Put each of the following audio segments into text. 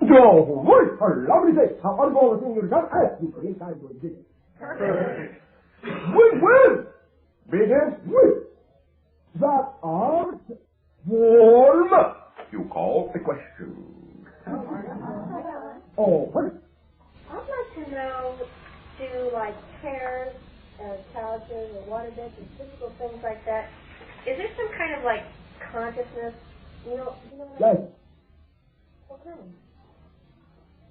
Oh, right, for lovely sake, how I'm going to sing you down as you create time to exist. We will begin with that art form you call a question. Oh, what? I'd like to know, do like chairs, couches, or water beds, and physical things like that, is there some kind of like consciousness? You know what I mean? Yes. What kind?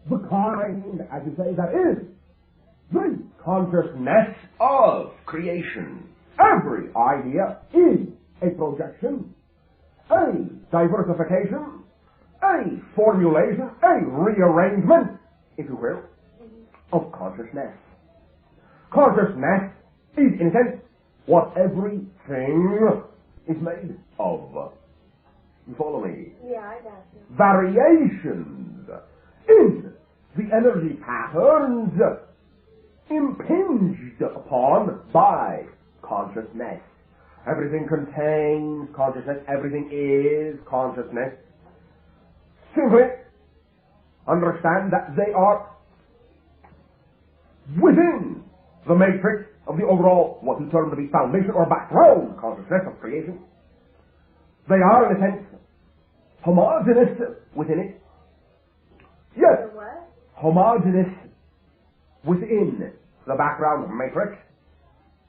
The kind, as you say, that is the consciousness of creation. Every idea is a projection, a diversification, a formulation, a rearrangement, if you will, of consciousness. Consciousness is, in a sense, what everything is made of. You follow me? Yeah, I got you. Variations in the energy patterns impinged upon by consciousness. Everything contains consciousness. Everything is consciousness. Simply understand that they are within the matrix of the overall, what we term to be foundation or background consciousness of creation. They are, in a sense, homogeneous within it. Yes, What? homogeneous within the background matrix,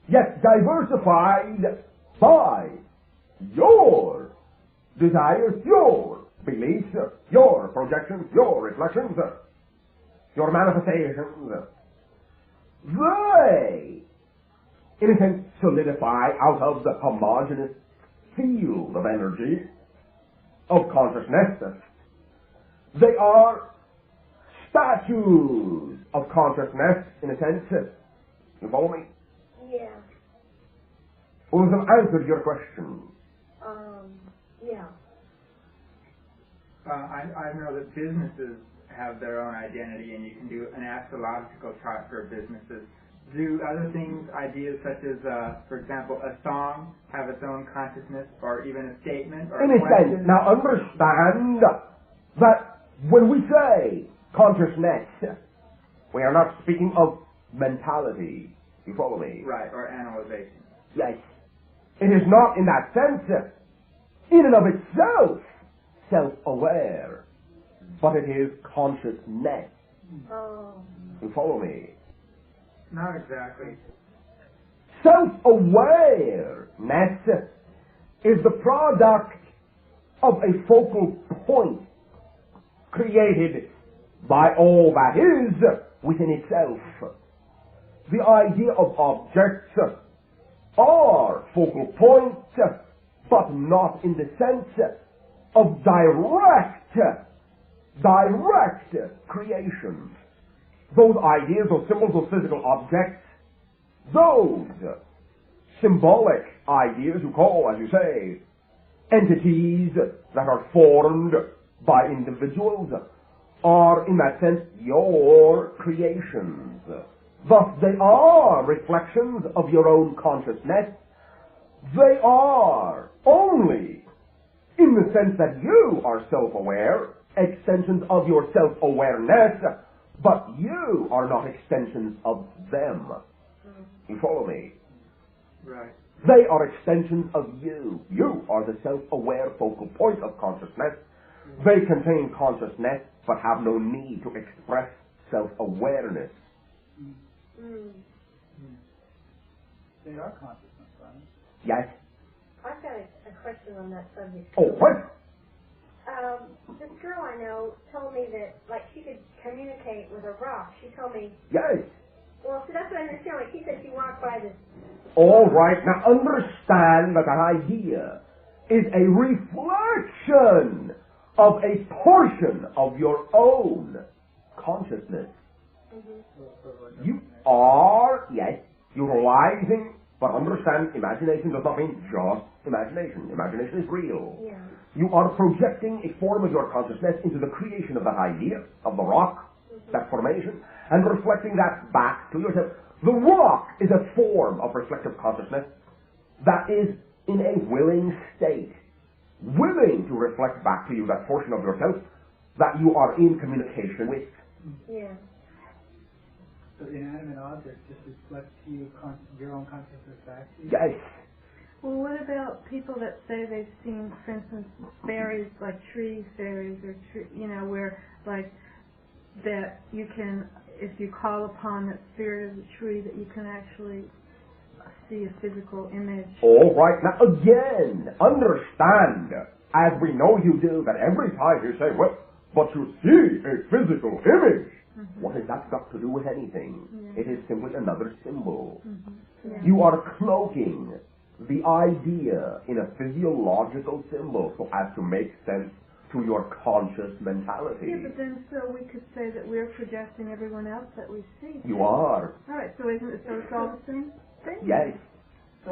yet diversified by your desires, your beliefs, your projections, your reflections, your manifestations. They, in a sense, solidify out of the homogeneous field of energy of consciousness. They are statues of consciousness, in a sense. You follow me? Yeah. Will have answered your question? Yeah. I know that businesses have their own identity, and you can do an astrological chart for businesses. Do other things, ideas such as, for example, a song have its own consciousness, or even a statement, or In a a question? sense, now understand that when we say consciousness, we are not speaking of mentality. You follow me? Right, or analyzation. Yes. It is not in that sense, in and of itself, self-aware, but it is consciousness. Oh. You follow me? Not exactly. Self-awareness is the product of a focal point created by all that is within itself. The idea of objects are focal points, but not in the sense of direct creation. Those ideas, those symbols, those physical objects, those symbolic ideas you call, as you say, entities that are formed by individuals, are in that sense your creations. Thus they are reflections of your own consciousness. They are only, in the sense that you are self-aware, extensions of your self-awareness, but you are not extensions of them. You follow me? Right. They are extensions of you. You are the self-aware focal point of consciousness. They contain consciousness, but have no need to express self-awareness. They are consciousness, right? Yes? I've got a question on that subject. Oh, what? This girl I know told me that, like, she could communicate with a rock. She told me, Yes. well, so that's what I understand. Like, she said she walked by this. All right, now understand that that idea is a reflection of a portion of your own consciousness. You are, yes, utilizing, but understand, imagination does not mean just imagination. Imagination is real. Yeah. You are projecting a form of your consciousness into the creation of that idea, of the rock, that formation, and reflecting that back to yourself. The rock is a form of reflective consciousness that is in a willing state, willing to reflect back to you that portion of yourself that you are in communication with. Yeah. So inanimate objects just reflect to you your own consciousness back to you? Yes. Well, what about people that say they've seen, for instance, fairies, like tree fairies, or where like that you can, if you call upon that spirit of the tree, that you can actually see a physical image. All right. Now again, understand, as we know you do, that every time you say, well, but you see a physical image, what has that got to do with anything? Yeah. It is simply another symbol. Yeah. You are cloaking the idea in a physiological symbol so as to make sense to your conscious mentality. Yeah, but then so we could say that we're projecting everyone else that we see. You are. All right, so isn't it, so it's all the same thing? Yes.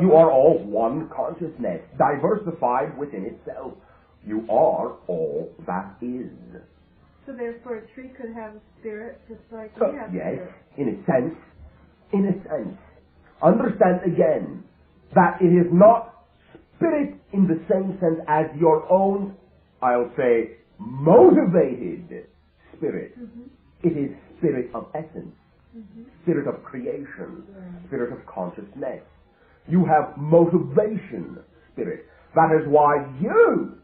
You are all one consciousness, diversified within itself. You are all that is. So therefore a tree could have a spirit just like So, we have yes, spirit. in a sense. In a sense. Understand again that it is not spirit in the same sense as your own, I'll say, motivated spirit. It is spirit of essence, spirit of creation, spirit of consciousness. You have motivation spirit. That is why you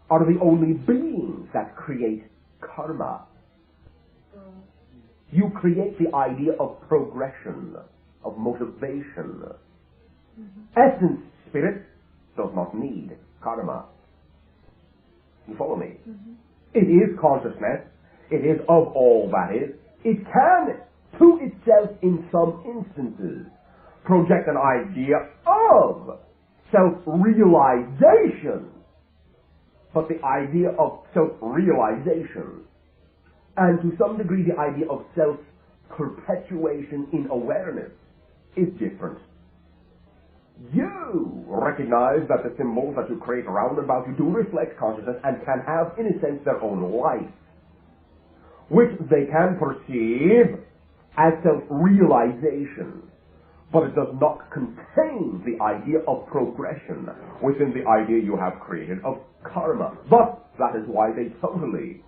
are the only beings that create karma. You create the idea of progression, of motivation. Essence spirit does not need karma. You follow me? It is consciousness. It is of all that is. It can, to itself in some instances, project an idea of self-realization. But the idea of self-realization, and to some degree the idea of self-perpetuation in awareness, is different. You recognize that the symbols that you create around and about you do reflect consciousness and can have, in a sense, their own life, which they can perceive as self-realization. But it does not contain the idea of progression within the idea you have created of karma. But that is why they totally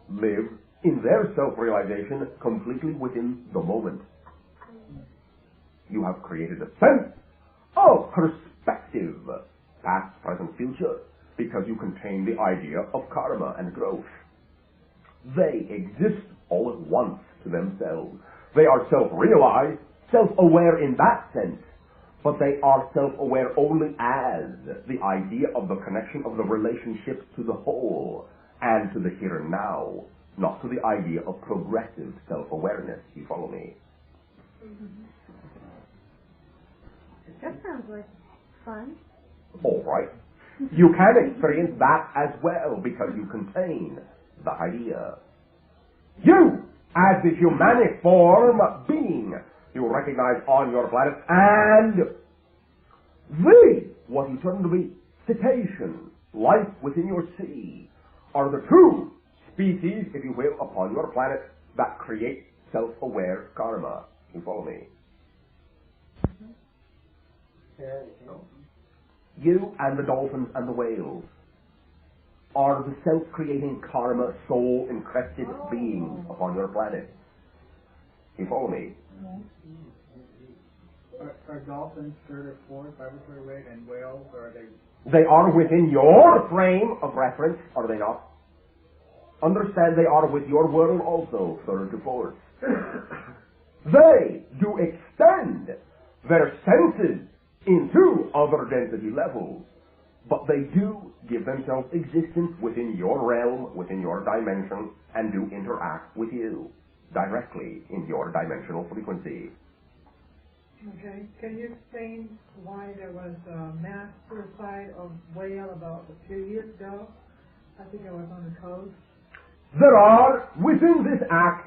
live in their self-realization completely within the moment. You have created a sense of perspective, past, present, future, because you contain the idea of karma and growth. They exist all at once to themselves. They are self-realized, self-aware in that sense, but they are self-aware only as the idea of the connection of the relationship to the whole and to the here and now, not to the idea of progressive self-awareness. You follow me? That sounds like fun. All right. You can experience that as well because you contain the idea. You, as the humaniform being, you recognize on your planet, and what you term to be cetacean, life within your sea, are the two species, if you will, upon your planet that create self-aware karma. You follow me? You and the dolphins and the whales are the self-creating karma, soul-encrusted beings upon your planet. You follow me? Are dolphins third or fourth vibratory rate, and whales, or are they? They are within your frame of reference, are they not? Understand they are with your world also, third to fourth. They do extend their senses into other density levels, but they do give themselves existence within your realm, within your dimension, and do interact with you directly in your dimensional frequency. Okay. Can you explain why there was a mass suicide of whale about a few years ago? I think it was on the coast. There are, within this act,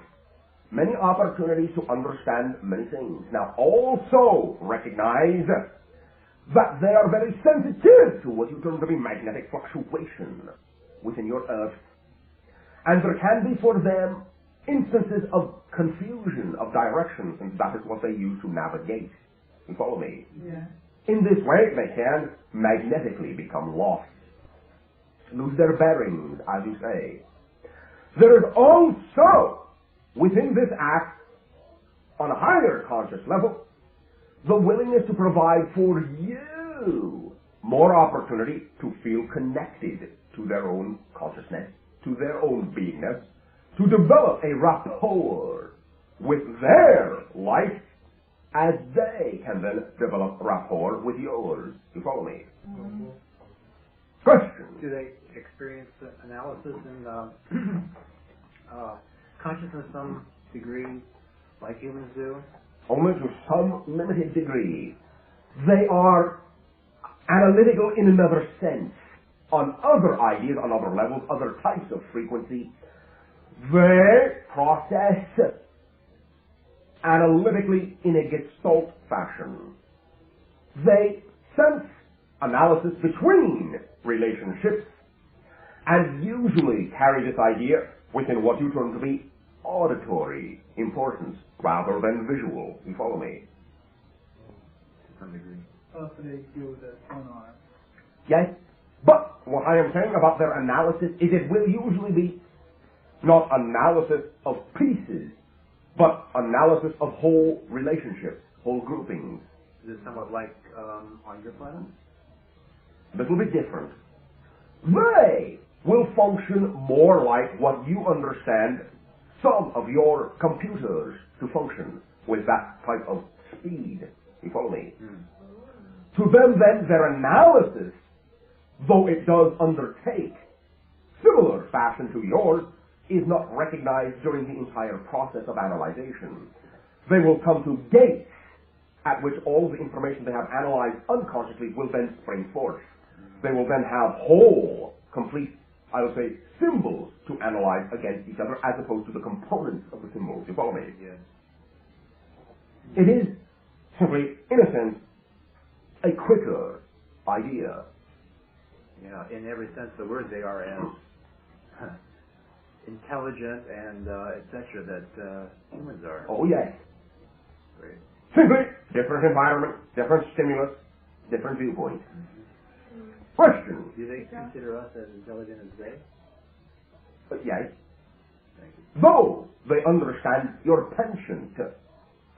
many opportunities to understand many things. Now, also recognize that they are very sensitive to what you term to be magnetic fluctuation within your Earth. And there can be for them instances of confusion of direction, since that is what they use to navigate. You follow me? Yeah. In this way, they can magnetically become lost. lose their bearings, as you say. There is also, within this act, on a higher conscious level, the willingness to provide for you more opportunity to feel connected to their own consciousness, to their own beingness, to develop a rapport with their life as they can then develop rapport with yours. You follow me? Mm-hmm. Question. Do they experience analysis and consciousness to some degree like humans do? Only to some limited degree. They are analytical in another sense, on other ideas, on other levels, other types of frequency. They process analytically in a Gestalt fashion. They sense analysis between relationships and usually carry this idea within what you term to be auditory importance rather than visual. You follow me? To some degree. Also, they feel the sonar. Yes, but what I am saying about their analysis is it will usually be not analysis of pieces, but analysis of whole relationships, whole groupings. Is it somewhat like on your planet? A little bit different. They will function more like what you understand some of your computers to function with that type of speed. You follow me? To them then, their analysis, though it does undertake similar fashion to yours, is not recognized during the entire process of analyzation. They will come to gates at which all the information they have analyzed unconsciously will then spring forth. They will then have whole, complete, I would say, symbols to analyze against each other as opposed to the components of the symbols. You follow me? Yes. It is simply, in a sense, a quicker idea. Yeah, in every sense of the word, they are as intelligent and etc. that humans are. Oh, yes. Great. Simply, different environment, different stimulus, different viewpoint. Question. Do they consider us as intelligent as they? Yes. Thank you. Though they understand your penchant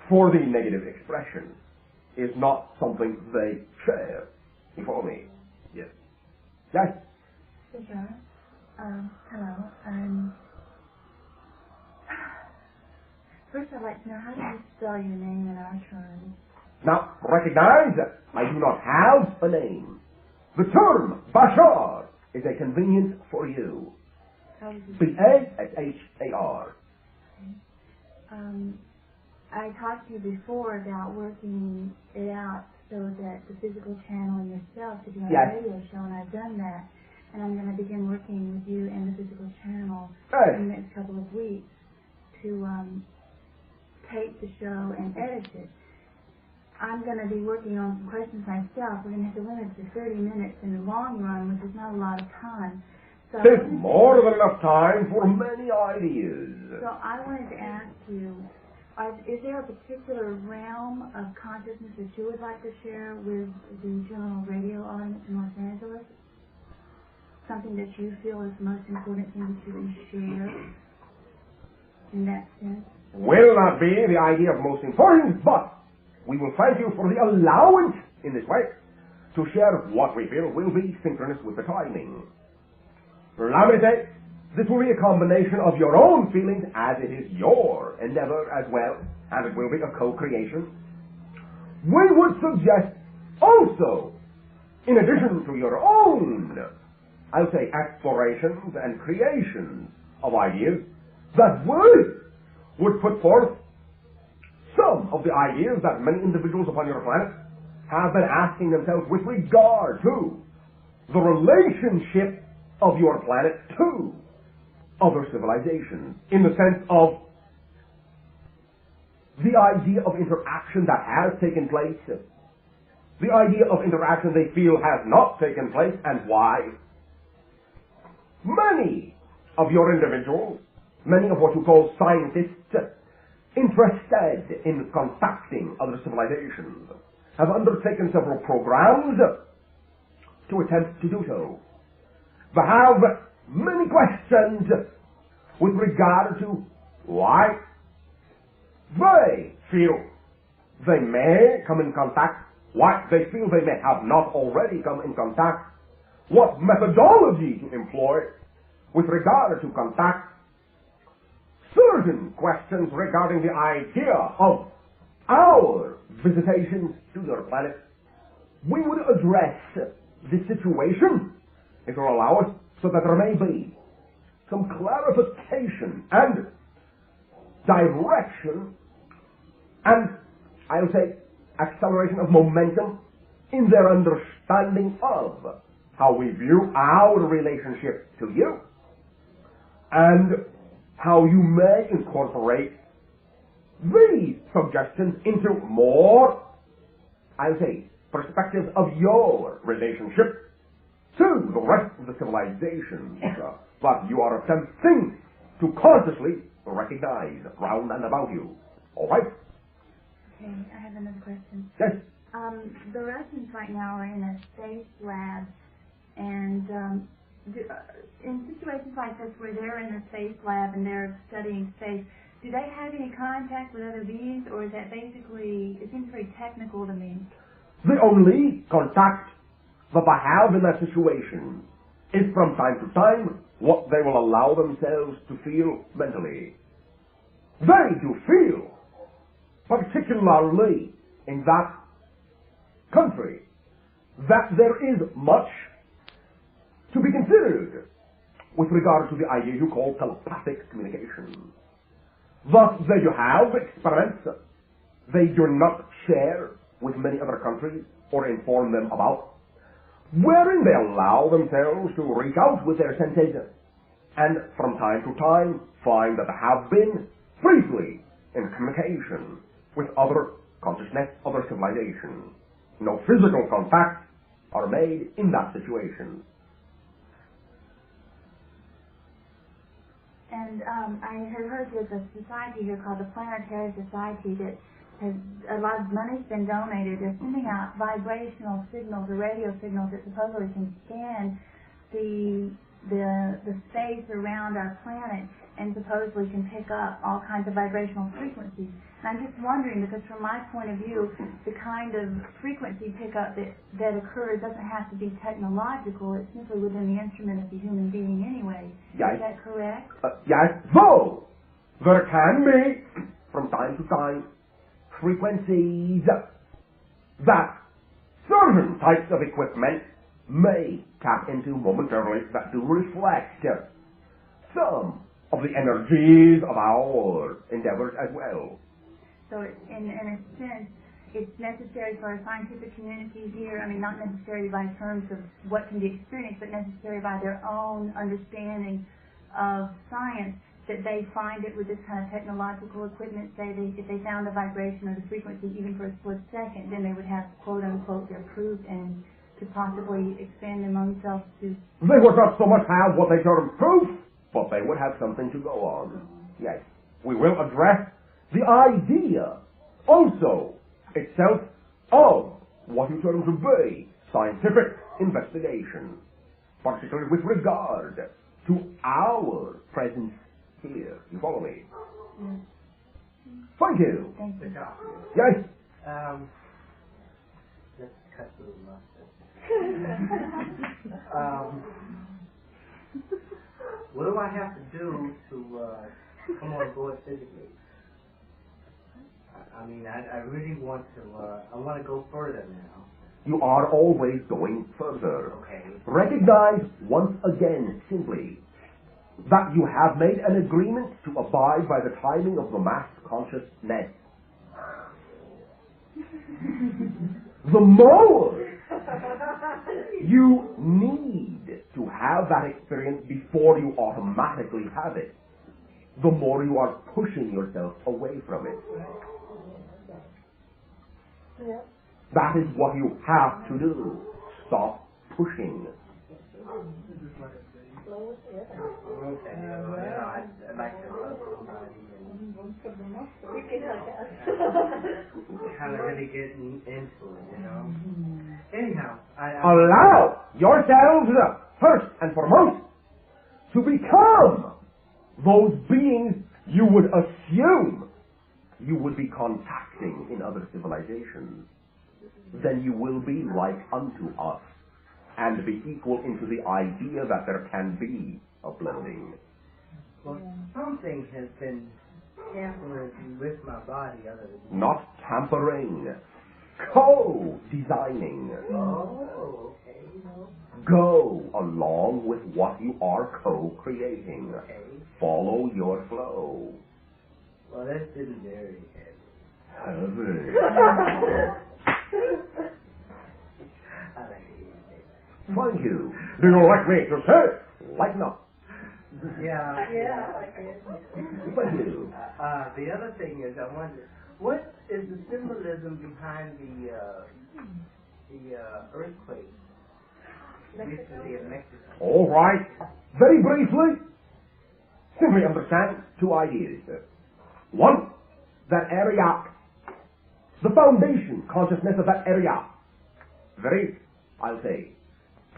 for the negative expression is not something they share. You follow me? Yes. Yes. Bashar, hello. First, I'd like to know, how do you spell your name in our terms? Now, recognize that I do not have a name. The term Bashar is a convenience for you. How would you B-A-S-H-A-R. I talked to you before about working it out so that the physical channel and yourself could do a Yes. radio show, and I've done that. And I'm going to begin working with you and the physical channel Hey. in the next couple of weeks to tape the show and edit it. I'm going to be working on some questions myself. We're going to have to limit it to 30 minutes in the long run, which is not a lot of time. So There's more than enough time for many ideas. So I wanted to ask you, is there a particular realm of consciousness that you would like to share with the general radio audience in Los Angeles? Something that you feel is the most important thing that you can share in that sense? Will not be the idea of most important, but we will thank you for the allowance in this way to share what we feel will be synchronous with the timing. Allow me to say, this will be a combination of your own feelings as it is your endeavor as well, and it will be a co-creation. We would suggest also, in addition to your own, I'll say, explorations and creations of ideas, that we would put forth some of the ideas that many individuals upon your planet have been asking themselves with regard to the relationship of your planet to other civilizations, in the sense of the idea of interaction that has taken place, the idea of interaction they feel has not taken place, and why. Many of your individuals, many of what you call scientists, interested in contacting other civilizations, have undertaken several programs to attempt to do so. they have many questions with regard to why they feel they may come in contact, why they feel they may have not already come in contact, what methodology to employ with regard to contact, certain questions regarding the idea of our visitations to your planet. We would address this situation, if you'll allow us, so that there may be some clarification and direction and, I'll say, acceleration of momentum in their understanding of how we view our relationship to you and how you may incorporate these suggestions into more, I'll say, perspectives of your relationship to the rest of the civilizations that you are attempting to consciously recognize round and about you. All right? Okay, I have another question. Yes. The Russians right now are in a space lab, and in situations like this where they're in a space lab and they're studying space, do they have any contact with other beings, or is that basically, it seems very technical to me? The only contact that they have in that situation is from time to time what they will allow themselves to feel mentally. They do feel, particularly in that country, that there is much to be considered with regard to the idea you call telepathic communication. Thus, they do have experiments they do not share with many other countries or inform them about, wherein they allow themselves to reach out with their senses and from time to time find that they have been briefly in communication with other consciousness, other civilizations. No physical contacts are made in that situation. And I had heard there's a society here called the Planetary Society that has, a lot of money's been donated. They're sending out vibrational signals or radio signals that supposedly can scan the space around our planet and supposedly can pick up all kinds of vibrational frequencies. And I'm just wondering, because from my point of view, the kind of frequency pickup that occurs doesn't have to be technological. It's simply within the instrument of the human being anyway. Yes. Is that correct? Yes, though there can be, from time to time, frequencies that certain types of equipment may tap into momentarily that do reflect some of the energies of our endeavors as well. So in a sense, it's necessary for our scientific community here, I mean, not necessarily by terms of what can be experienced, but necessary by their own understanding of science, that they find it with this kind of technological equipment, say if they found the vibration or the frequency even for a split second, then they would have, quote unquote, their proof and could possibly expand their own self to... They would not so much have what they term proof, but they would have something to go on. Yes. We will address the idea also itself of what you term to be scientific investigation, particularly with regard to our presence here. You follow me? Yes. Thank you. Thank you. Yes. Let's cut through the what do I have to do to come on board physically? I mean, I really want to, I want to go further now. You are always going further. Okay. Recognize once again simply that you have made an agreement to abide by the timing of the mass consciousness. The more you need to have that experience before you automatically have it, the more you are pushing yourself away from it. Yeah. That is what you have to do. Stop pushing. Slow it down. Okay. I'd like to love somebody and You can like us. kind of really get into it, you know. Anyhow, I Allow yourselves, first and foremost, those beings you would assume you would be contacting in other civilizations, then you will be like unto us and be equal into the idea that there can be a blending. Well, something has been tampering with my body other than... Not tampering, co-designing. Oh, okay. Go along with what you are co-creating. Okay. Follow your flow. Well, that's been very heavy. Heavy. I like to hear you say that. Thank you. Do you like me to say? Like not. Yeah. Yeah, I like it. Thank you. The other thing is, I wonder, what is the symbolism behind the earthquake recently in Mexico? All right. Very briefly, simply understand two ideas. One, that area, the foundation consciousness of that area, very, I'll say,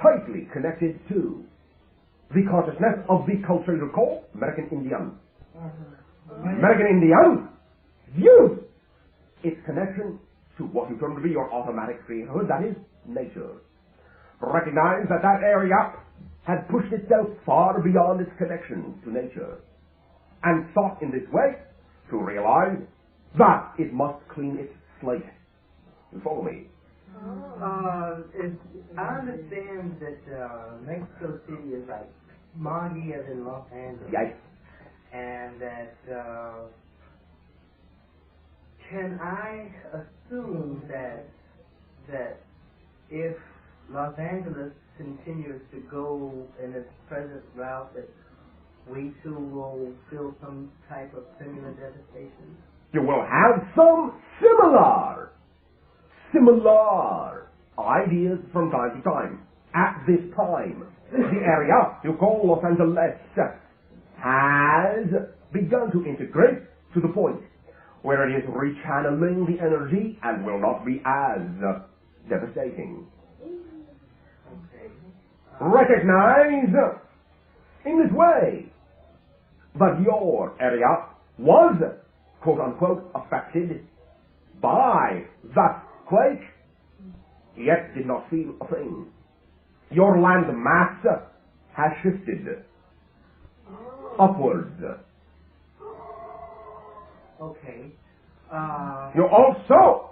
tightly connected to the consciousness of the culture you call American Indian. American Indian views its connection to what you term to be your automatic creatorhood, that is, nature. Recognize that that area had pushed itself far beyond its connection to nature, and sought in this way to realize that it must clean its slate. You follow me? I understand that Mexico City is like Moggy as in Los Angeles. Yes. And that, can I assume that if Los Angeles continues to go in its present route, that we too will feel some type of similar devastation? You will have some similar ideas from time to time. At this time, the area you call Los Angeles has begun to integrate to the point where it is rechanneling the energy and will not be as devastating. Okay. Recognize in this way that your area was, quote unquote, affected by that quake, yet did not feel a thing. Your land mass has shifted upwards. Okay. You also,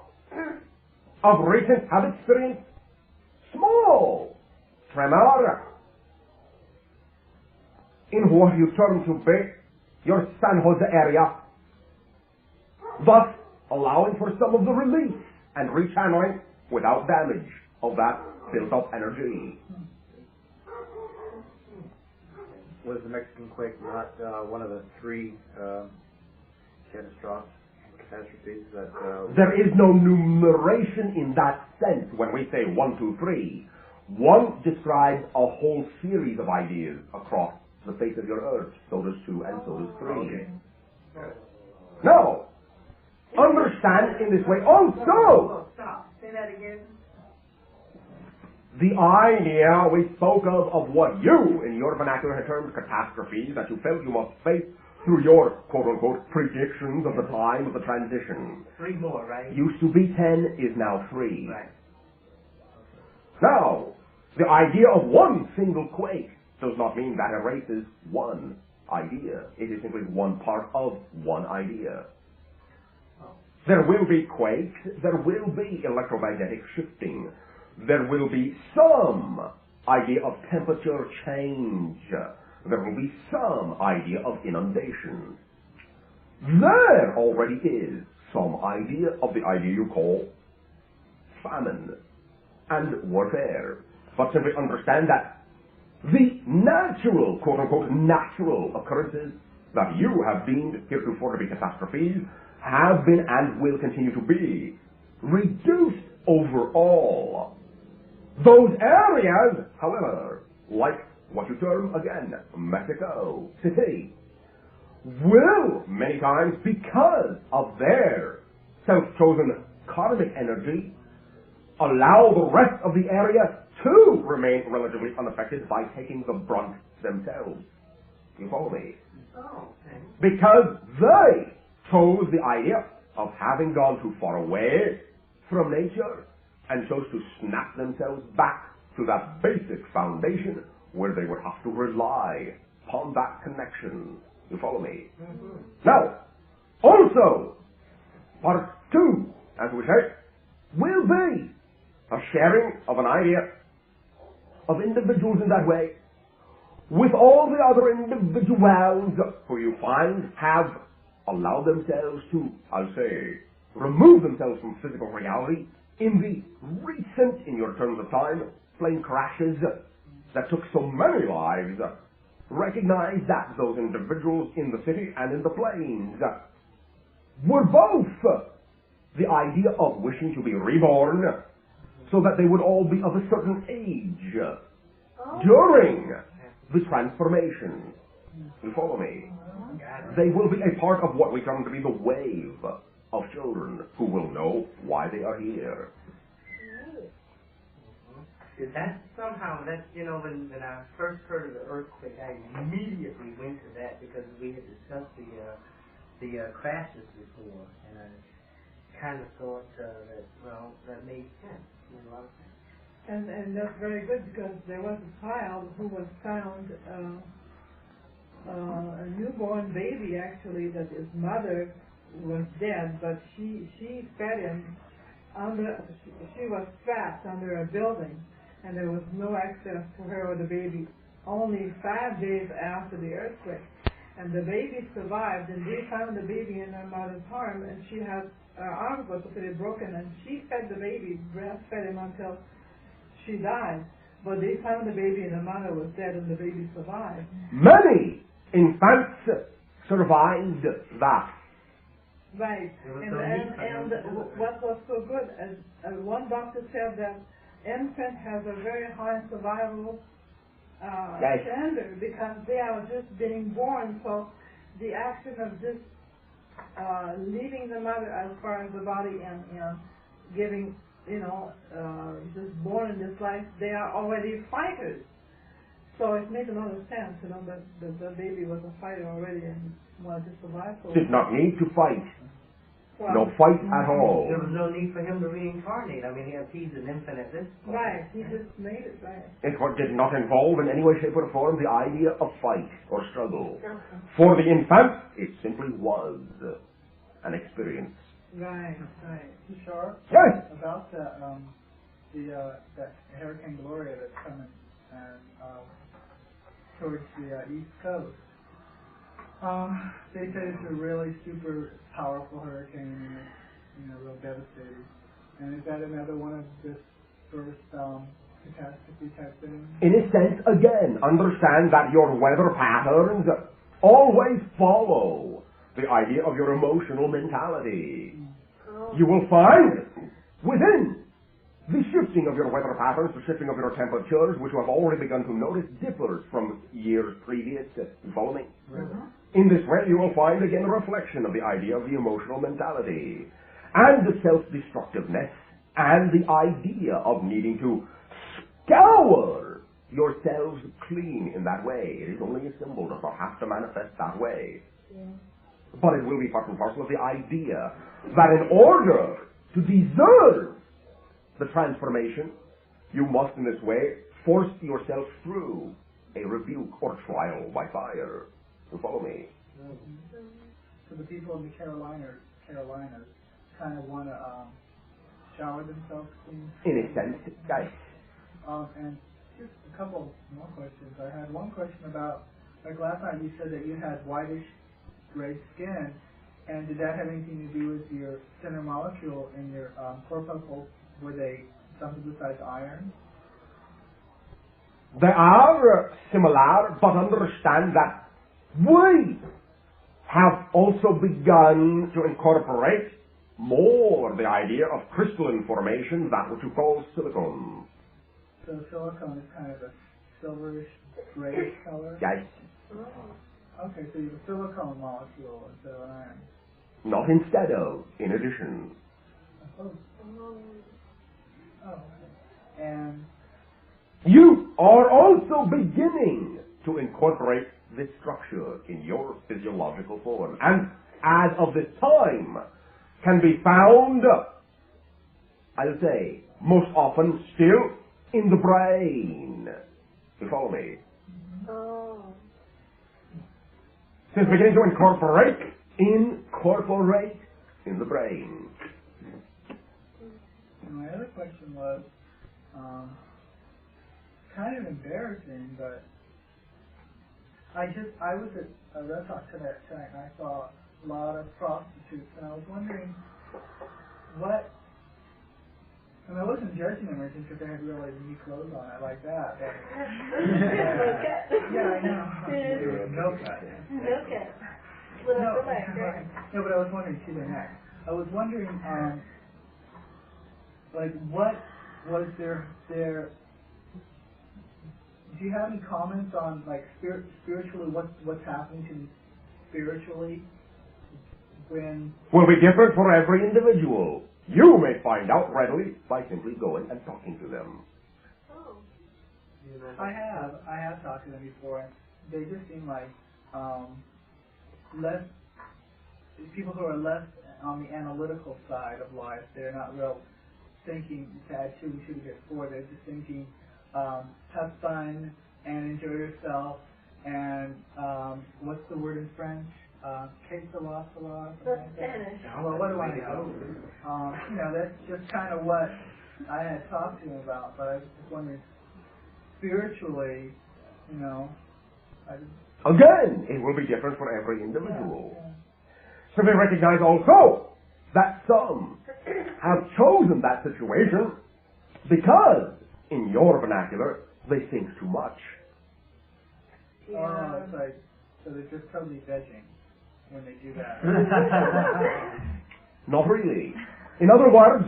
of recent, have experienced small tremor in what you term to be your San Jose area, thus allowing for some of the release and rechanneling without damage of that built-up energy. Was the Mexican quake not one of the three catastrophes that... There is no numeration in that sense when we say 1, 2, 3. One describes a whole series of ideas across the face of your earth. So does 2 and so does 3. Okay. Now, understand in this way also. Stop. Say that again. The idea we spoke of what you, in your vernacular, had termed catastrophes that you felt you must face through your quote-unquote predictions of the time of the transition. 3 more, right? Used to be 10, is now 3. Right. Now, the idea of one single quake does not mean that erases one idea. It is simply one part of one idea. There will be quakes, there will be electromagnetic shifting, there will be some idea of temperature change, there will be some idea of inundation. There already is some idea of the idea you call famine and warfare. But simply understand that the natural, quote-unquote, natural occurrences that you have deemed heretofore to be catastrophes have been and will continue to be reduced overall. Those areas, however, like what you term again Mexico City, will many times, because of their self-chosen karmic energy, allow the rest of the area to remain relatively unaffected by taking the brunt themselves. You follow me? Oh, okay. Because they chose the idea of having gone too far away from nature and chose to snap themselves back to that basic foundation where they would have to rely upon that connection. You follow me? Mm-hmm. Now, also, part 2, as we say, will be a sharing of an idea of individuals in that way with all the other individuals who you find have allowed themselves to, I'll say, remove themselves from physical reality in the recent, in your terms of time, plane crashes that took so many lives. Recognize that those individuals in the city and in the plains were both the idea of wishing to be reborn so that they would all be of a certain age during the transformation. You follow me? They will be a part of what we term to be the wave of children who will know why they are here. That somehow, that, you know, when I first heard of the earthquake, I immediately went to that because we had discussed the crashes before, and I kind of thought that, well, that made sense. Made a lot of sense. And that's very good because there was a child who was found, a newborn baby actually, that his mother was dead, but she fed him she was trapped under a building, and there was no access to her or the baby only 5 days after the earthquake. And the baby survived, and they found the baby in her mother's arm, and she had her arms were totally broken, and she fed the baby, breastfed him until she died. But they found the baby, and the mother was dead, and the baby survived. Many infants survived that. Right, and what was so good, as one doctor said that infant has a very high survival standard because they are just being born, so the action of just leaving the mother as far as the body and giving, just born in this life, they are already fighters. So it made a lot of sense, that the baby was a fighter already and wanted to survive. Did not need to fight. Well, no fight at all. There was no need for him to reincarnate. I mean, he's an infant at this point. Right, he just made it, right. It did not involve in any way, shape, or form the idea of fight or struggle. For the infant, it simply was an experience. Right. Bashar? Yes. About that Hurricane Gloria that's coming and towards the East Coast. They said it's a really super powerful hurricane and real devastating. And is that another one of this first catastrophe type things? In a sense, again, understand that your weather patterns always follow the idea of your emotional mentality. You will find within the shifting of your weather patterns, the shifting of your temperatures, which you have already begun to notice, differs from years previous. You follow me? In this way, you will find again a reflection of the idea of the emotional mentality and the self-destructiveness and the idea of needing to scour yourselves clean in that way. It is only a symbol, does not have to manifest that way. But it will be part and parcel of the idea that in order to deserve the transformation, you must in this way force yourself through a rebuke or trial by fire. You follow me? So the people in the Carolinas kind of want to shower themselves clean? In a sense, yes. And just a couple more questions. I had one question about, like last night you said that you had whitish gray skin, and did that have anything to do with your center molecule in your corpuscles? Were they something besides iron? They are similar, but understand that we have also begun to incorporate more the idea of crystalline formation, that which you call silicon. So silicon is kind of a silverish, grayish color? Yes. Okay, so you have a silicon molecule instead of an iron. Not instead of, in addition. Oh, and you are also beginning to incorporate this structure in your physiological form, and as of this time can be found, I'll say, most often still in the brain. You follow me? Oh. Since beginning to incorporate in the brain. My other question was kind of embarrassing, but I was at a restaurant tonight and I saw a lot of prostitutes, and I was wondering what. And I wasn't judging them or anything because they had really neat clothes on. I like that. But, yeah, I know. No cut. No cut. No, but I was wondering to their neck. I was wondering, like, what was their? Do you have any comments on, like, spiritually, what's happening to them spiritually when? Will be different for every individual. You may find out readily by simply going and talking to them. Oh. I have talked to them before, and they just seem like less people who are less on the analytical side of life. They're not real thinking to add 2 and 2 to get 4. They're just thinking have fun and enjoy yourself. And what's the word in French? Que sera, sera. Spanish. Well, what do I know? That's just kind of what I had talked to him about. But I was just wondering, spiritually, Again, it will be different for every individual. Yeah. So we recognize also that some have chosen that situation because, in your vernacular, they think too much. Yeah. Oh, it's like, so they're just totally vegging when they do that. Not really. In other words,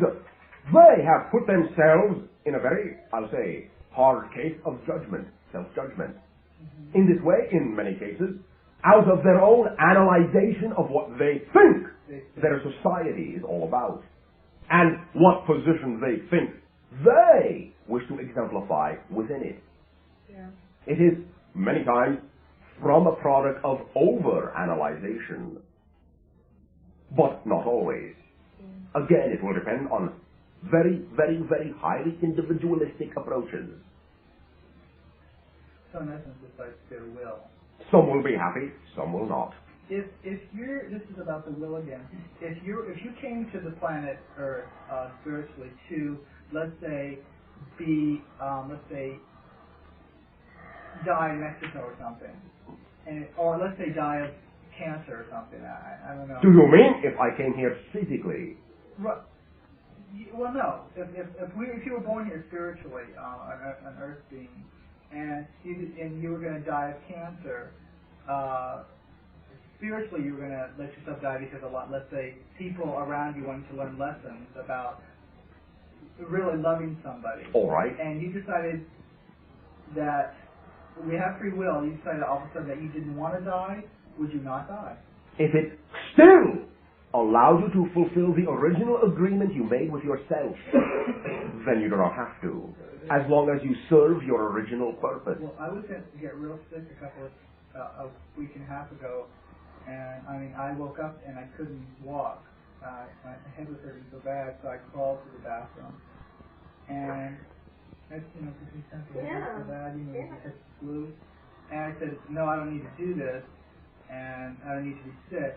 they have put themselves in a very, I'll say, hard case of judgment, self-judgment. Mm-hmm. In this way, in many cases, out of their own analyzation of what they think their society is all about, and what position they think they wish to exemplify within it. Yeah. It is, many times, from a product of over-analyzation, but not always. Again, it will depend on very, very, very highly individualistic approaches. So in essence, it's like their will. Some will be happy, some will not. If you're, this is about the will again. If you came to the planet Earth spiritually to, let's say, die in Mexico or something, or let's say die of cancer or something. I don't know. Do you mean if I came here physically? Right. Well, no. If you were born here spiritually, an Earth being, and you were going to die of cancer, spiritually you were going to let yourself die because let's say, people around you wanted to learn lessons about really loving somebody. All right. And you decided that we have free will. You decided all of a sudden that you didn't want to die. Would you not die? If it still allows you to fulfill the original agreement you made with yourself, then you do not have to, as long as you serve your original purpose. Well, I was going to get real sick a week and a half ago, and I woke up and I couldn't walk. My head was hurting so bad, so I crawled to the bathroom, and that's, because you sense the head so bad, you catch the flu. And I said, no, I don't need to do this, and I don't need to be sick.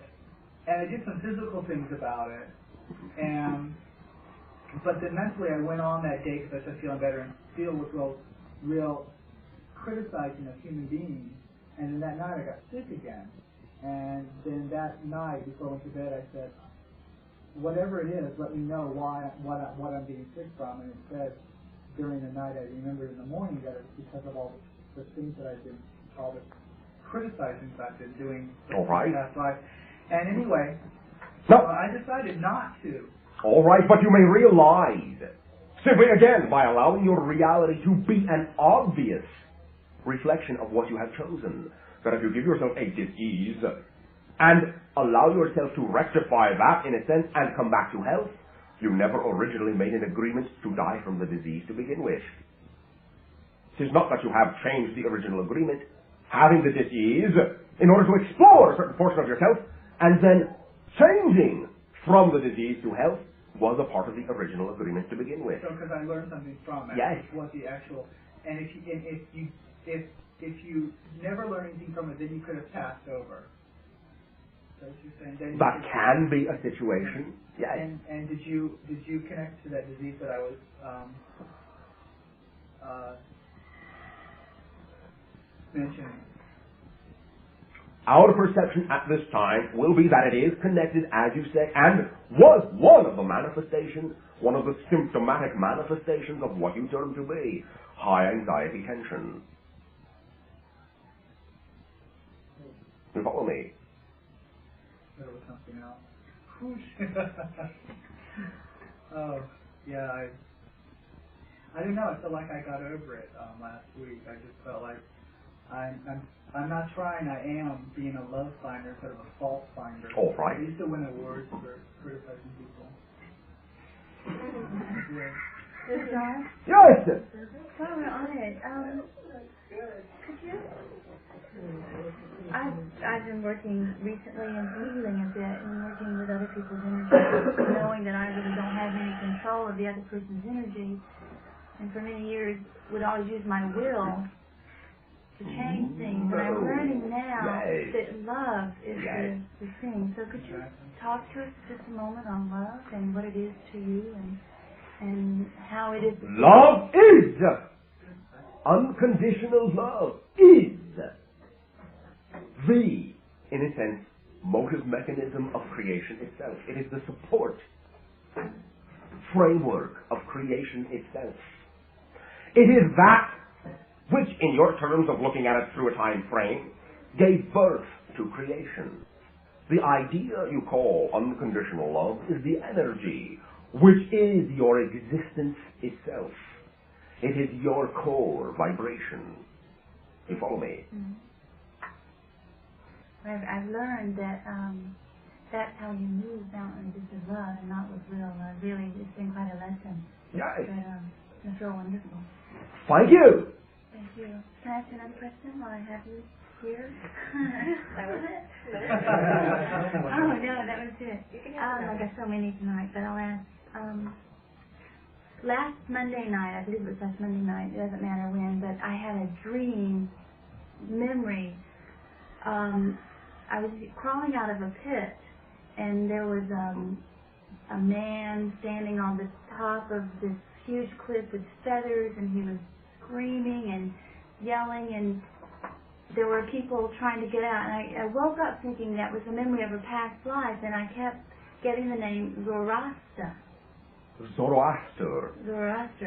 And I did some physical things about it, but then mentally I went on that day because I started feeling better and still was real criticizing of human beings. And then that night I got sick again. And then that night before I went to bed I said, whatever it is, let me know what I'm being sick from. And it said during the night, I remembered in the morning that it's because of all the things that I've been, all the criticizing that I've been doing All right. in past life. And anyway, No. I decided not to. All right, but you may realize, simply again, by allowing your reality to be an obvious reflection of what you have chosen, that if you give yourself a disease and allow yourself to rectify that in a sense and come back to health, you never originally made an agreement to die from the disease to begin with. It is not that you have changed the original agreement. having the disease in order to explore a certain portion of yourself, and then changing from the disease to health was a part of the original agreement to begin with. So, because I learned something from it, yes, what the actual, and if you never learn anything from it, then you could have passed over. So what you're saying? Then that can be a situation. Yes. And did you connect to that disease that I was mentioning? Our perception at this time will be that it is connected, as you say, and was one of the manifestations, one of the symptomatic manifestations of what you term to be high anxiety tension. You follow me? There was something else. Oh, yeah, I don't know. I feel like I got over it last week. I just felt like I'm not trying. I am being a love finder instead of a fault finder. All right. I used to win awards for criticizing people. Bashar? Yes. While we're on it, could you? I've been working recently and healing a bit and working with other people's energy, knowing that I really don't have any control of the other person's energy, and for many years would always use my will to change things. And I'm learning now that love is the thing. So could you talk to us just a moment on love and what it is to you and how it is? Love is unconditional love is the, in a sense, motive mechanism of creation itself. It is the support framework of creation itself. It is that which, in your terms of looking at it through a time frame, gave birth to creation. The idea you call unconditional love is the energy which is your existence itself. It is your core vibration. You follow me? Mm-hmm. I've learned that that's how you move mountains, is with love and not with will. Really, it's been quite a lesson. Yes. But it's so wonderful. Thank you. Thank you. Can I ask another question while I have you here? That was it. Oh, no, that was it. I got so many tonight, but I'll ask. Last Monday night, I believe it was last Monday night, it doesn't matter when, but I had a dream memory. I was crawling out of a pit, and there was a man standing on the top of this huge cliff with feathers, and he was screaming and yelling, and there were people trying to get out. And I woke up thinking that was a memory of a past life, and I kept getting the name Zoroaster. Zoroaster.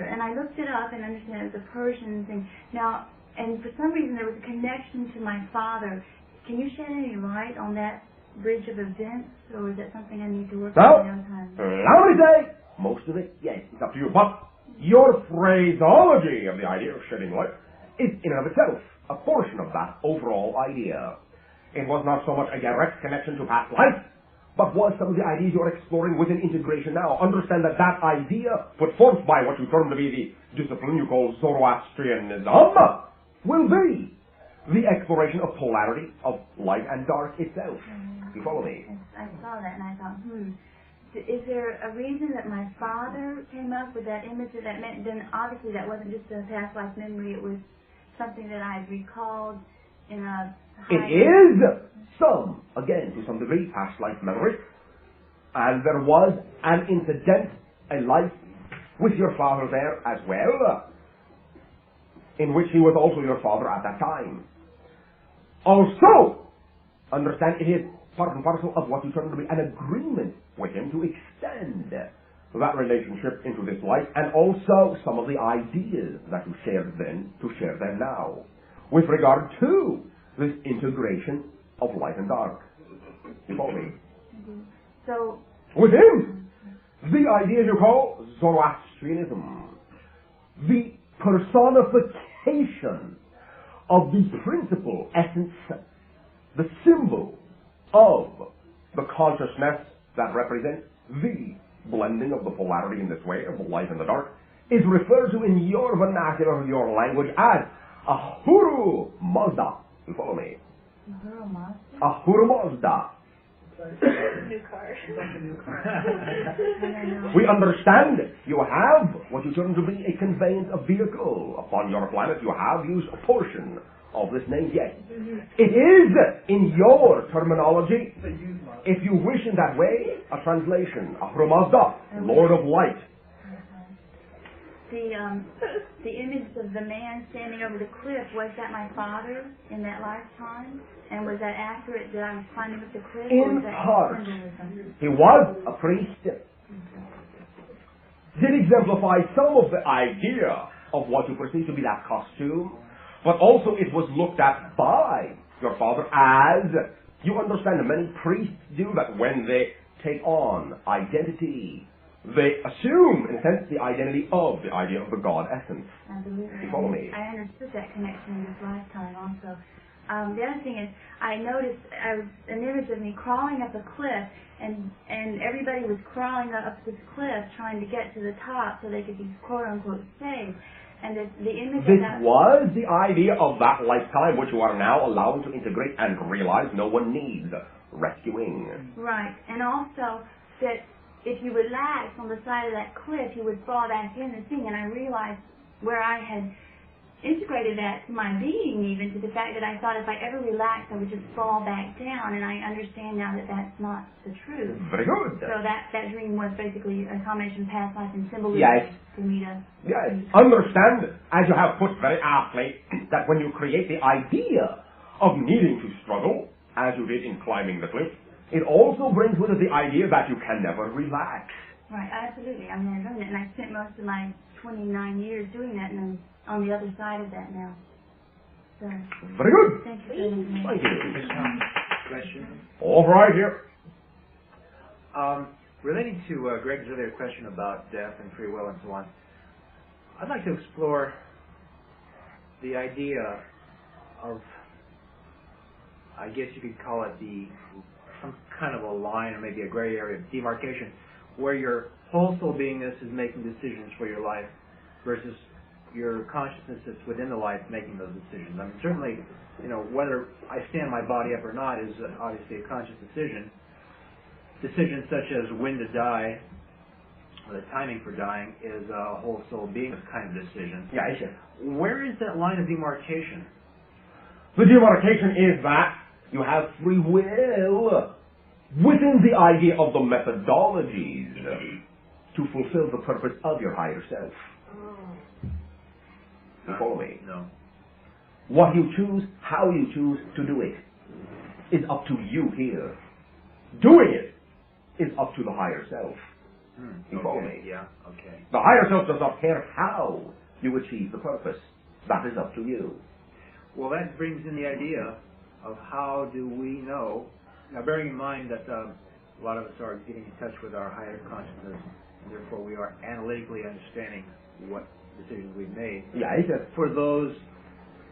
And I looked it up and understand it was a Persian thing. Now, and for some reason there was a connection to my father. Can you shed any light on that bridge of events, or is that something I need to work on another time? Allow me to say, most of it, yes, it's up to you. But your phraseology of the idea of shedding light is in and of itself a portion of that overall idea. It was not so much a direct connection to past life, but was some of the ideas you're exploring within integration now. Understand that that idea, put forth by what you term to be the discipline you call Zoroastrianism, will be the exploration of polarity, of light and dark itself. You follow me? I saw that and I thought, is there a reason that my father came up with that image of that man? Then obviously that wasn't just a past life memory, it was something that I recalled in a It is some, again, to some degree, past life memory. And there was an incident, a life with your father there as well, in which he was also your father at that time. Also, understand, it is part and parcel of what you term to be an agreement with him to extend that relationship into this life, and also some of the ideas that you shared then to share them now, with regard to this integration of light and dark. You follow me? So, within the idea you call Zoroastrianism, the personification of the principle, essence, the symbol of the consciousness that represents the blending of the polarity in this way, of the light and the dark, is referred to in your vernacular, your language, as Ahuru Mazda. You follow me? Mazda? Ahura Mazda. New car. We understand you have what you term to be a conveyance, a vehicle. Upon your planet you have used a portion of this name, yes. It is, in your terminology, if you wish in that way, a translation. Ahura Mazda, Lord of Light. The image of the man standing over the cliff, was that my father in that lifetime? And was that accurate that I was climbing up the cliff? In part. He was a priest. Did exemplify some of the idea of what you perceive to be that costume, but also it was looked at by your father as, you understand, many priests do that when they take on identity, they assume, in a sense, the identity of the idea of the God essence. Absolutely. You follow me? I understood that connection in this lifetime also. The other thing is, I noticed an image of me crawling up a cliff, and everybody was crawling up this cliff trying to get to the top so they could be quote-unquote saved. And the image This of that... was the idea of that lifetime which you are now allowed to integrate and realize no one needs rescuing. Right. And also that if you relax on the side of that cliff, you would fall back in the thing. And I realized where I had integrated that to my being, even to the fact that I thought if I ever relaxed, I would just fall back down. And I understand now that that's not the truth. Very good. So that dream was basically a combination of past life and symbolism for me to... Yes. Understand, as you have put very aptly, that when you create the idea of needing to struggle, as you did in climbing the cliff, it also brings with it the idea that you can never relax. Right, absolutely. I mean, I've done it, and I spent most of my 29 years doing that, and I'm on the other side of that now. So, very good. Thank you for listening. Thank you. Question? All right, here. Relating to Greg's earlier question about death and free will and so on, I'd like to explore the idea of, I guess you could call it some kind of a line or maybe a gray area of demarcation where your whole soul beingness is making decisions for your life versus your consciousness that's within the life making those decisions. I mean, certainly, whether I stand my body up or not is obviously a conscious decision. Decisions such as when to die, or the timing for dying, is a whole soul beingness kind of decision. Yeah, I see. Where is that line of demarcation? The demarcation is that you have free will within the idea of the methodologies to fulfill the purpose of your higher self. You follow me? No. What you choose, how you choose to do it, is up to you here. Doing it is up to the higher self. You follow me? Yeah, okay. The higher self does not care how you achieve the purpose. That is up to you. Well, that brings in the idea of how do we know, now bearing in mind that a lot of us are getting in touch with our higher consciousness, and therefore we are analytically understanding what decisions we've made. Yeah, I said. For those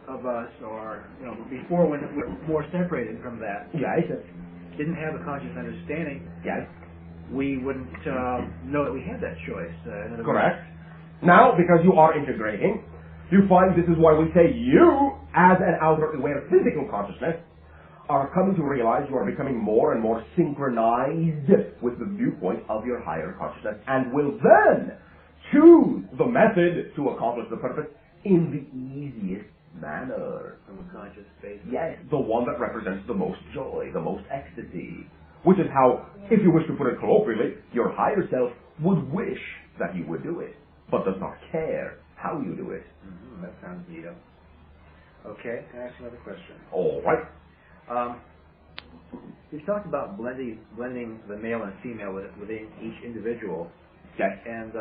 of us, or before when we were more separated from that, Yeah, I said. didn't have a conscious understanding, Yes. we wouldn't know that we had that choice. In other Correct. Now, because you are integrating, you find this is why we say you, as an outer aware physical consciousness, are coming to realize you are becoming more and more synchronized with the viewpoint of your higher consciousness, and will then choose the method to accomplish the purpose in the easiest manner. From a conscious space. Yes, the one that represents the most joy, the most ecstasy. Which is how, if you wish to put it colloquially, your higher self would wish that you would do it, but does not care how you do it. Mm-hmm. That sounds neat. Okay, can I ask another question? All right. You've talked about blending the male and female within each individual. Yes. And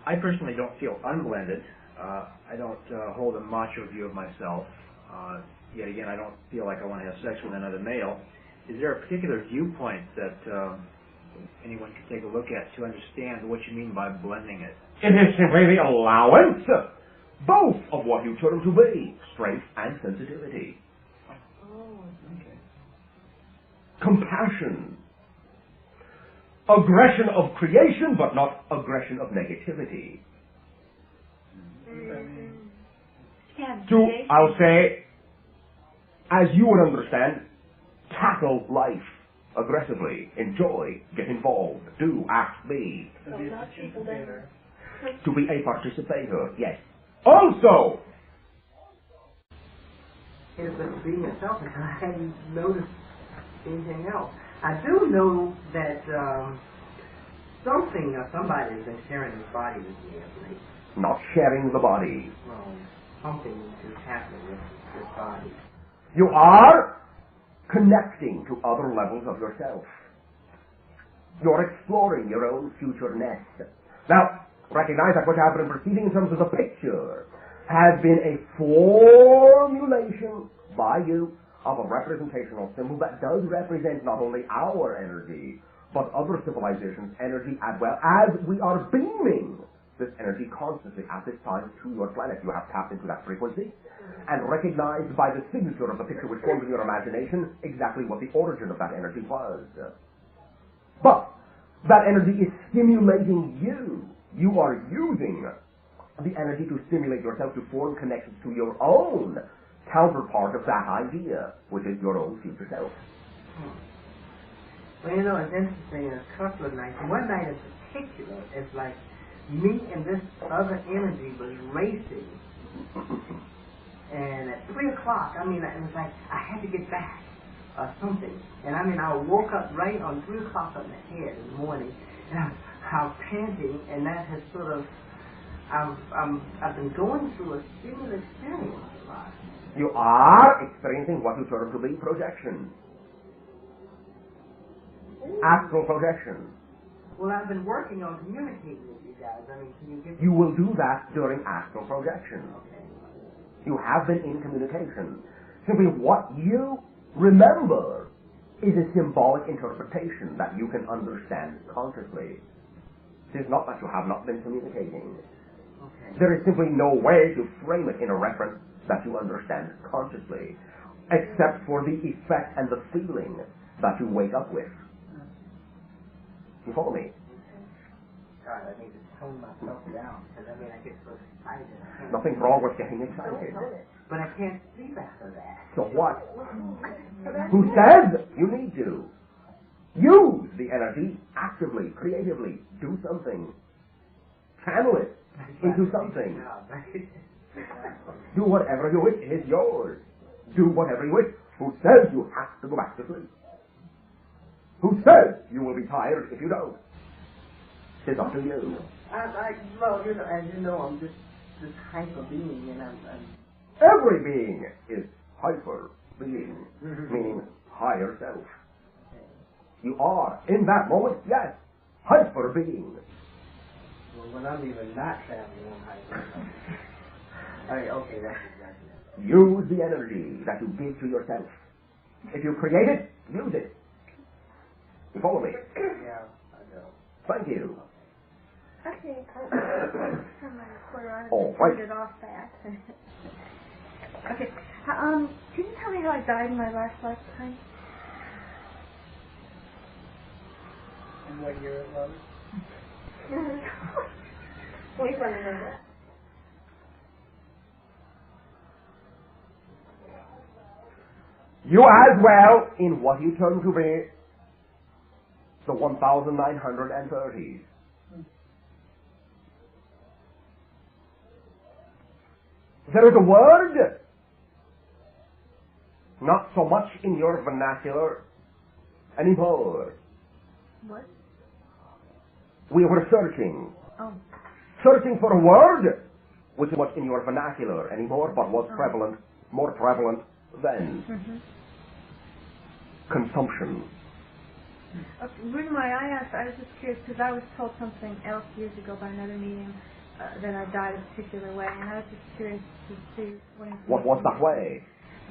I personally don't feel unblended. I don't hold a macho view of myself. Yet again, I don't feel like I want to have sex with another male. Is there a particular viewpoint that anyone can take a look at to understand what you mean by blending it? It is simply the allowance, both of what you term to be, strength and sensitivity. Okay. Compassion. Aggression of creation, but not aggression of negativity. Yeah, To, I'll say, as you would understand, tackle life aggressively, enjoy, get involved, do, act, be. So not people that To be a participator, yes. Also, is with being yourself, and I hadn't noticed anything else. I do know that something or somebody has been sharing his body with me of late. not sharing the body. Well, something is happening with this body. You are connecting to other levels of yourself. You're exploring your own future nest. Now, recognize that what happened in proceeding in terms of the picture has been a formulation by you of a representational symbol that does represent not only our energy, but other civilizations' energy as well, as we are beaming this energy constantly at this time to your planet. You have tapped into that frequency and recognized by the signature of the picture which formed in your imagination exactly what the origin of that energy was. But that energy is stimulating you. You are using the energy to stimulate yourself to form connections to your own counterpart of that idea, which is your own future self. Well, you know, it's interesting, a couple of nights, one night in particular, it's like me and this other energy was racing. And at 3 o'clock, I mean, it was like I had to get back or something. And I mean, I woke up right on 3 o'clock on the head in the morning, and I was panting, and that has sort of, I've been going through a similar experience a lot. You are experiencing what you term to be projection. Astral projection. Well, I've been working on communicating with you guys. I mean, can you give me... You will do that during astral projection. Okay. You have been in communication. Simply what you remember is a symbolic interpretation that you can understand consciously. It is not that you have not been communicating. Okay. There is simply no way to frame it in a reference that you understand consciously, except for the effect and the feeling that you wake up with. You follow me? God, I need to tone myself down, because I mean, I get so excited. Nothing wrong with getting excited. But I can't sleep after that. So what? Who says you need to? Use the energy actively, creatively. Do something. Channel it into something. Do whatever you wish. It is yours. Do whatever you wish. Who says you have to go back to sleep? Who says you will be tired if you don't? It's up to you. Well, you know, as you know, I'm just this hyper being, and I'm Every being is hyper being, meaning higher self. You are, in that moment, yes, hyper being. well, when I'm even not traveling, I'm hyper. Okay, that's exactly it. Use the energy that you give to yourself. If you create it, use it. You follow me? Yeah, I know. Thank you. Okay, turn my recorder on Oh, and right. turn it off back. Okay, can you tell me how I died in my last lifetime? And what year it was? Wait for me a minute. You as well in what you term to be the 1930s. There is a word, not so much in your vernacular anymore. What? We were searching Oh. for a word which is not in your vernacular anymore, but was prevalent, more prevalent then. Mm-hmm. Consumption. The reason why I asked, I was just curious because I was told something else years ago by another medium that I died a particular way, and I was just curious to see What was that way?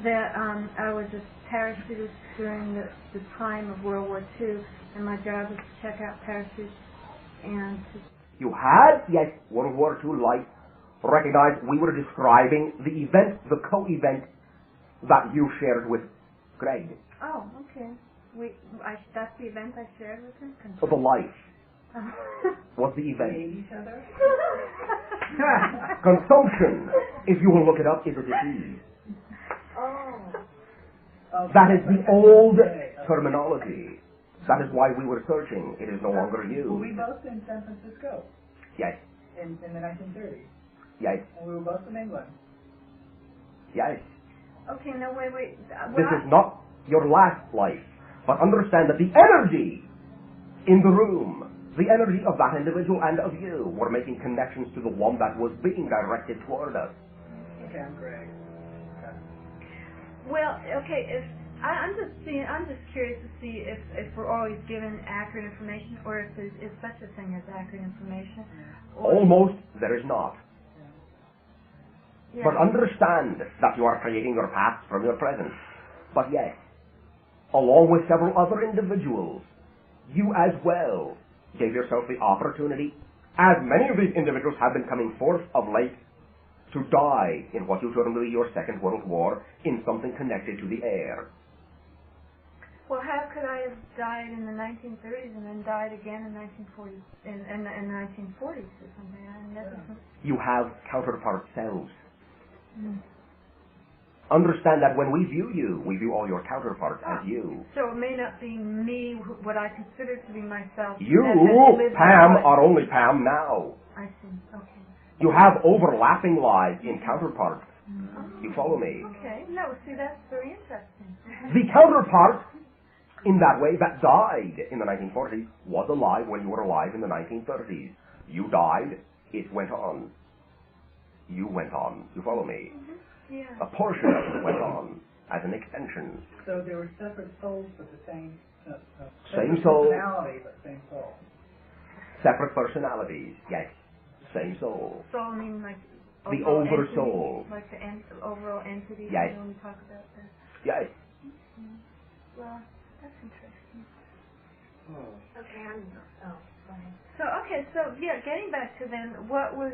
That I was a parachutist during the time of World War II, and my job was to check out parachutes and to... You had, yes, World War II life. Recognize we were describing the event, the co-event that you shared with Greg. Oh, okay. That's the event I shared with him? The life was the event. each other? Consumption, if you will look it up, is a disease. Oh. That is the old terminology. That is why we were searching. It is no longer used. Well, we both in San Francisco. Yes. In the 1930s. Yes. And we were both from England. Yes. Okay, no, wait. This is not your last life. But understand that the energy in the room, the energy of that individual and of you, were making connections to the one that was being directed toward us. Okay, I'm Greg. Okay. Well, okay, I'm just curious to see if we're always given accurate information, or if there is such a thing as accurate information. Almost there is not. Yeah. But understand that you are creating your past from your present. But yes, along with several other individuals, you as well gave yourself the opportunity, as many of these individuals have been coming forth of late, to die in what you term to be your Second World War in something connected to the air. Well, how could I have died in the 1930s and then died again in 1940s, in the 1940s or something? I mean, that doesn't... You have counterpart selves. Understand that when we view you, we view all your counterparts as you. So it may not be me, what I consider to be myself. You, Pam, are only Pam now. I see. Okay. You have overlapping lives in counterparts. You follow me? Okay. No, see, that's very interesting. The counterpart, in that way, that died in the 1940s, was alive when you were alive in the 1930s. You died, it went on. You went on. You follow me? Yeah. A portion of it went on as an extension. So they were separate souls, but the same... Same soul. Personality, but same soul. Separate personalities, yes. Same soul. Soul meaning like... The oversoul. Like the overall entity, yes. when we talk about that. Yes. Well, that's interesting. Okay, go ahead. So getting back to then, what was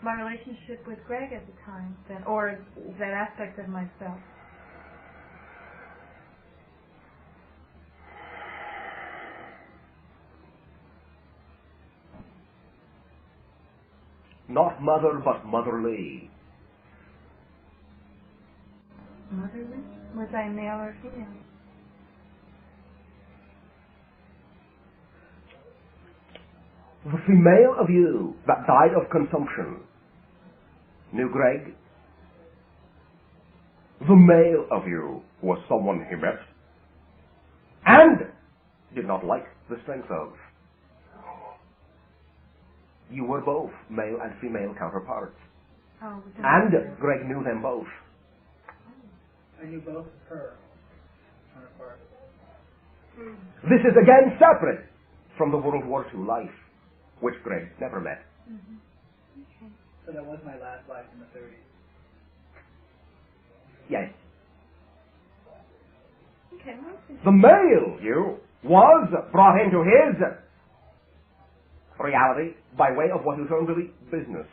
my relationship with Greg at the time then, or that aspect of myself? Not mother, but motherly. Motherly? Was I male or female? The female of you that died of consumption knew Greg. The male of you was someone he met and did not like the strength of. You were both male and female counterparts. Oh, and Greg knew them both. I knew both of her counterparts. This is again separate from the World War II life, which Greg never met. Okay. So that was my last life in the 30s. Yes. Okay, the male you was brought into his reality by way of what you term to be business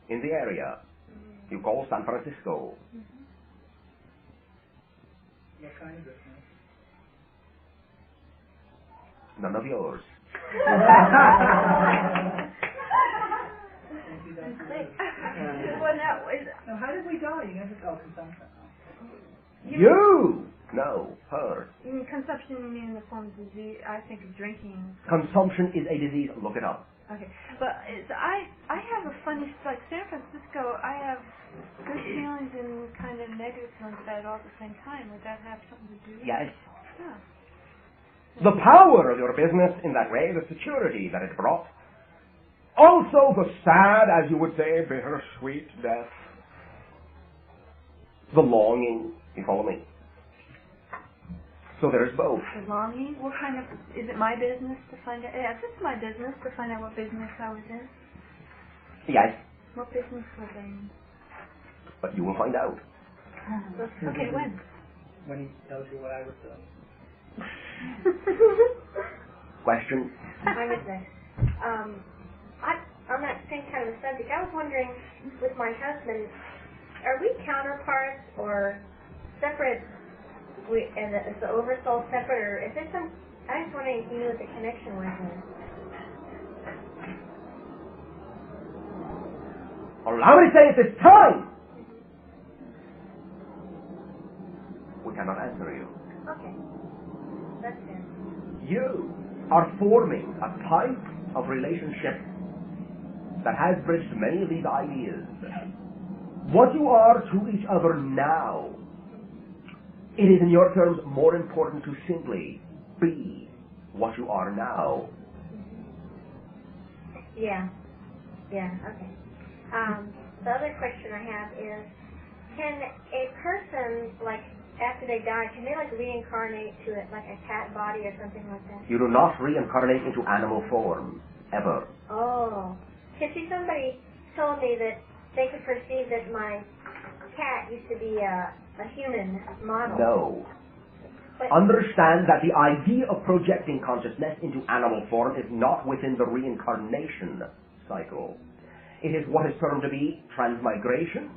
in the area you call San Francisco. What kind of business? None of yours. Well, now, how did we die? You never tell consumption. You! No, her. Consumption, you mean in the form of disease? I think of drinking. Consumption is a disease. Look it up. Okay, but I have a funny, like San Francisco, I have good feelings and kind of negative feelings about it all at the same time. Would that have something to do with it? Yes. Yeah. The power of your business in that way, the security that it brought. Also the sad, as you would say, bittersweet death. The longing. You follow me? So there's both. The longing? What kind of, is it my business to find out? Yes, it's my business to find out what business I was in. Yes. What business was I in? But you will find out. Okay, when? When he tells you what I was doing. Question? I was next. On that same kind of subject, I was wondering, with my husband, are we counterparts or separate? Is the oversoul separate, or is there some? I was wondering if you knew what the connection was there. Allow me to say at this time, cannot answer you. Okay. That's fair. You are forming a type of relationship that has bridged many of these ideas. What you are to each other now, it is in your terms more important to simply be what you are now. Yeah. Yeah, okay. The other question I have is, can a person, like, after they die, can they, like, reincarnate to it, like a cat body or something like that? You do not reincarnate into animal form, ever. Oh. Because, see, somebody told me that they could perceive that my cat used to be a human model. No. But Understand that the idea of projecting consciousness into animal form is not within the reincarnation cycle. It is what is termed to be transmigration,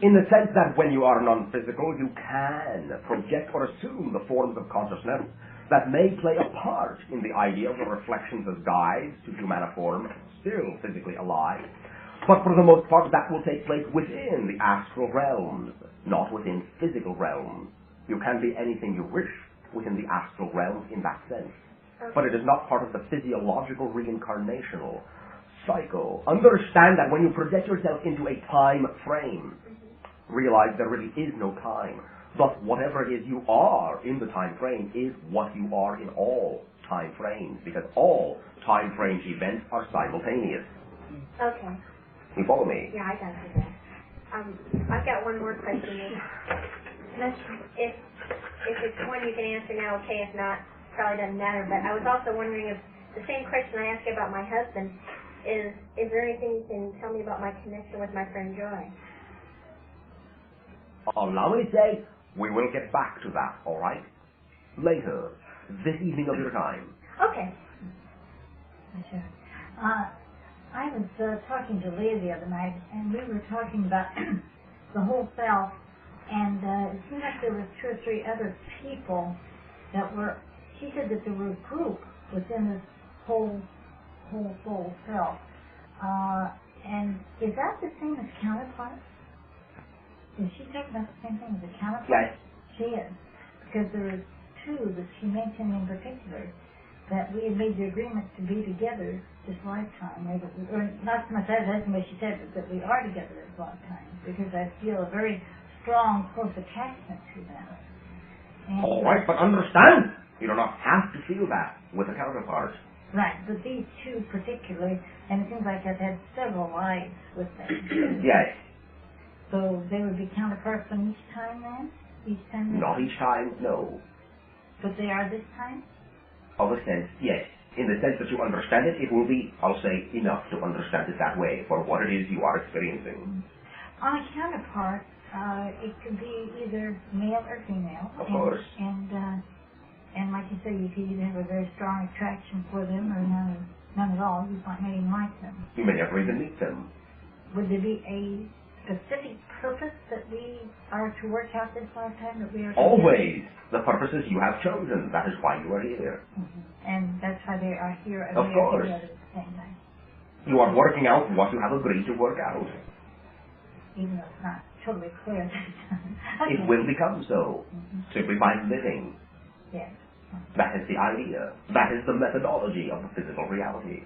in the sense that when you are non-physical, you can project or assume the forms of consciousness that may play a part in the idea of the reflections as guides to humaniform, still physically alive. But for the most part, that will take place within the astral realms, not within physical realms. You can be anything you wish within the astral realms in that sense. But it is not part of the physiological reincarnational cycle. Understand that when you project yourself into a time frame, realize there really is no time. But whatever it is you are in the time frame is what you are in all time frames, because all time frame events are simultaneous. okay. You follow me? Yeah, I got you there. I've got one more question. If it's one you can answer now, okay. If not, probably doesn't matter. But I was also wondering if the same question I asked you about my husband is there anything you can tell me about my connection with my friend Joy? Allow me to say, we will get back to that, all right? Later, this evening of your time. Okay. Sure. I was talking to Leah the other night, and we were talking about the whole self, and it seemed like there were 2 or 3 other people that were, she said that there were a group within this whole soul self. And is that the same as counterpart? Is she talking about the same thing as a counterpart? Yes. She is. Because there were 2 that she mentioned in particular that we had made the agreement to be together this lifetime. Or not so much as husband, but she said that we are together this lifetime because I feel a very strong, close attachment to them. And All right, but understand, you do not have to feel that with a counterpart. right, but these 2 particularly, and it seems like I've had several lives with them. Yes. So they would be counterparts from each time then? Each time? Not each time, no. But they are this time? Of a sense, yes. In the sense that you understand it, it will be, I'll say, enough to understand it that way for what it is you are experiencing. On a counterpart, it could be either male or female. Of course. And like you say, you could either have a very strong attraction for them or none at all. You may even like them. You may never even meet them. Would there be a specific purpose that we are to work out this lifetime? That we are Always. The purposes you have chosen. That is why you are here. Mm-hmm. And that's why they are here. And Of we course. are together at the same time. You are working out what you have agreed to work out. Even though it's not totally clear at this time. It will become so. Simply by living. Yes. That is the idea. That is the methodology of the physical reality.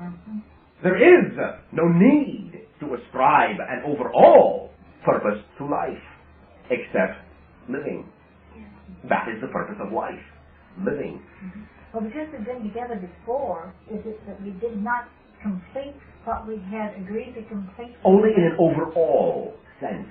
Mm-hmm. There is no need to ascribe an overall purpose to life, except living. That is the purpose of life, living. Mm-hmm. Well, because we've been together before, is it that we did not complete what we had agreed to complete? Only in an overall sense.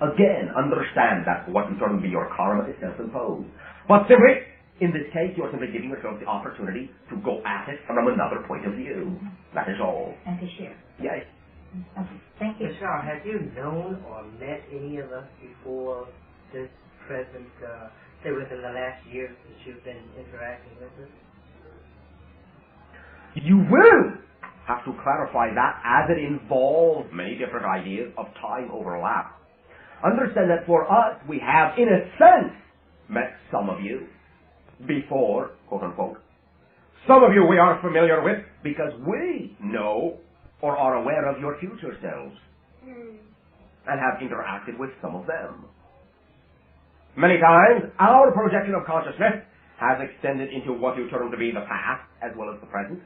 Again, understand that what you term to be your karma is self-imposed. But simply, in this case, you are simply giving yourself the opportunity to go at it from another point of view. That is all. And to share. Yes. Okay, thank you. Bashar, have you known or met any of us before this present, say within the last year that you've been interacting with us? You will have to clarify that as it involves many different ideas of time overlap. Understand that for us, we have, in a sense, met some of you before, quote unquote. Some of you we are familiar with because we know or are aware of your future selves and have interacted with some of them. Many times, our projection of consciousness has extended into what you term to be the past as well as the present,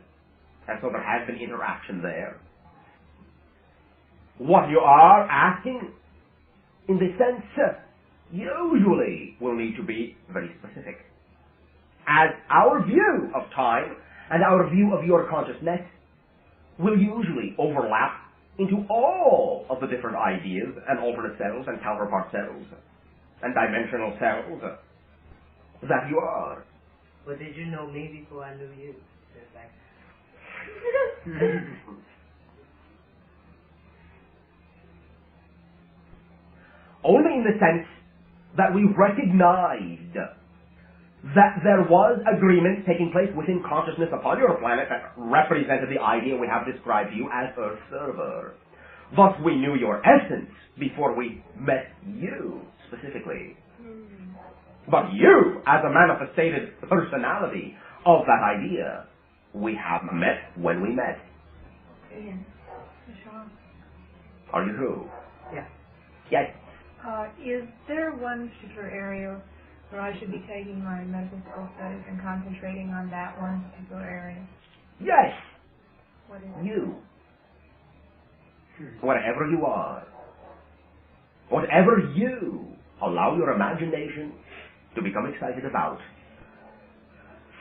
and so there has been interaction there. What you are asking, in this sense, usually will need to be very specific, as our view of time and our view of your consciousness will usually overlap into all of the different ideas and alternate selves and counterpart selves and dimensional selves that you are. But did you know me before I knew you? Only in the sense that we recognized that there was agreement taking place within consciousness upon your planet that represented the idea we have described to you as Earth server. Thus we knew your essence before we met you specifically. But you, as a manifested personality of that idea, we have met when we met. Yeah. Sure. Are you true? Yeah. Yes. Is there one particular area where I should be taking my metaphysical studies and concentrating on that one particular area? Yes. What is it? You. Whatever you are. Whatever you allow your imagination to become excited about.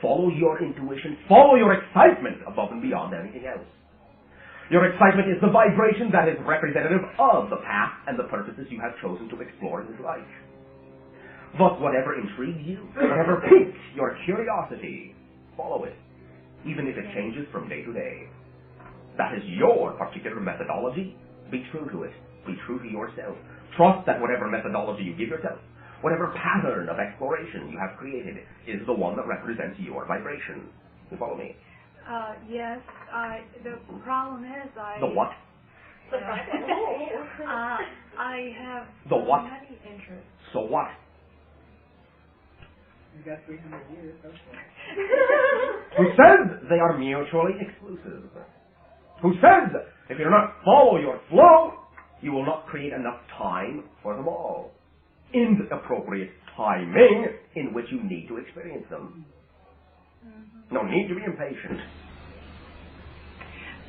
Follow your intuition. Follow your excitement above and beyond anything else. Your excitement is the vibration that is representative of the path and the purposes you have chosen to explore in this life. Thus, whatever intrigues you, whatever piques your curiosity, follow it, even if it changes from day to day. That is your particular methodology. Be true to it. Be true to yourself. Trust that whatever methodology you give yourself, whatever pattern of exploration you have created, is the one that represents your vibration. You follow me? Yes. The problem is The what? I have The what? many interests. So what? You got 300 years, okay. Who says they are mutually exclusive? Who says if you do not follow your flow, you will not create enough time for them all, in the appropriate timing in which you need to experience them. No need to be impatient.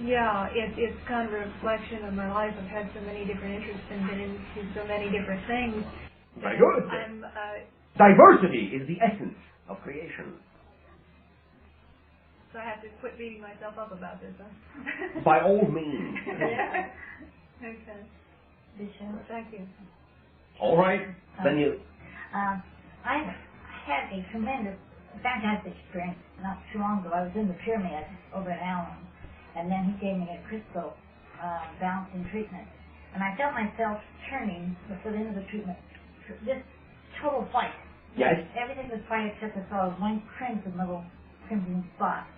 Yeah, it's kind of a reflection of my life. I've had so many different interests and been into so many different things. Very good. I'm Diversity is the essence of creation. so I have to quit beating myself up about this, huh? By all means. Yeah. Okay. Bishop. Thank you. All right. Then you. I had a tremendous, fantastic experience not too long ago. I was in the pyramid over at Allen, and then he gave me a crystal balancing treatment, and I felt myself turning before the end of the treatment, just total white. Yes. Everything was white except I saw one little crimson spot.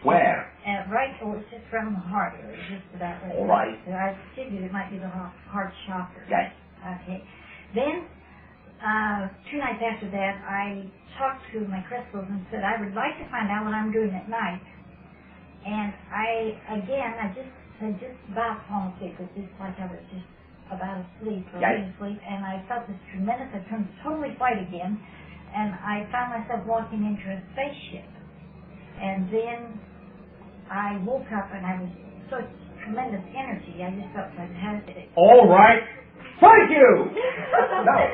Where? Right, it was just around the heart area, just about right. All right. I figured it might be the heart chakra. Yes. Okay. Then, 2 nights after that, I talked to my crystals and said I would like to find out what I'm doing at night. And I just about fallen asleep. It was just like I was just about asleep or ready to sleep. And I felt this tremendous, I turned totally white again. And I found myself walking into a spaceship. And then I woke up and I was such tremendous energy. I just felt fantastic. All right. Thank you. Now,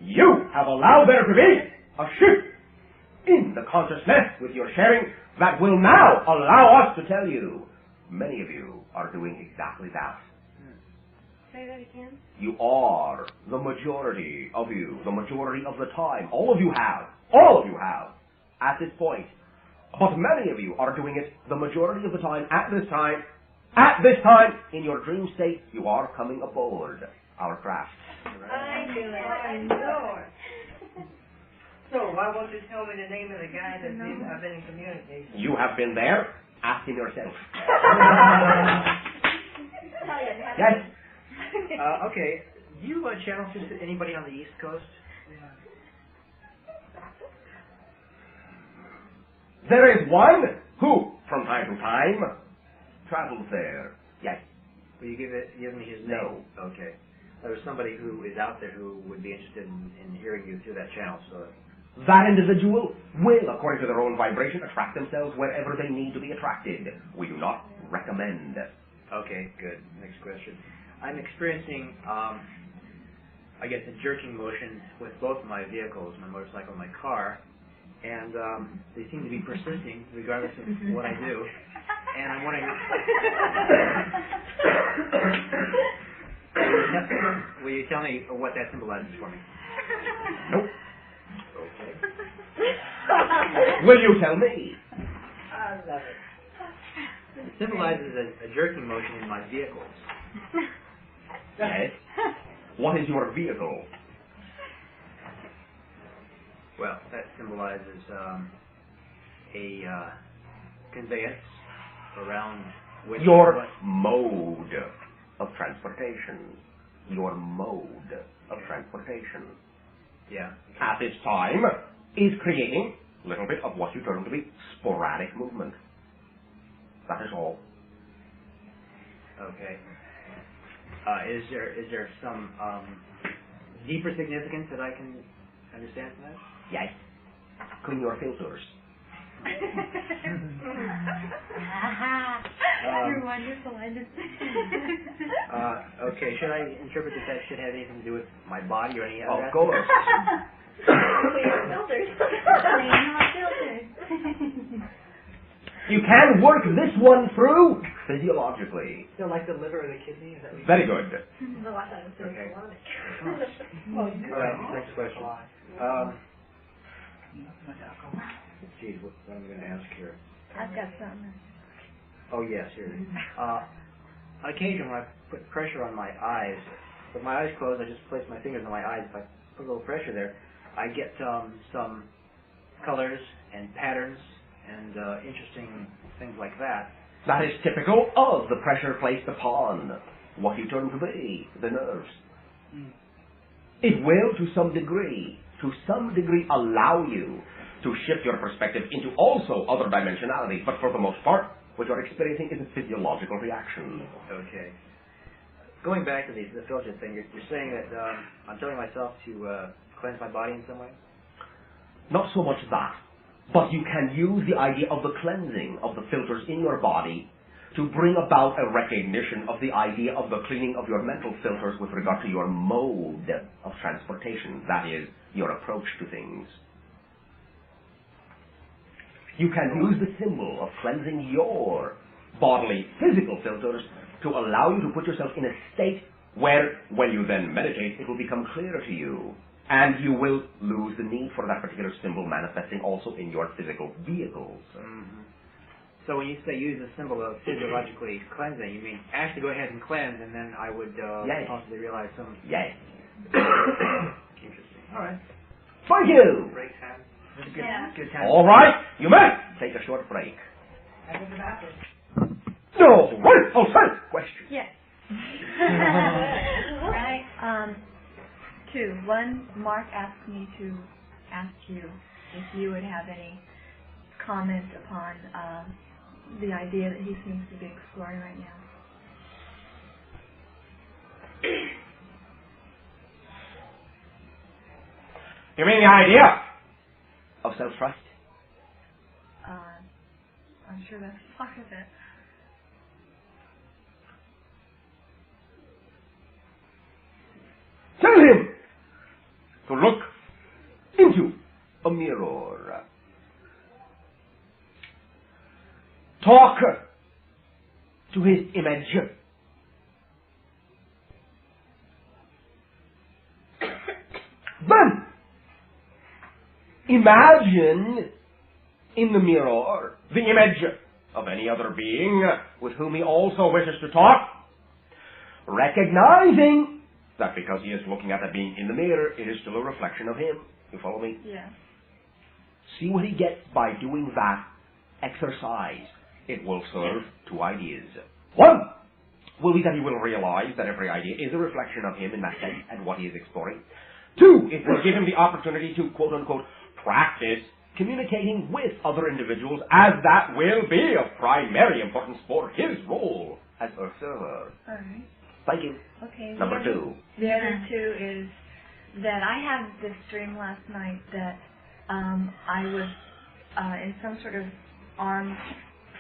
you have allowed there to be a shift in the consciousness with your sharing that will now allow us to tell you many of you are doing exactly that. Say that again. You are the majority of you, the majority of the time. All of you have, at this point. But many of you are doing it the majority of the time, at this time, in your dream state, you are coming aboard our craft. I knew it. I know it. So, why won't you tell me the name of the guy that I've been in communication? You have been there. Ask him yourself. Yes. Okay. Do you channel to anybody on the East Coast? There is one who, from time to time, travels there. Yes. Will you give me his name? No. Okay. there's somebody who is out there who would be interested in hearing you through that channel. So that individual will, according to their own vibration, attract themselves wherever they need to be attracted. We do not recommend. Okay, good. Next question. I'm experiencing, I guess, a jerking motion with both my vehicles, my motorcycle and my car, and they seem to be persisting regardless of what I do. And I'm wondering, will you tell me what that symbolizes for me? Nope. Okay. Will you tell me? I love it. It symbolizes a jerking motion in my vehicles. Yes. What is your vehicle? Well, that symbolizes a conveyance around which... Your mode of transportation. Your mode of transportation. Yeah. At this time is creating a little bit of what you term to be sporadic movement. That is all. Okay. Is there some deeper significance that I can understand from that? Yes. Clean your filters. You're wonderful, I just... Okay, should I interpret that should have anything to do with my body or any other Of course. Clean your filters. Clean your filters. You can work this one through physiologically. So like the liver or the kidney? Is that what you Very good. No, I thought it was Okay. Well, All right, next question. Geez, what am I going to ask here? I've got something. Oh, yes, here. On occasion, when I put pressure on my eyes, with my eyes closed, I just place my fingers on my eyes. If I put a little pressure there, I get some colors and patterns and interesting things like that. That is typical of the pressure placed upon what you term to be the nerves. It will, to some degree, allow you to shift your perspective into also other dimensionalities, but for the most part, what you're experiencing is a physiological reaction. Okay. Going back to the filter thing, you're saying that I'm telling myself to cleanse my body in some way? Not so much that, but you can use the idea of the cleansing of the filters in your body to bring about a recognition of the idea of the cleaning of your mental filters with regard to your mode of transportation, that is, your approach to things. You can use the symbol of cleansing your bodily physical filters to allow you to put yourself in a state where, when you then meditate, it will become clearer to you. And you will lose the need for that particular symbol manifesting also in your physical vehicles. Mm-hmm. So when you say use the symbol of physiologically cleansing, you mean actually go ahead and cleanse, and then I would Yes. possibly realize some... Yes. Interesting. All right. Thank you. Break time. Yeah. Good time. All right. You may take a short break. I go to the bathroom. No. What? Oh, sorry. Question. Yes. Right? Two. One, Mark asked me to ask you if you would have any comment upon the idea that he seems to be exploring right now. You mean the idea of self-trust? I'm sure that's part of it. Tell him to look into a mirror. Talk to his image. Then imagine in the mirror the image of any other being with whom he also wishes to talk, recognizing that because he is looking at that being in the mirror, it is still a reflection of him. You follow me? Yeah. See what he gets by doing that exercise. It will serve two ideas. One will be that he will realize that every idea is a reflection of him in that sense and what he is exploring. Two, it will give him the opportunity to, quote-unquote, practice communicating with other individuals, as that will be of primary importance for his role as a server. All right. Thank you. Okay. Number 2. The other 2 is that I had this dream last night that I was in some sort of armed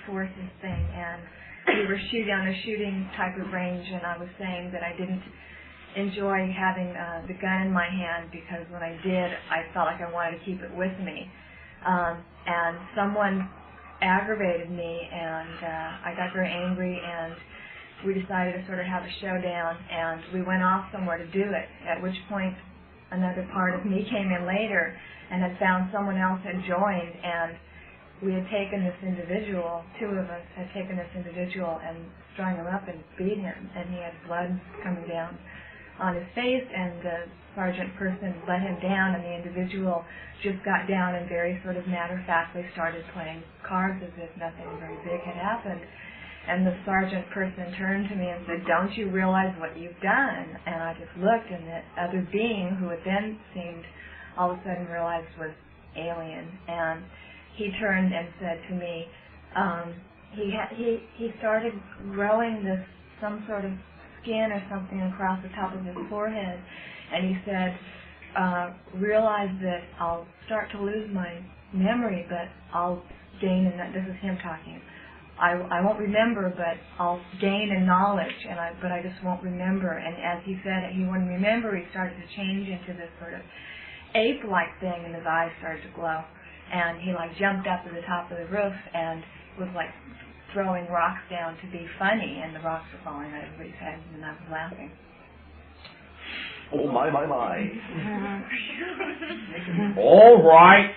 forces thing, and we were shooting on a shooting type of range, and I was saying that I didn't enjoy having the gun in my hand because when I did, I felt like I wanted to keep it with me. And someone aggravated me, and I got very angry, and we decided to sort of have a showdown, and we went off somewhere to do it, at which point another part of me came in later and had found someone else had joined, and we had taken this individual, 2 of us had taken this individual and strung him up and beat him, and he had blood coming down on his face, and the sergeant person let him down, and the individual just got down and very sort of matter-of-factly started playing cards as if nothing very big had happened. And the sergeant person turned to me and said, "Don't you realize what you've done?" And I just looked, and the other being, who had then seemed all of a sudden realized was alien, and he turned and said to me, he started growing this some sort of skin or something across the top of his forehead, and he said, "Realize that I'll start to lose my memory, but I'll gain," and this is him talking. I won't remember, but I'll gain in knowledge, but I just won't remember. And as he said it, he wouldn't remember. He started to change into this sort of ape-like thing, and his eyes started to glow. And he jumped up to the top of the roof and was throwing rocks down to be funny, and the rocks were falling on everybody's heads, and I was laughing. Oh, my. All right.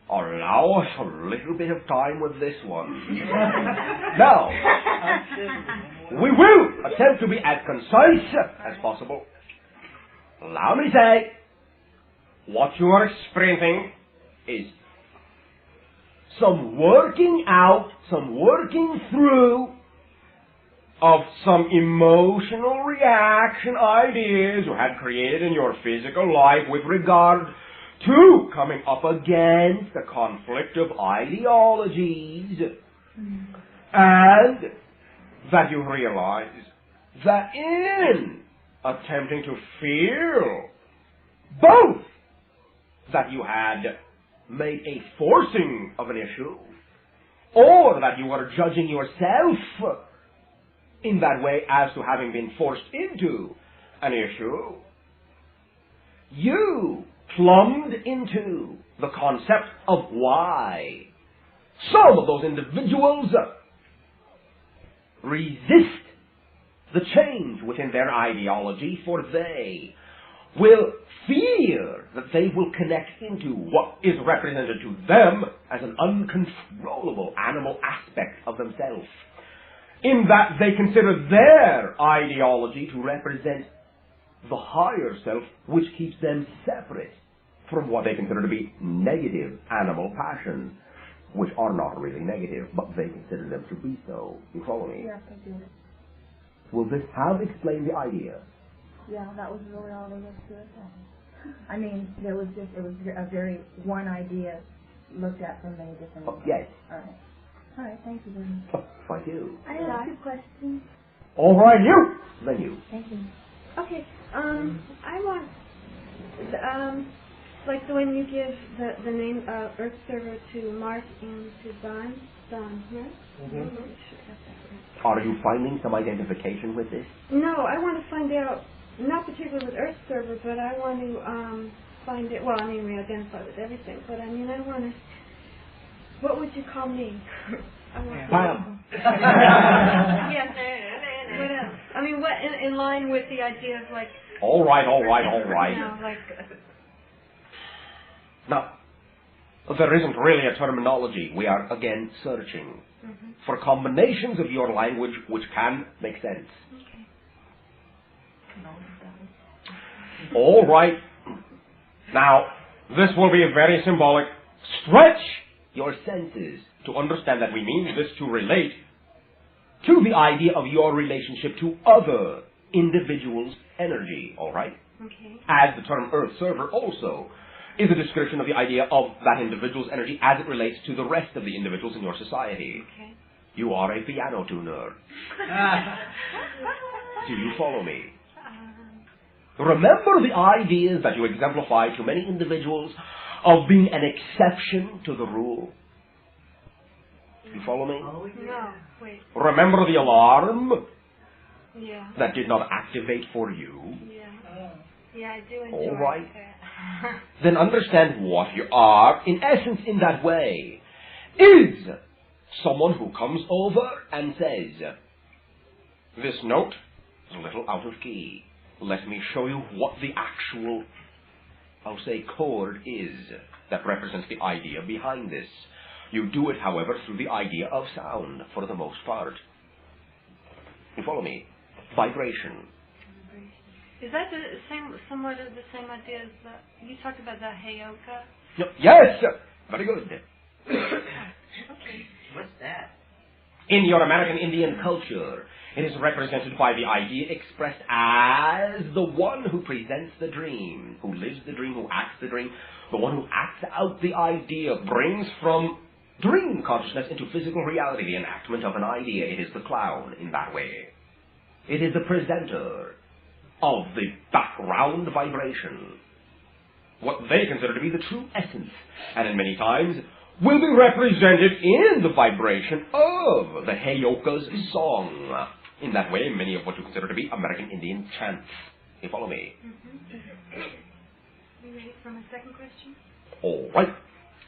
Allow us a little bit of time with this one. Now, we will attempt to be as concise as possible. Allow me to say, what you are experiencing is some working out, some working through of some emotional reaction ideas you had created in your physical life with regard to coming up against the conflict of ideologies, and that you realize that in attempting to feel both that you had made a forcing of an issue, or that you were judging yourself in that way as to having been forced into an issue, you plumbed into the concept of why some of those individuals resist the change within their ideology, for they will fear that they will connect into what is represented to them as an uncontrollable animal aspect of themselves, in that they consider their ideology to represent the higher self, which keeps them separate from what they consider to be negative animal passions, which are not really negative, but they consider them to be so. You follow me? Yes, I do. Will this have explained the idea? Yeah, that was really all there was to it. I mean, it was a very one idea looked at from many different angles. Yes. All right, thank you very much. Thank you. I have 2 questions. All right, you. Then you. Thank you. Okay, I want, So when you give the name Earth server to Mark and to Don, yes? Are you finding some identification with this? No, I want to find out, not particularly with Earth server, but I want to find it, well, I mean, we identify with everything, but I mean, I want to, what would you call me? Pam. Yes. What else? I mean, what in line with the idea of All right. You know, Now, there isn't really a terminology. We are again searching for combinations of your language which can make sense. Okay. All right. Now, this will be very symbolic. Stretch your senses to understand that we mean this to relate to the idea of your relationship to other individuals' energy, all right? Okay. As the term Earth server also is a description of the idea of that individual's energy as it relates to the rest of the individuals in your society. Okay. You are a piano tuner. Do you follow me? Remember the ideas that you exemplify to many individuals of being an exception to the rule? You follow me? No, wait. Remember the alarm Yeah. that did not activate for you? Yeah. Yeah, I do enjoy All right. that. Then understand what you are, in essence, in that way, is someone who comes over and says, this note is a little out of key. Let me show you what the actual, I'll say, chord is that represents the idea behind this. You do it, however, through the idea of sound, for the most part. You follow me? Vibration. Is that the same, somewhat of the same idea as the, you talked about the heyoka? No, yes! Very good. Okay. What's that? In your American Indian culture, it is represented by the idea expressed as the one who presents the dream, who lives the dream, who acts the dream, the one who acts out the idea, brings from dream consciousness into physical reality the enactment of an idea. It is the clown in that way. It is the presenter of the background vibration, what they consider to be the true essence, and in many times will be represented in the vibration of the heyoka's song. In that way, many of what you consider to be American Indian chants. You follow me? You ready for my second question? All right.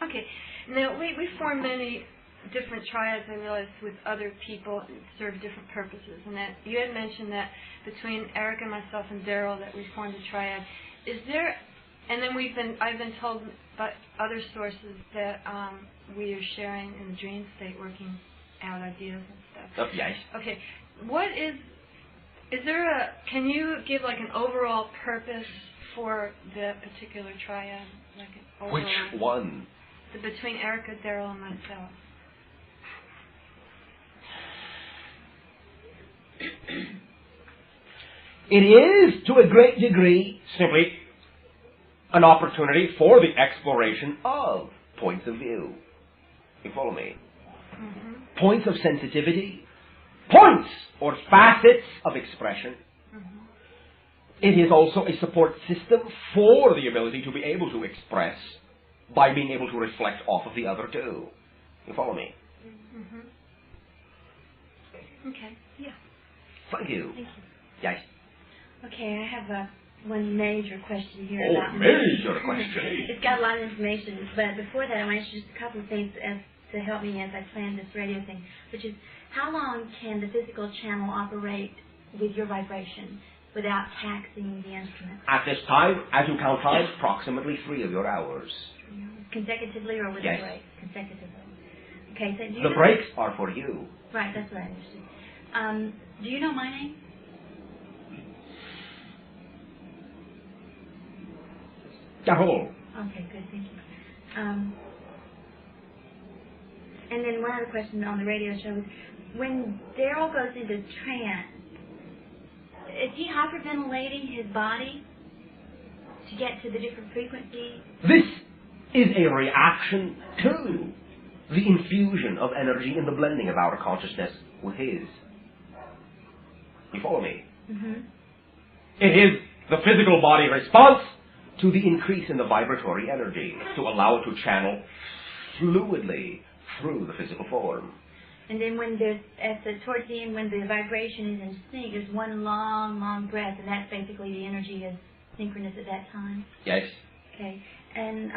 Okay. Now, we form many different triads, I realize, with other people and serve different purposes. And that you had mentioned that between Eric and myself and Daryl that we formed a triad. Is there, and then I've been told by other sources that we are sharing in the dream state, working out ideas and stuff. Oh, yes. Okay. What is there can you give like an overall purpose for the particular triad? Like an overall, Which one? Between Erica, Daryl, and myself. It is, to a great degree, simply an opportunity for the exploration of points of view. You follow me? Mm-hmm. Points of sensitivity, points or facets of expression. Mm-hmm. It is also a support system for the ability to be able to express by being able to reflect off of the other two. You follow me? Mm-hmm. Okay, yeah. Thank you. Thank you. Yes. Okay, I have one major question here. Oh, about major question. It's got a lot of information, but before that I want to ask you just a couple of things to help me as I plan this radio thing, which is, how long can the physical channel operate with your vibration without taxing the instrument? At this time, as you count time, approximately 3 of your hours. Consecutively or with Yes. a break? Consecutively. Okay, so do you The know, breaks are for you. right, that's what I understood. Do you know my name? Carol. Okay, good, thank you. And then one other question on the radio show is, when Daryl goes into trance, is he hyperventilating his body to get to the different frequencies? This is a reaction to the infusion of energy in the blending of our consciousness with his. You follow me? Mm-hmm. It is the physical body response to the increase in the vibratory energy to allow it to channel fluidly through the physical form. And then when there's, towards the end, when the vibration is in sync, there's one long, long breath, and that's basically the energy is synchronous at that time. Yes. Okay. And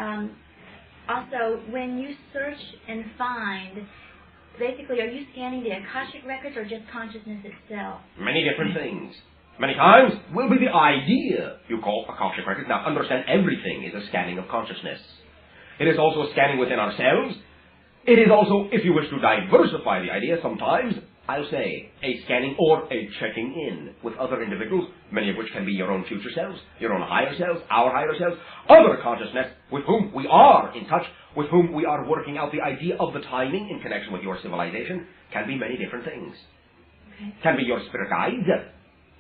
also, when you search and find, basically, are you scanning the Akashic records or just consciousness itself? Many different things. Many times will be the idea you call Akashic records. Now, understand, everything is a scanning of consciousness. It is also a scanning within ourselves. It is also, if you wish to diversify the idea, sometimes, I'll say, a scanning or a checking in with other individuals, many of which can be your own future selves, your own higher selves, our higher selves, other consciousness with whom we are in touch, with whom we are working out the idea of the timing in connection with your civilization, can be many different things. Okay. Can be your spirit guide,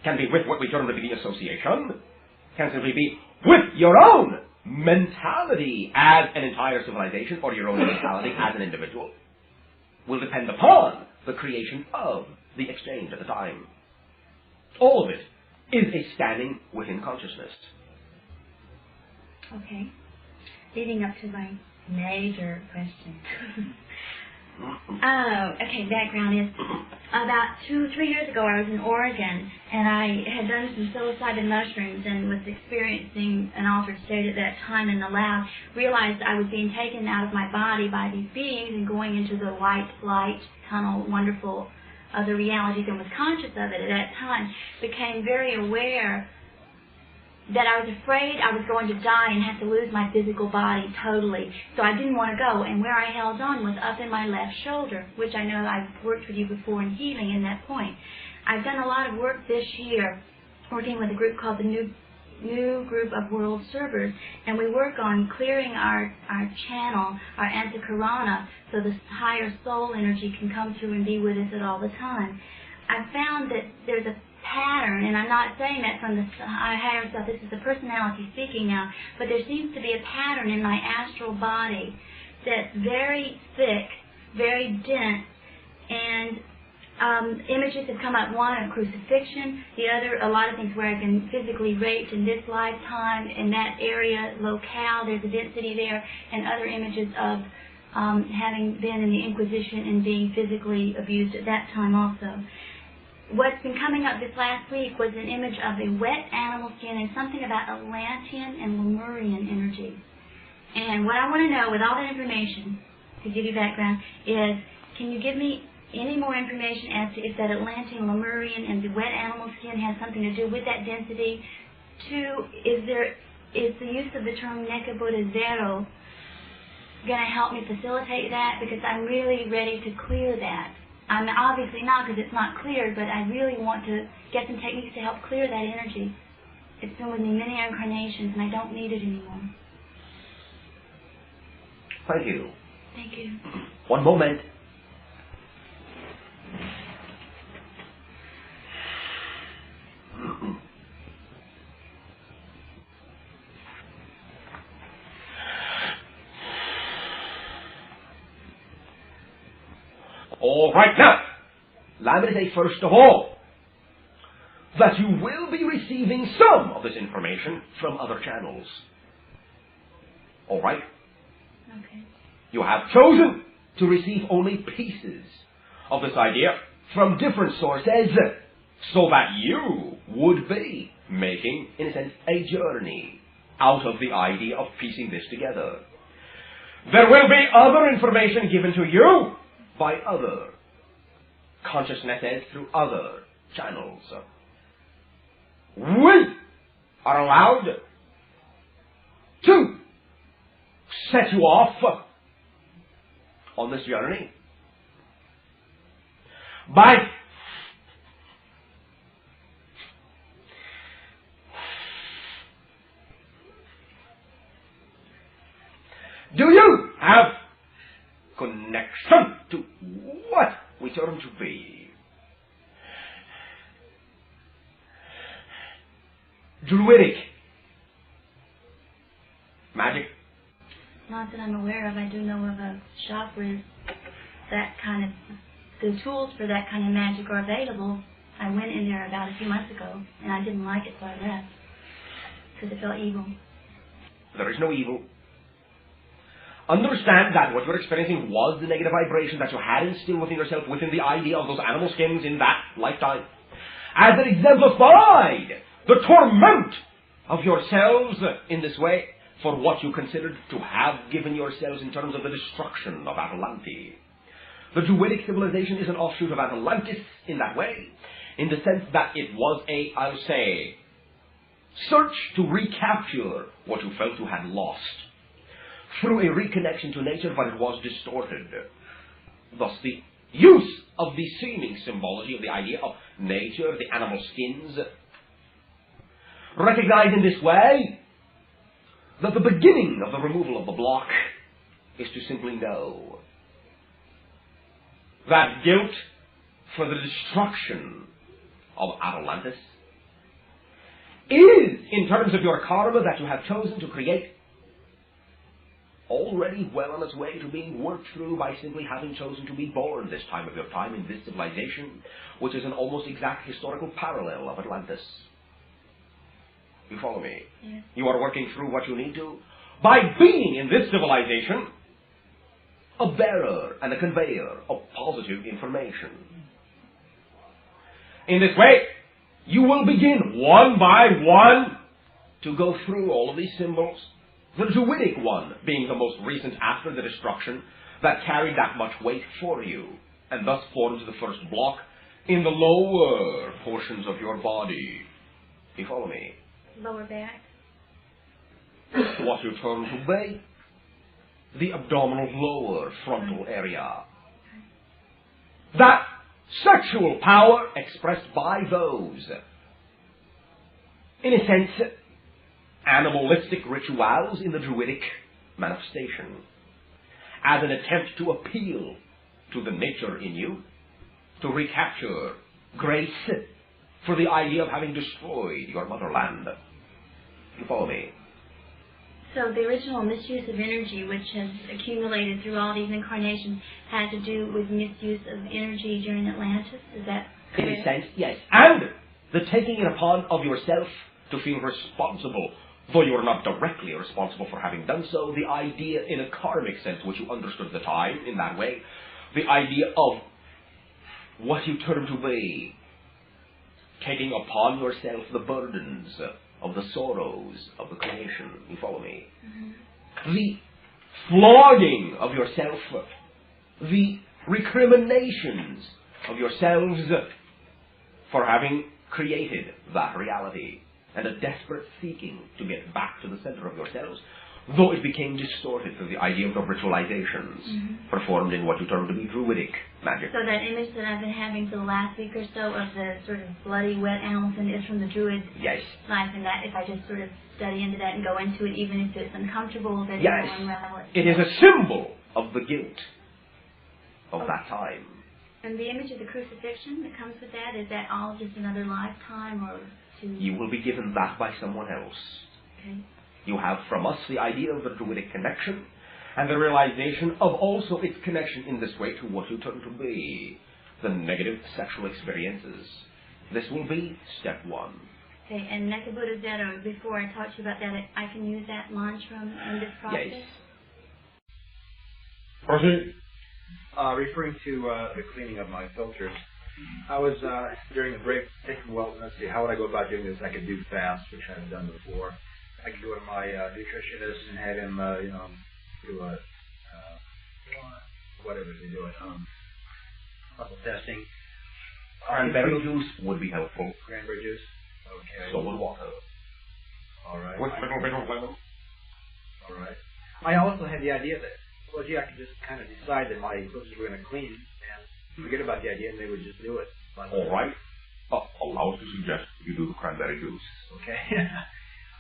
can be with what we term to be the association, can simply be with your own mentality as an entire civilization, or your own mentality as an individual, will depend upon the creation of the exchange at the time. All of it is a standing within consciousness. Okay. Leading up to my major question. Okay, background is about 2 or 3 years ago I was in Oregon and I had done some psilocybin mushrooms and was experiencing an altered state at that time in the lab. Realized I was being taken out of my body by these beings and going into the white light tunnel, wonderful other realities, and was conscious of it at that time. Became very aware that I was afraid I was going to die and have to lose my physical body totally. So I didn't want to go. And where I held on was up in my left shoulder, which I know I've worked with you before in healing in that point. I've done a lot of work this year working with a group called the New Group of World Servers, and we work on clearing our channel, our antakarana, so the higher soul energy can come through and be with us at all the time. I've found that there's a pattern, and I'm not saying that from the higher self, this is the personality speaking now, but there seems to be a pattern in my astral body that's very thick, very dense, and images have come up, one of crucifixion, the other a lot of things where I've been physically raped in this lifetime, in that area, locale, there's a density there, and other images of having been in the Inquisition and being physically abused at that time also. What's been coming up this last week was an image of a wet animal skin and something about Atlantean and Lemurian energy. And what I want to know with all that information, to give you background, is can you give me any more information as to if that Atlantean, Lemurian, and the wet animal skin has something to do with that density? 2, is the use of the term Nekabudazero going to help me facilitate that? Because I'm really ready to clear that. I'm obviously not, because it's not cleared, but I really want to get some techniques to help clear that energy. It's been with me many incarnations, and I don't need it anymore. Thank you. Thank you. One moment. All right, now, let me say first of all that you will be receiving some of this information from other channels. All right? Okay. You have chosen to receive only pieces of this idea from different sources so that you would be making, in a sense, a journey out of the idea of piecing this together. There will be other information given to you by other consciousnesses through other channels. We are allowed to set you off on this journey by do you have connection to what we term to be druidic magic? Not that I'm aware of. I do know of a shop where that kind of, the tools for that kind of magic are available. I went in there about a few months ago, and I didn't like it, so I left, because it felt evil. There is no evil. Understand that what you're experiencing was the negative vibration that you had instilled within yourself, within the idea of those animal skins in that lifetime. As it exemplified the torment of yourselves in this way for what you considered to have given yourselves in terms of the destruction of Atalante. The Druidic civilization is an offshoot of Atlantis in that way, in the sense that it was a, I'll say, search to recapture what you felt you had lost through a reconnection to nature, but it was distorted. Thus, the use of the seeming symbology of the idea of nature, the animal skins, recognized in this way that the beginning of the removal of the block is to simply know that guilt for the destruction of Atlantis is, in terms of your karma that you have chosen to create, already well on its way to being worked through by simply having chosen to be born this time of your time in this civilization, which is an almost exact historical parallel of Atlantis. You follow me? Yes. You are working through what you need to by being in this civilization a bearer and a conveyor of positive information. In this way, you will begin one by one to go through all of these symbols, the Druidic one being the most recent after the destruction that carried that much weight for you, and thus forms the first block in the lower portions of your body. You follow me? Lower back. What you term to be the abdominal lower frontal area. That sexual power expressed by those, in a sense, animalistic rituals in the Druidic manifestation, as an attempt to appeal to the nature in you, to recapture grace for the idea of having destroyed your motherland. You follow me? So the original misuse of energy, which has accumulated through all these incarnations, had to do with misuse of energy during Atlantis? Is that In correct? a sense, yes. And the taking it upon of yourself to feel responsible, though you are not directly responsible for having done so, the idea in a karmic sense, which you understood at the time in that way, the idea of what you term to be taking upon yourself the burdens of the sorrows of the creation. You follow me? Mm-hmm. The flogging of yourself, the recriminations of yourselves for having created that reality, and a desperate seeking to get back to the center of yourselves, though it became distorted through the idea of the ritualizations performed in what you term to be Druidic magic. So that image that I've been having for the last week or so of the sort of bloody, wet animals is from the Druid Yes. life, and that if I just sort of study into that and go into it, even if it's uncomfortable, then Yes. it will unravel it. It is a symbol of the guilt of that time. And the image of the crucifixion that comes with that, is that all just another lifetime, or to... You will be given that by someone else. Okay. You have from us the idea of the Druidic connection, and the realization of also its connection in this way to what you term to be the negative sexual experiences. This will be step one. Okay, and Nekabuddha Zeta, before I talked to you about that, I can use that mantra in this process? Yes. Proceed. Referring to the cleaning of my filters, I was, during the break, thinking, well, let's see, how would I go about doing this? I could do fast, which I've done before. I could go to my nutritionist and have him, do a, whatever they do it, muscle testing. Cranberry juice would be helpful. Cranberry juice? Okay. So would water. All right. With a little bit of lemon. All right. I also had the idea that, well, gee, I could just kind of decide that my filters were going to clean and forget about the idea, and they would just do it. All right. Allow us to suggest you do the cranberry juice. Okay.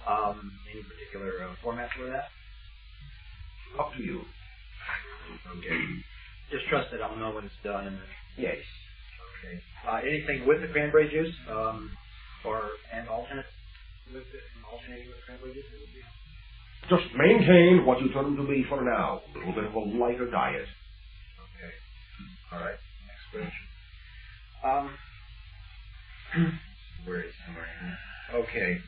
Any particular format for that? Up to you. Okay. Just trust that I'll know when it's done. And Yes. okay. Anything with the cranberry juice, or an alternate with it, alternating with cranberry juice? Just maintain what you term to be for now. A little bit of a lighter diet. Okay. All right. Next question. Where is it? Okay.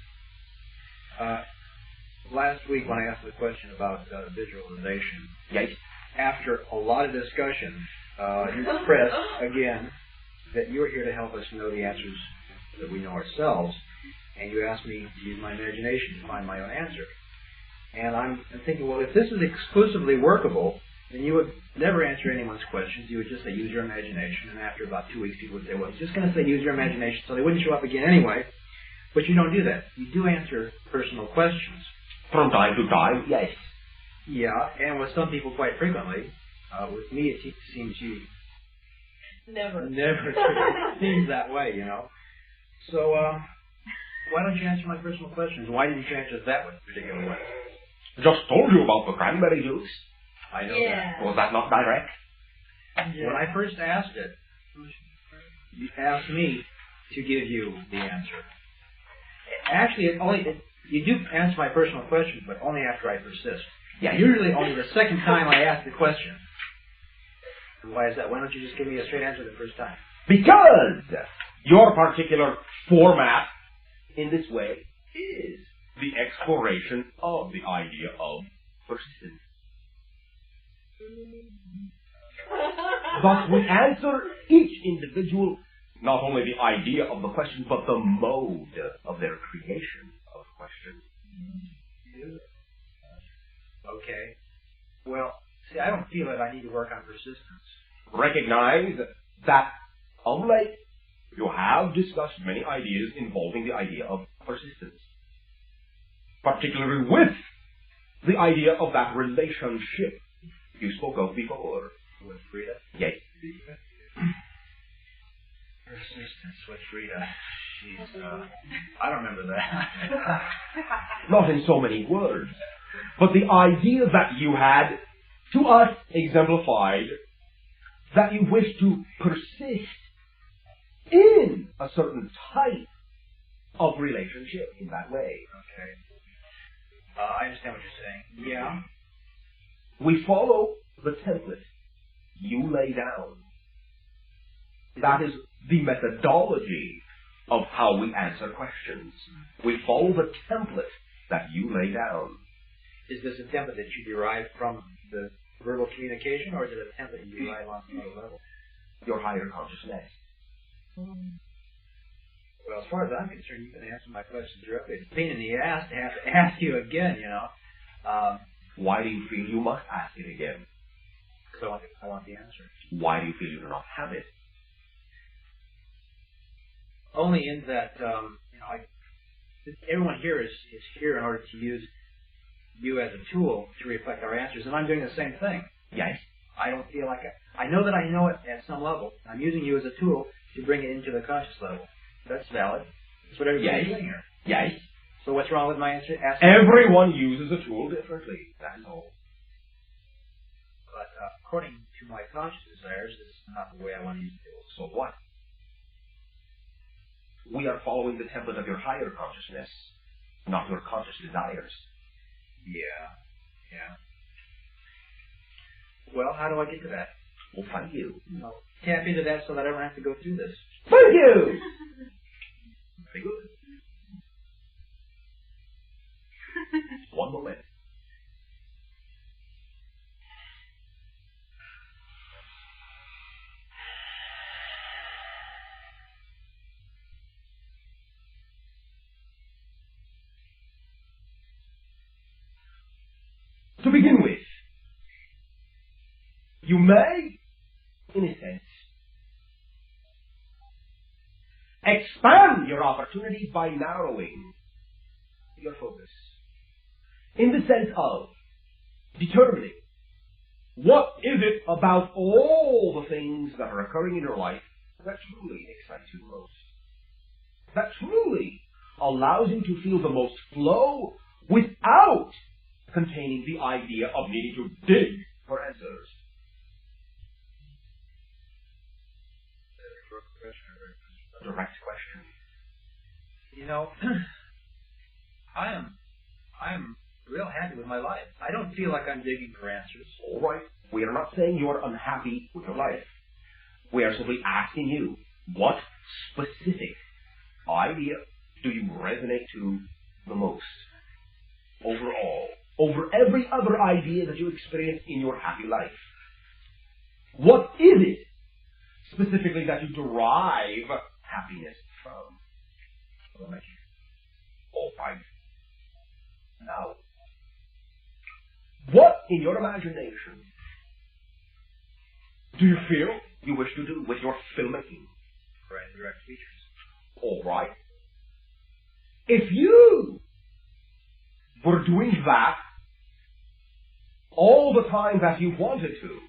Last week when I asked the question about visualization, Yes. after a lot of discussion, you expressed again that you're here to help us know the answers that we know ourselves, and you asked me to use my imagination to find my own answer. And I'm thinking, well, if this is exclusively workable, then you would never answer anyone's questions. You would just say, use your imagination. And after about 2 weeks, people would say, well, he's just going to say, use your imagination, so they wouldn't show up again anyway. But you don't do that. You do answer personal questions. From time to time, yes. Yeah, and with some people quite frequently. With me, it seems you Never. seems that way, you know. So, why don't you answer my personal questions? Why didn't you answer that one particular way? Just told you about the cranberry juice. I know Yeah. Was that not direct? that. When I first asked it, you asked me to give you the answer. Actually, you do answer my personal questions, but only after I persist. Yeah. Usually only the second time I ask the question. Why is that? Why don't you just give me a straight answer the first time? Because your particular format in this way is the exploration of the idea of persistence. Thus, we answer each individual not only the idea of the question, but the mode of their creation of the question. Okay. Well, see, I don't feel that I need to work on persistence. Recognize that of late you have discussed many ideas involving the idea of persistence, particularly with the idea of that relationship you spoke of before. With Rita? Yes. Persistence with Rita. She's, I don't remember that. Not in so many words, but the idea that you had, to us, exemplified that you wish to persist in a certain type of relationship in that way. Okay. I understand what you're saying. Yeah. We follow the template you lay down. That is the methodology of how we answer questions. We follow the template that you lay down. Is this a template that you derive from the verbal communication, or is it a template you derive on another level? Your higher consciousness. Well, as far as I'm concerned, you can answer my questions directly. It's a pain in the ass to have to ask you again, you know. Why do you feel you must ask it again? Because I want the answer. Why do you feel you do not have it? Only in that, everyone here is here in order to use you as a tool to reflect our answers, and I'm doing the same thing. Yes. I don't feel like I know that I know it at some level. I'm using you as a tool to bring it into the conscious level. That's valid. That's what everybody's doing here. Yes. So what's wrong with my answer? Everyone uses a tool differently. That's all. But according to my conscious desires, this is not the way I want to use the tool. So what? We are following the template of your higher consciousness, not your conscious desires. Yeah. Well, how do I get to that? Well, thank you. I'll tap into that so that I don't have to go through this. Thank you! Very good. One moment. To begin with, you may, in a sense, expand your opportunities by narrowing your focus in the sense of determining what is it about all the things that are occurring in your life that truly excites you the most, that truly allows you to feel the most flow without containing the idea of needing to dig for answers. A direct question. You know, I am real happy with my life. I don't feel like I'm digging for answers. All right. We are not saying you are unhappy with your life. We are simply asking you, what specific idea do you resonate to the most overall, over every other idea that you experience in your happy life? What is it specifically that you derive happiness from? All right. Now, what in your imagination do you feel you wish to do with your filmmaking? Right, direct features. All right. If you were doing that all the time that you wanted to,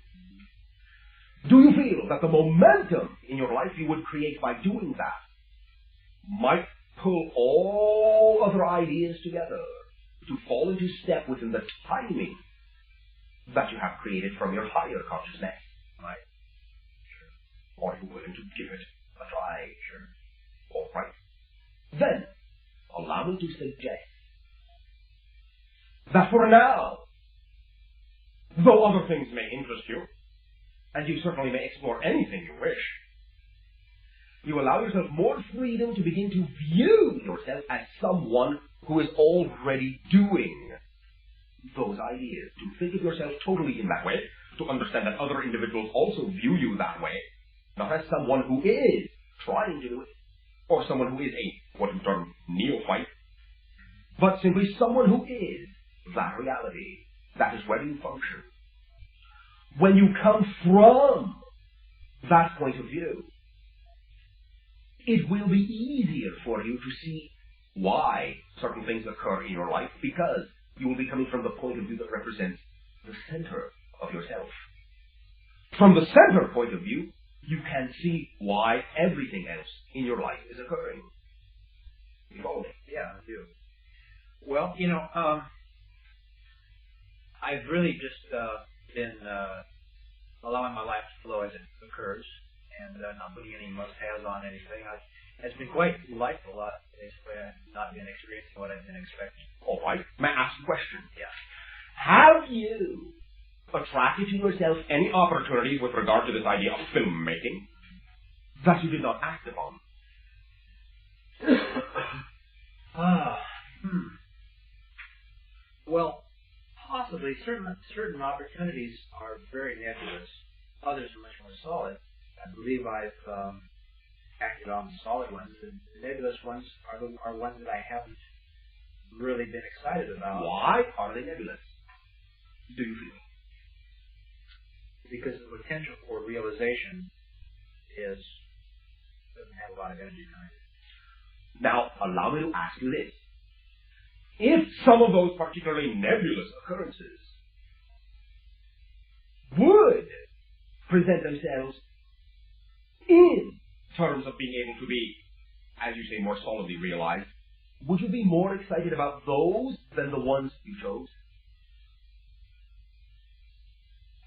do you feel that the momentum in your life you would create by doing that might pull all other ideas together to fall into step within the timing that you have created from your higher consciousness? Right. Sure. Are you willing to give it a try? Sure. All right. Then, allow me to suggest that for now, though other things may interest you, and you certainly may explore anything you wish, you allow yourself more freedom to begin to view yourself as someone who is already doing those ideas, to think of yourself totally in that way, to understand that other individuals also view you that way, not as someone who is trying to do it, or someone who is a, what you term, neophyte, but simply someone who is that reality. That is where you function. When you come from that point of view, it will be easier for you to see why certain things occur in your life, because you will be coming from the point of view that represents the center of yourself. From the center point of view, you can see why everything else in your life is occurring. You follow me? Yeah, I do. Well, I've really just been allowing my life to flow as it occurs, and not putting any must-haves on anything. It's been quite delightful. Basically, I've not been experiencing what I've been expecting. All right. May I ask a question? Yeah. Have you attracted to yourself any opportunities with regard to this idea of filmmaking that you did not act upon? Well, possibly. Certain opportunities are very nebulous. Others are much more solid. I believe I've acted on the solid ones. The nebulous ones are ones that I haven't really been excited about. Why are they nebulous? Do you feel? Because the potential for realization doesn't have a lot of energy behind it. Now, allow me to ask you this. If some of those particularly nebulous occurrences would present themselves in terms of being able to be, as you say, more solidly realized, would you be more excited about those than the ones you chose?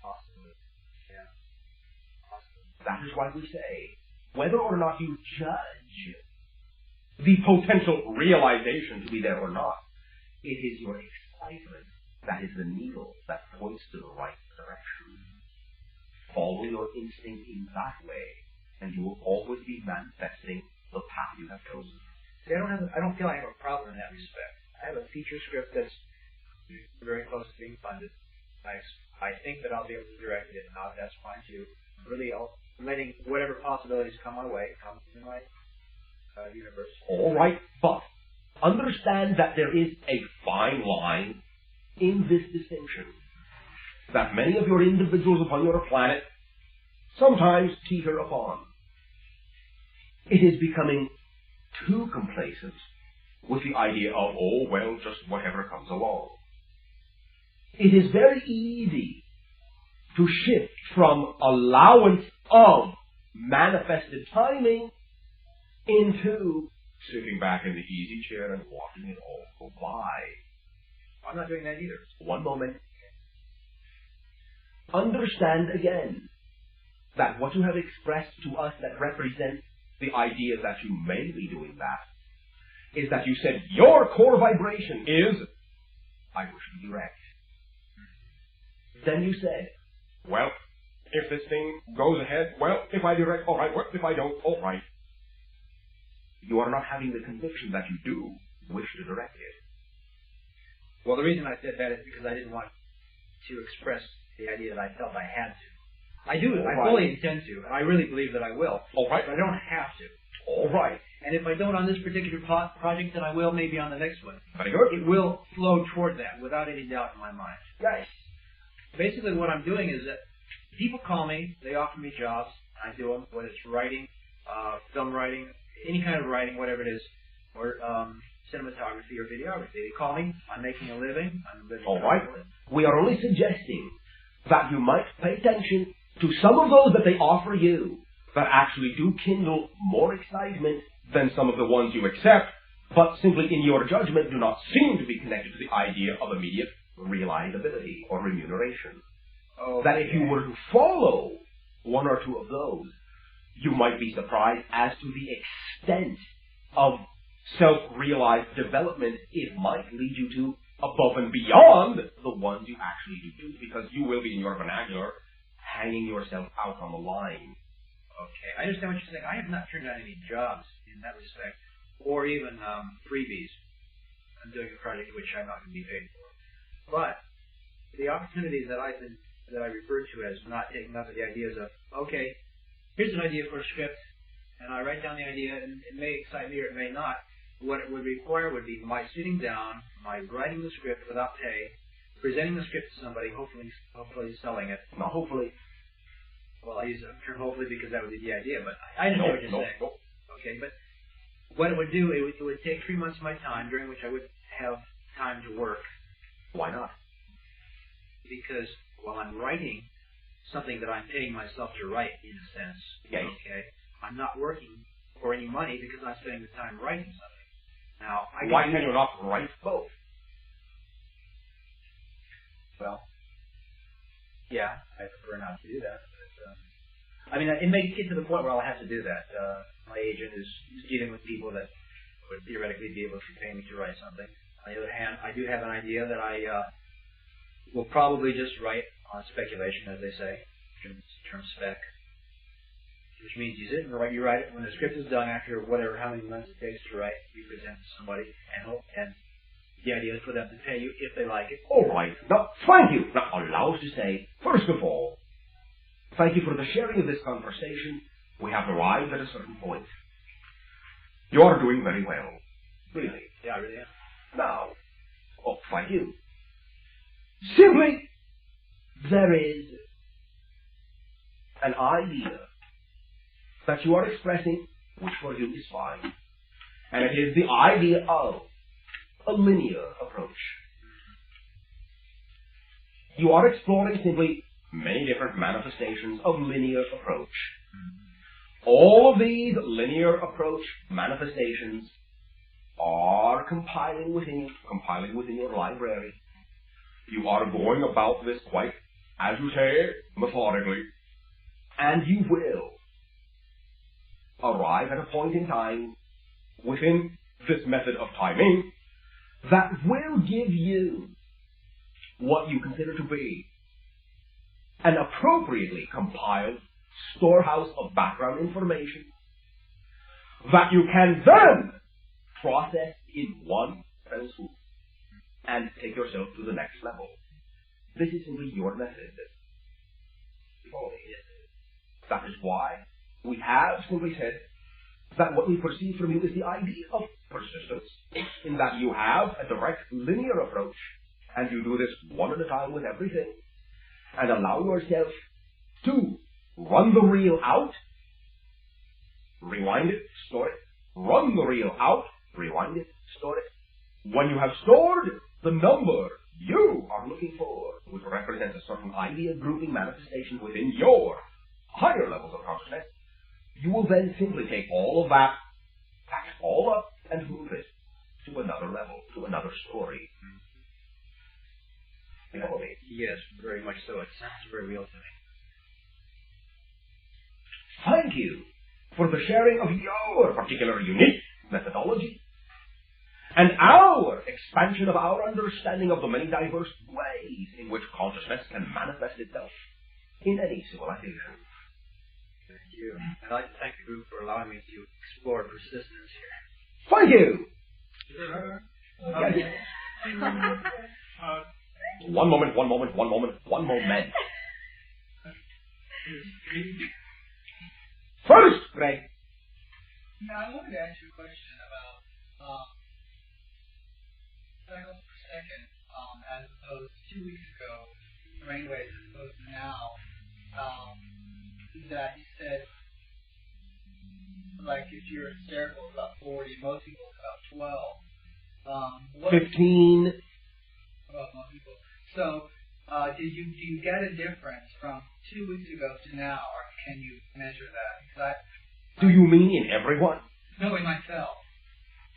Possibly. Yeah. Possibly. That is why we say, whether or not you judge the potential realization to be there or not, it is your excitement that is the needle that points to the right direction. Follow your instinct in that way, and you will always be manifesting the path you have chosen. See, I don't feel I have a problem in that respect. I have a feature script that's very close to being funded. I think that I'll be able to direct it, and that's fine too. Really, letting whatever possibilities come my way come to my universe. All right, but understand that there is a fine line in this distinction that many of your individuals upon your planet sometimes teeter upon. It is becoming too complacent with the idea of, oh, well, just whatever comes along. It is very easy to shift from allowance of manifested timing into sitting back in the easy chair and watching it all go by. I'm not doing that either. One moment. Understand again that what you have expressed to us that represents the idea that you may be doing that is that you said your core vibration is, I wish to direct. Then you said, well, if this thing goes ahead, well, if I direct, all right. Well, if I don't, all right. You are not having the conviction that you do wish to direct it. Well, the reason I said that is because I didn't want to express the idea that I felt I had to. I do. I fully intend to, and I really believe that I will. All right. But I don't have to. All right. And if I don't on this particular project, then I will maybe on the next one. Very good. It will flow toward that without any doubt in my mind. Yes. Basically, what I'm doing is that people call me, they offer me jobs, I do them, whether it's writing, film writing, any kind of writing, whatever it is, or cinematography or videography. They call me, I'm making a living, I'm living. All right. We are only suggesting that you might pay attention to some of those that they offer you that actually do kindle more excitement than some of the ones you accept, but simply in your judgment do not seem to be connected to the idea of immediate realizability or remuneration. Okay. That if you were to follow one or two of those, you might be surprised as to the extent of self-realized development it might lead you to above and beyond the ones you actually do, because you will be, in your vernacular, hanging yourself out on the line. Okay, I understand what you're saying. I have not turned down any jobs in that respect, or even freebies. I'm doing a project which I'm not going to be paid for. But the opportunities that I refer to as not taking up the ideas of, okay, here's an idea for a script, and I write down the idea, and it may excite me or it may not. What it would require would be my sitting down, my writing the script without pay, presenting the script to somebody, hopefully selling it. Not hopefully. Well, I use the term hopefully because that would be the idea, but I understand what you're saying. No. Okay, but what it would do, it would take 3 months of my time, during which I would have time to work. Why not? Because while I'm writing something that I'm paying myself to write, in a sense, yes. Okay, I'm not working for any money because I'm spending the time writing something. Now, why can you not write both? Well, yeah, I prefer not to do that. But, I mean, it may get to the point where I'll have to do that. My agent is dealing with people that would theoretically be able to pay me to write something. On the other hand, I do have an idea that I will probably just write on speculation, as they say, term spec. Which means you sit and you write it. When the script is done, after whatever, how many months it takes to write, you present it to somebody, and the idea is for them to pay you if they like it. All right. Now, thank you. Now, allow us to say, first of all, thank you for the sharing of this conversation. We have arrived at a certain point. You are doing very well. Really. Yeah, I really am. Now, thank you. Simply, there is an idea that you are expressing, which for you is fine. And it is the idea of a linear approach. You are exploring simply many different manifestations of linear approach. All of these linear approach manifestations are compiling within your library. You are going about this quite, as you say, methodically, and you will arrive at a point in time within this method of timing that will give you what you consider to be an appropriately compiled storehouse of background information that you can then process in one fell swoop and take yourself to the next level. This is simply your method. That is why we have simply said that what we perceive from you is the idea of persistence, in that you have a direct linear approach, and you do this one at a time with everything, and allow yourself to run the reel out, rewind it, store it, run the reel out, rewind it, store it. When you have stored the number you are looking for, which represents a certain idea grouping manifestation within your higher levels of consciousness, you will then simply take all of that, pack it all up, and move it to another level, to another story. Yes, very much so. It sounds very real to me. Thank you for the sharing of your particular unique methodology and our expansion of our understanding of the many diverse ways in which consciousness can manifest itself in any civilization. Thank you. I'd like to thank the group for allowing me to explore persistence here. Thank you! One moment. First, Greg. Now, I wanted to ask you a question about cycles per second, as opposed to 2 weeks ago, brainwaves as opposed to now. That you said, like, if you're hysterical, it's about 40, most people it's about 12. 15. Well, most people. So, do you get a difference from 2 weeks ago to now, or can you measure that? Do you mean in everyone? No, in myself.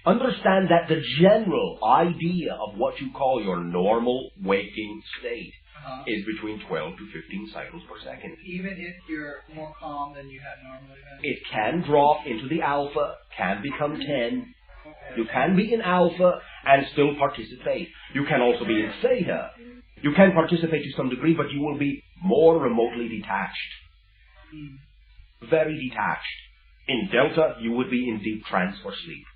Understand that the general idea of what you call your normal waking state is between 12 to 15 cycles per second. Even if you're more calm than you had normally been? It can drop into the alpha, can become 10, You can be in alpha and still participate. You can also be in theta. You can participate to some degree, but you will be more remotely detached. Very detached. In delta, you would be in deep trance or sleep.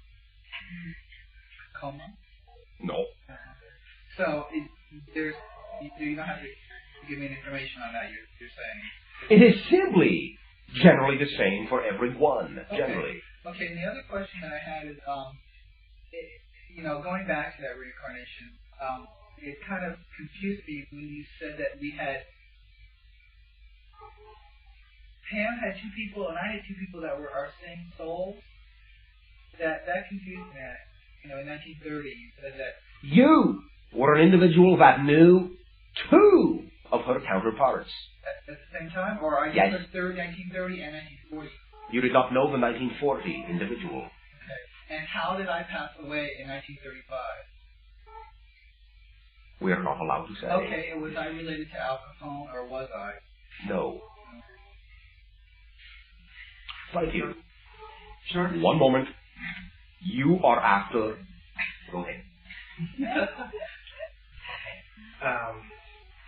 Coma? No. So, do you not have to give me information on that, you're saying? It is simply generally the same for everyone, generally. Okay, and the other question that I had is, going back to that reincarnation, it kind of confused me when you said that Pam had two people and I had two people that were our same souls. That confused me. In 1930, you said that You were an individual that knew two of her counterparts. at the same time, or I Yes. just heard 1930 and 1940. You did not know the 1940 individual. Okay. And how did I pass away in 1935? We are not allowed to say. Okay, and was I related to Al Capone, or was I? No. Thank you. Sure. One moment. You are after... Go ahead.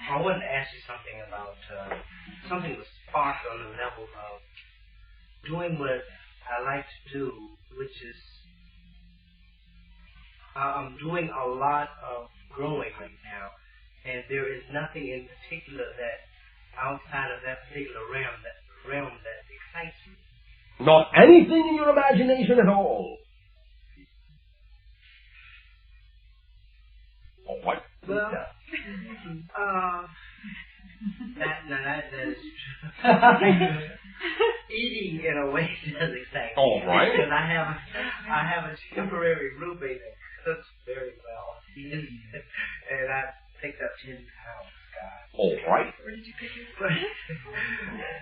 I wanted to ask you something about something that sparked on the level of doing what I like to do, which is I'm doing a lot of growing right now, and there is nothing in particular that outside of that particular realm that excites me. Not anything in your imagination at all. Oh, what? Well, that is eating in a way does excite me. All right. Because I have a temporary roommate that cooks very well, and I picked up 10 pounds, God. All right. Where did you pick it?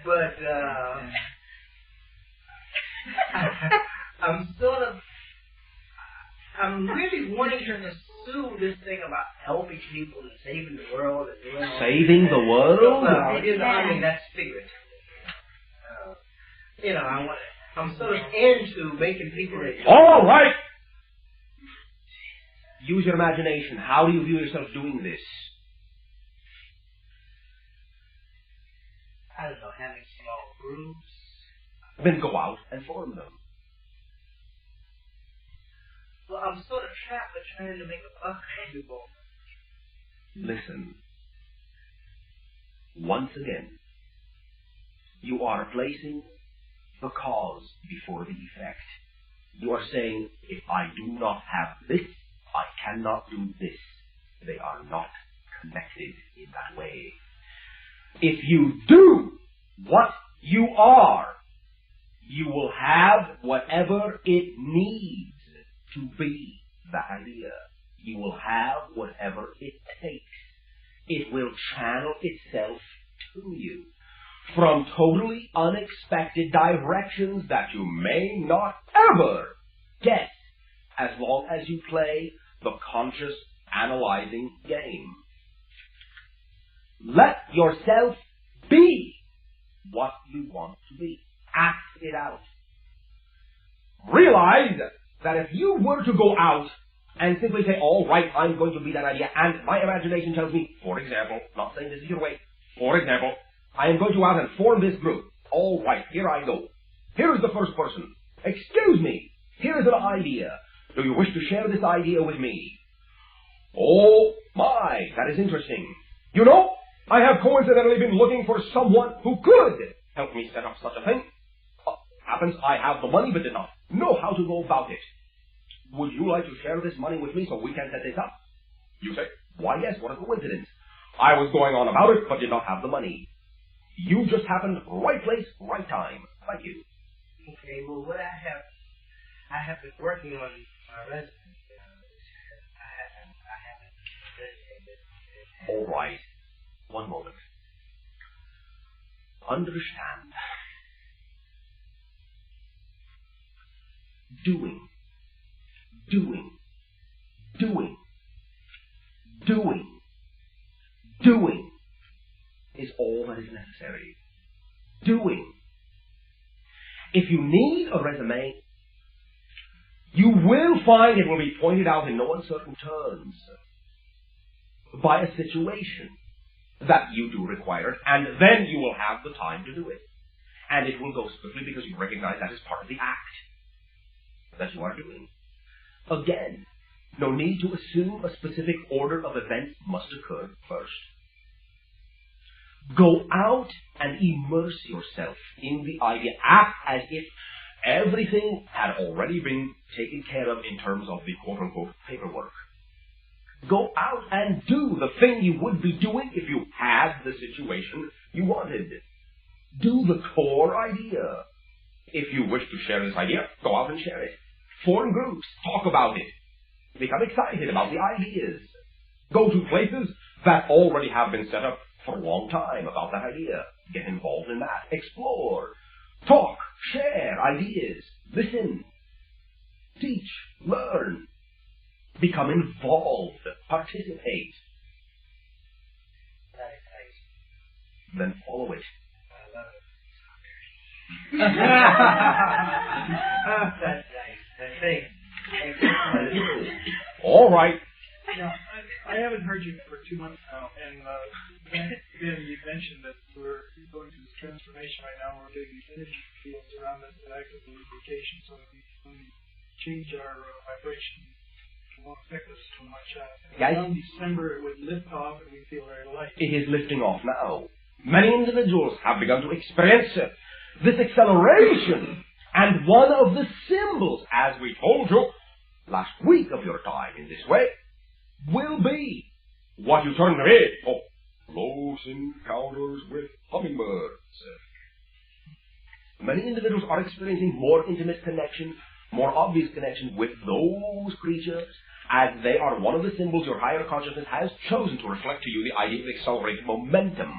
But I'm really wanting to pursue this thing about helping people and saving the world and doing all Saving the world? Well, I mean, that's figurative. I'm sort of into making people enjoy. All right. Use your imagination. How do you view yourself doing this? I don't know, having small groups. Then go out and form them. Well, I'm sort of trapped with trying to make a buck every moment. Listen. Once again, you are placing the cause before the effect. You are saying, if I do not have this, I cannot do this. They are not connected in that way. If you do what you are, you will have whatever it needs to be the idea. You will have whatever it takes. It will channel itself to you from totally unexpected directions that you may not ever guess, as long as you play the conscious analyzing game. Let yourself be what you want to be. Act it out. Realize that if you were to go out and simply say, all right, I'm going to be that idea, and my imagination tells me, for example, not saying this is your way, for example, I am going to go out and form this group. All right, here I go. Here is the first person. Excuse me, here is an idea. Do you wish to share this idea with me? Oh my, that is interesting. You know, I have coincidentally been looking for someone who could help me set up such a thing. Happens I have the money but did not know how to go about it. Would you like to share this money with me so we can set this up? You say, why yes, what a coincidence. I was going on about it but did not have the money. You just happened right place, right time. Thank you. Okay, well, what I have been working on my resume. I haven't. All right. One moment. Understand. Doing is all that is necessary. Doing. If you need a resume, You will find it will be pointed out in no uncertain terms by a situation that you do require it, and then you will have the time to do it. And it will go swiftly because you recognize that is part of the act that you are doing. Again, no need to assume a specific order of events must occur first. Go out and immerse yourself in the idea. Act as if everything had already been taken care of in terms of the quote-unquote paperwork. Go out and do the thing you would be doing if you had the situation you wanted. Do the core idea. If you wish to share this idea, go out and share it. Form groups. Talk about it. Become excited about the ideas. Go to places that already have been set up for a long time about that idea. Get involved in that. Explore. Talk. Share ideas. Listen. Teach. Learn. Become involved. Participate. Then follow it. That's nice. All right. Now, I haven't heard you for 2 months now, and then you mentioned that we're going through this transformation right now. We're getting these energy fields around us that act as a lubrication, so that when we change our vibration, it won't affect us too much. Around December, it would lift off, and we feel very light. It is lifting off now. Many individuals have begun to experience this acceleration. And one of the symbols, as we told you last week of your time in this way, will be what you term it for close encounters with hummingbirds. Many individuals are experiencing more intimate connection, more obvious connection with those creatures, as they are one of the symbols your higher consciousness has chosen to reflect to you the idea of accelerated momentum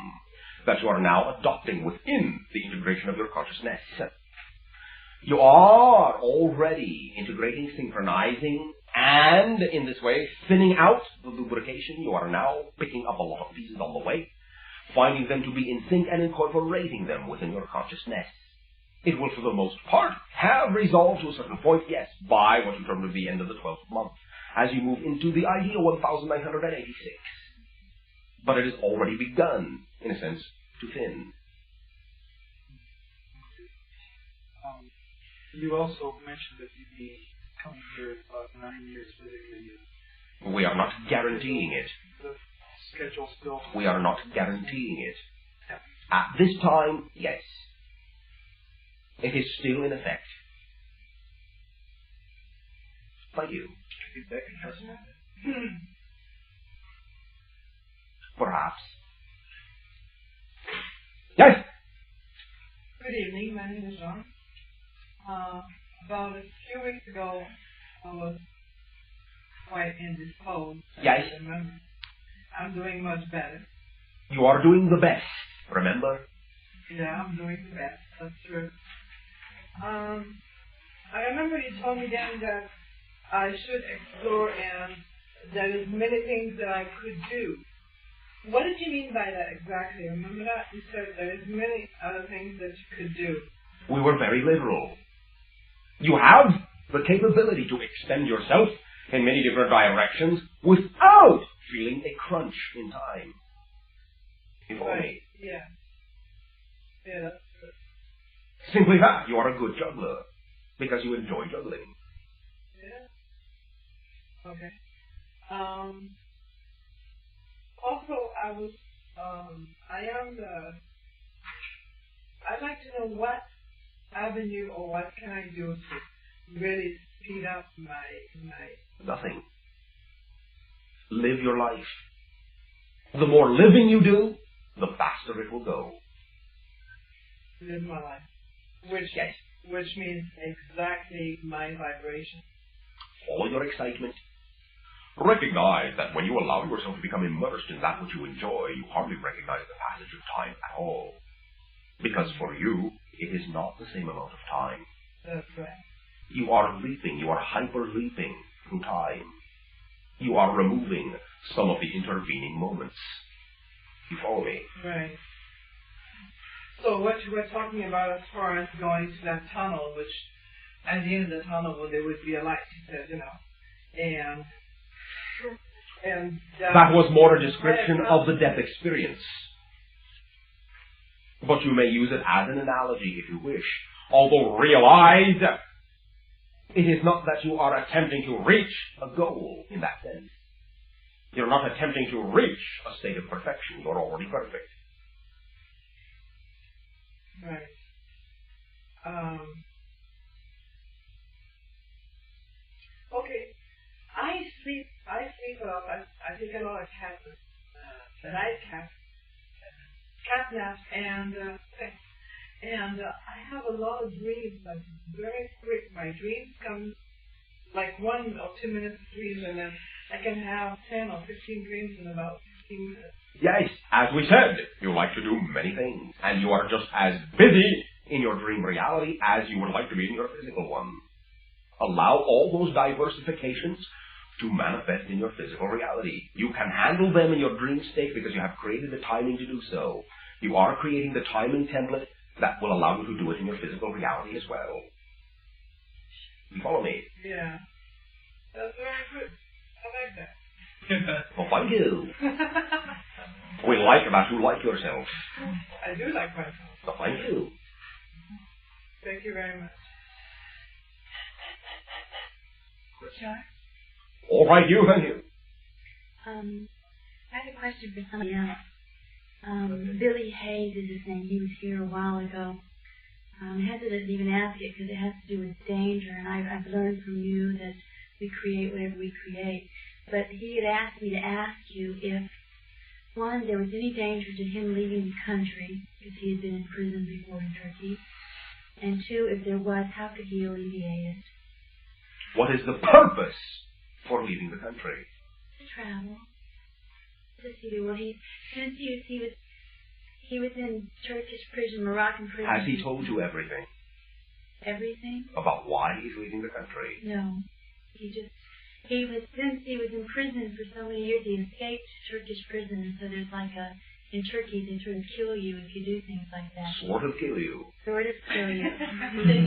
that you are now adopting within the integration of your consciousness. You are already integrating, synchronizing, and in this way, thinning out the lubrication. You are now picking up a lot of pieces on the way, finding them to be in sync and incorporating them within your consciousness. It will, for the most part, have resolved to a certain point, yes, by what you term to the end of the 12th month, as you move into the ideal 1986. But it has already begun, in a sense, to thin. You also mentioned that you'd be coming here about 9 years physically. We are not guaranteeing it. The schedule still... We are not guaranteeing it. At this time, yes. It is still in effect. Thank you. Perhaps. Yes? Good evening, my name is John. About a few weeks ago, I was quite indisposed. Yes. I'm doing much better. You are doing the best, remember? Yeah, I'm doing the best, that's true. I remember you told me then that I should explore and there is many things that I could do. What did you mean by that exactly? Remember that? You said there is many other things that you could do. We were very literal. You have the capability to extend yourself in many different directions without feeling a crunch in time. You follow me? Yeah. Yeah, that's good. Simply that. You are a good juggler because you enjoy juggling. Yeah. Okay. Also, I'd like to know what avenue or what can I do to really speed up my... Nothing. Live your life. The more living you do, the faster it will go. Live my life. Which means exactly my vibration. Follow your excitement. Recognize that when you allow yourself to become immersed in that which you enjoy, you hardly recognize the passage of time at all. Because for you, it is not the same amount of time. That's right. You are leaping, you are hyper-leaping through time. You are removing some of the intervening moments. You follow me? Right. So what you were talking about as far as going to that tunnel, which at the end of the tunnel there would be a light, he said, and that was more a description of the death experience. But you may use it as an analogy if you wish. Although realize, it is not that you are attempting to reach a goal in that sense. You're not attempting to reach a state of perfection. You're already perfect. Right. Okay. I sleep a lot. I take a lot of cat naps, and I have a lot of dreams, like very quick. My dreams come like 1 or 2 minutes dreams, and then I can have 10 or 15 dreams in about 15 minutes. Yes, as we said, you like to do many things, and you are just as busy in your dream reality as you would like to be in your physical one. Allow all those diversifications to manifest in your physical reality. You can handle them in your dream state because you have created the timing to do so. You are creating the timing template that will allow you to do it in your physical reality as well. You follow me? Yeah. That's very good. I like that. Well, thank you. We like that you like yourself. I do like myself. Well, thank you. Thank you very much. Sure. All right, you, thank you. I have a question for somebody else. Billy Hayes is his name. He was here a while ago. I hesitate to even ask it because it has to do with danger, and I've learned from you that we create whatever we create. But he had asked me to ask you if, one, there was any danger to him leaving the country because he had been in prison before in Turkey, and two, if there was, how could he alleviate it? What is the purpose for leaving the country? To travel. To see the world. Since he was in Turkish prison, Moroccan prison. Has he told you everything? Everything? About why he's leaving the country? No. Since he was in prison for so many years, he escaped Turkish prison, and so there's in Turkey, they sort of kill you if you do things like that. Sort of kill you. Sort of kill you. They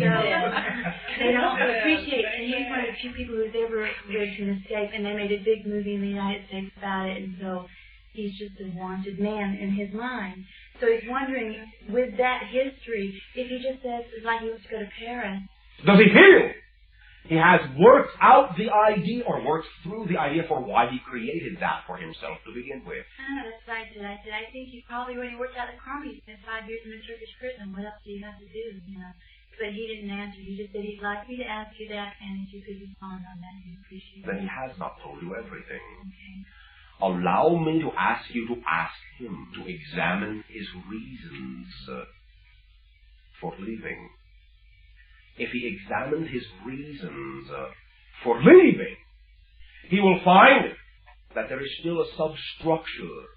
don't appreciate it. And he's one of the few people who's ever lived an escape, and they made a big movie in the United States about it, and so he's just a wanted man in his mind. So he's wondering, with that history, if he just says it's like he wants to go to Paris. Does he feel he has worked out the idea, or worked through the idea for why he created that for himself to begin with? That's what I said. I think he probably, when he worked out the karma, he spent 5 years in a Turkish prison. What else do you have to do, But he didn't answer. He just said he'd like me to ask you that, and if you could respond on that, he'd appreciate it. Then he has not told you everything. Okay. Allow me to ask you to ask him to examine his reasons for leaving. If he examines his reasons for leaving, he will find that there is still a substructure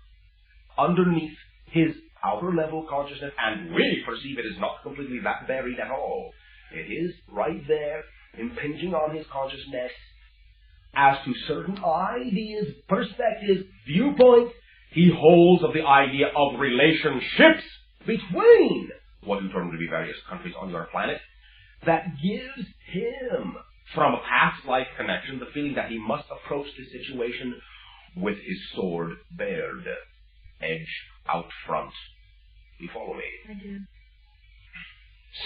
underneath his outer level consciousness, and we perceive it as not completely that buried at all. It is right there, impinging on his consciousness as to certain ideas, perspectives, viewpoints he holds of the idea of relationships between what you term to be various countries on your planet, that gives him, from a past life connection, the feeling that he must approach the situation with his sword bared, edge out front. You follow me? I do.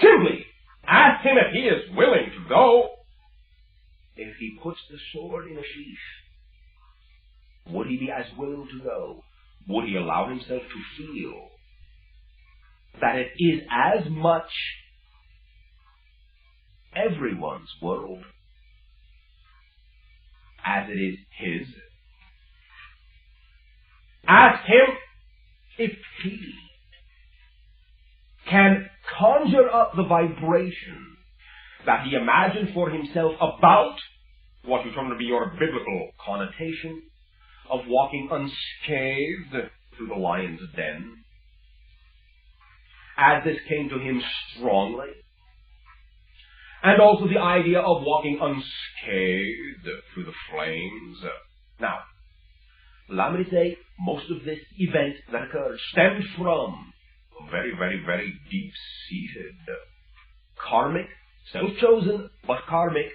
Simply ask him if he is willing to go. If he puts the sword in a sheath, would he be as willing to go? Would he allow himself to feel that it is as much everyone's world as it is his? Ask him if he can conjure up the vibration that he imagined for himself about what you term to be your biblical connotation of walking unscathed through the lion's den. As this came to him strongly, and also the idea of walking unscathed through the flames. Now, allow me to say, most of this event that occurred stemmed from a very, very, very deep-seated karmic self-chosen but karmic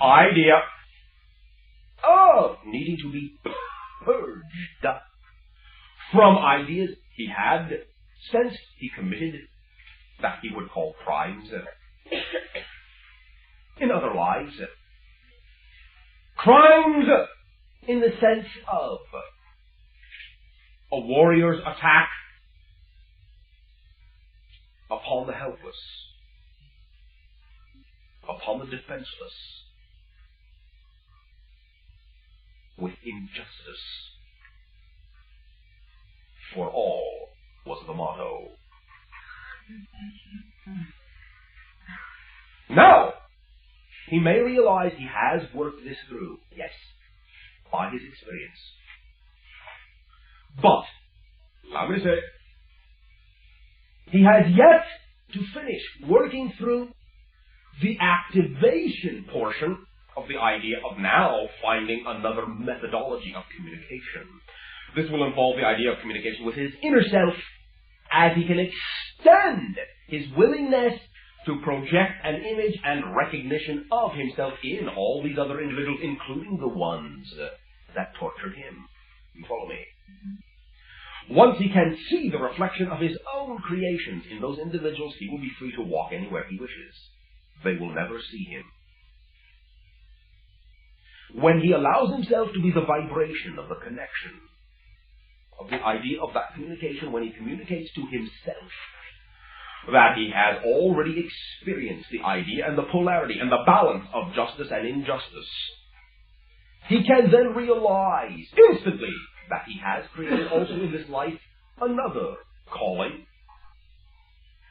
idea of needing to be purged from ideas he had sensed he committed that he would call crimes. In other lives, crimes in the sense of a warrior's attack upon the helpless, upon the defenseless, with injustice. For all was the motto. Now, he may realize he has worked this through, yes, by his experience. But, allow me to say, he has yet to finish working through the activation portion of the idea of now finding another methodology of communication. This will involve the idea of communication with his inner self, as he can extend his willingness to project an image and recognition of himself in all these other individuals, including the ones that tortured him. You follow me? Once he can see the reflection of his own creations in those individuals, he will be free to walk anywhere he wishes. They will never see him. When he allows himself to be the vibration of the connection, of the idea of that communication, when he communicates to himself that he has already experienced the idea and the polarity and the balance of justice and injustice, he can then realize instantly that he has created also in this life another calling,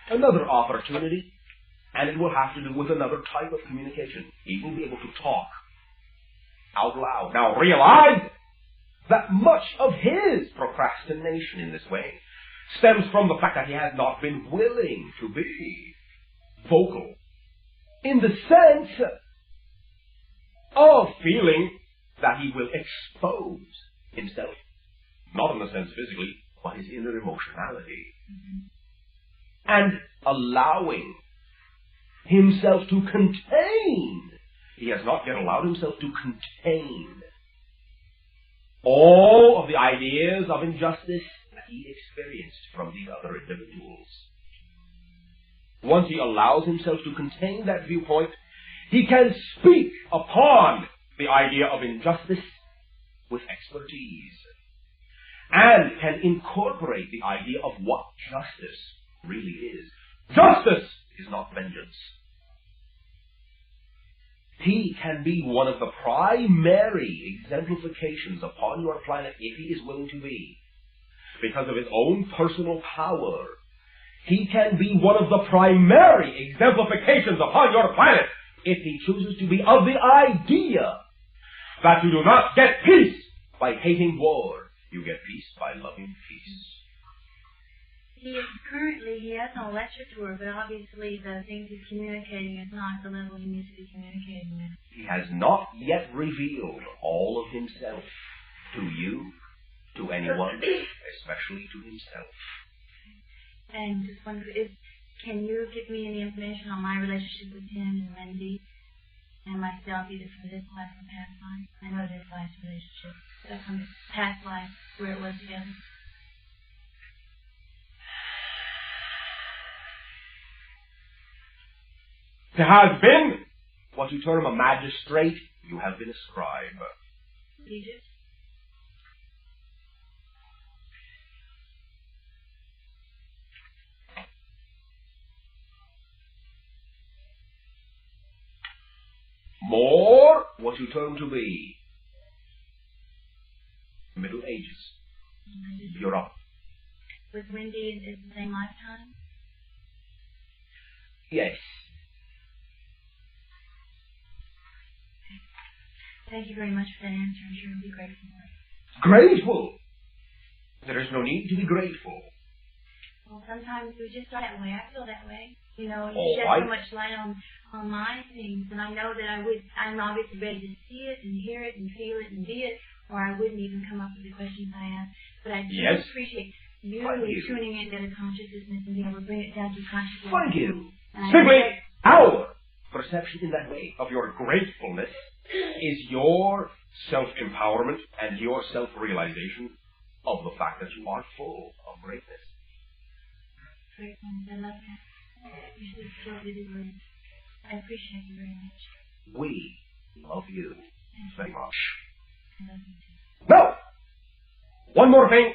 another opportunity, and it will have to do with another type of communication. He will be able to talk out loud. Now realize that much of his procrastination in this way stems from the fact that he has not been willing to be vocal in the sense of feeling that he will expose himself, not in the sense physically, but his inner emotionality, and allowing himself to contain. He has not yet allowed himself to contain all of the ideas of injustice that he experienced from these other individuals. Once he allows himself to contain that viewpoint, he can speak upon the idea of injustice with expertise, and can incorporate the idea of what justice really is. Justice is not vengeance. He can be one of the primary exemplifications upon your planet if he is willing to be. Because of his own personal power, he can be one of the primary exemplifications upon your planet if he chooses to be of the idea that you do not get peace by hating war. You get peace by loving peace. He has no lecture tour, but obviously the things he's communicating is not the level he needs to be communicating with. He has not yet revealed all of himself to you, to anyone, especially to himself. And just wonder, can you give me any information on my relationship with him and Wendy and myself, either from this life or past life? I know this life's relationship, but from past life, where it was together. To have been what you term a magistrate, you have been a scribe. Egypt? More what you term to be Middle Ages. Europe. With Wendy is the same lifetime? Yes. Thank you very much for that answer. I'm sure we'll be grateful for it. Grateful? There is no need to be grateful. Well, sometimes we just feel that way. I feel that way. You know, you Oh, shed so much light on my things, and I know that I'm obviously ready to see it and hear it and feel it and be it, or I wouldn't even come up with the questions I ask. But I do appreciate you tuning into the consciousness and being able to bring it down to consciousness. Thank you. And Simply our perception in that way of your gratefulness is your self-empowerment and your self-realization of the fact that you are full of greatness. I love that. You said so vividly. I appreciate you very much. We love you very much. I love you too. No! One more thing.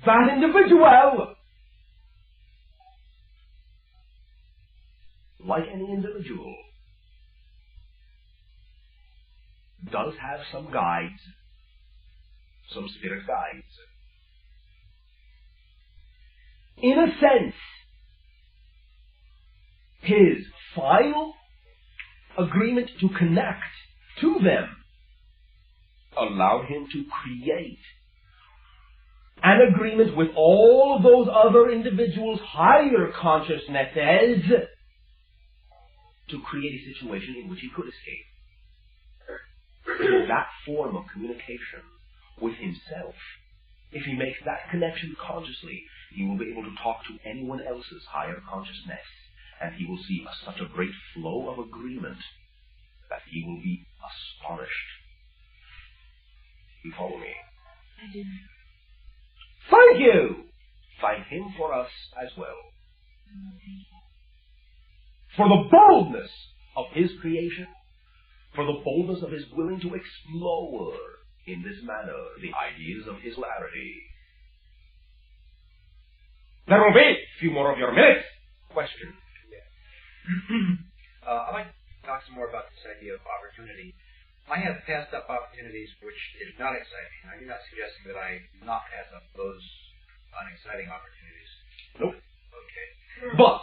That individual, like any individual, does have some guides, some spirit guides. In a sense, his final agreement to connect to them allowed him to create an agreement with all of those other individuals' higher consciousnesses to create a situation in which he could escape. That form of communication with himself, if he makes that connection consciously, he will be able to talk to anyone else's higher consciousness, and he will see such a great flow of agreement that he will be astonished. You follow me? I do. Thank you! Thank him for us as well. For the boldness of his creation, for the boldness of his willing to explore in this manner the ideas of his hilarity. There will be a few more of your minutes. Question. I'd like to talk some more about this idea of opportunity. I have passed up opportunities which did not excite me. Now, you're not suggesting that I not pass up those unexciting opportunities. Nope. Okay. But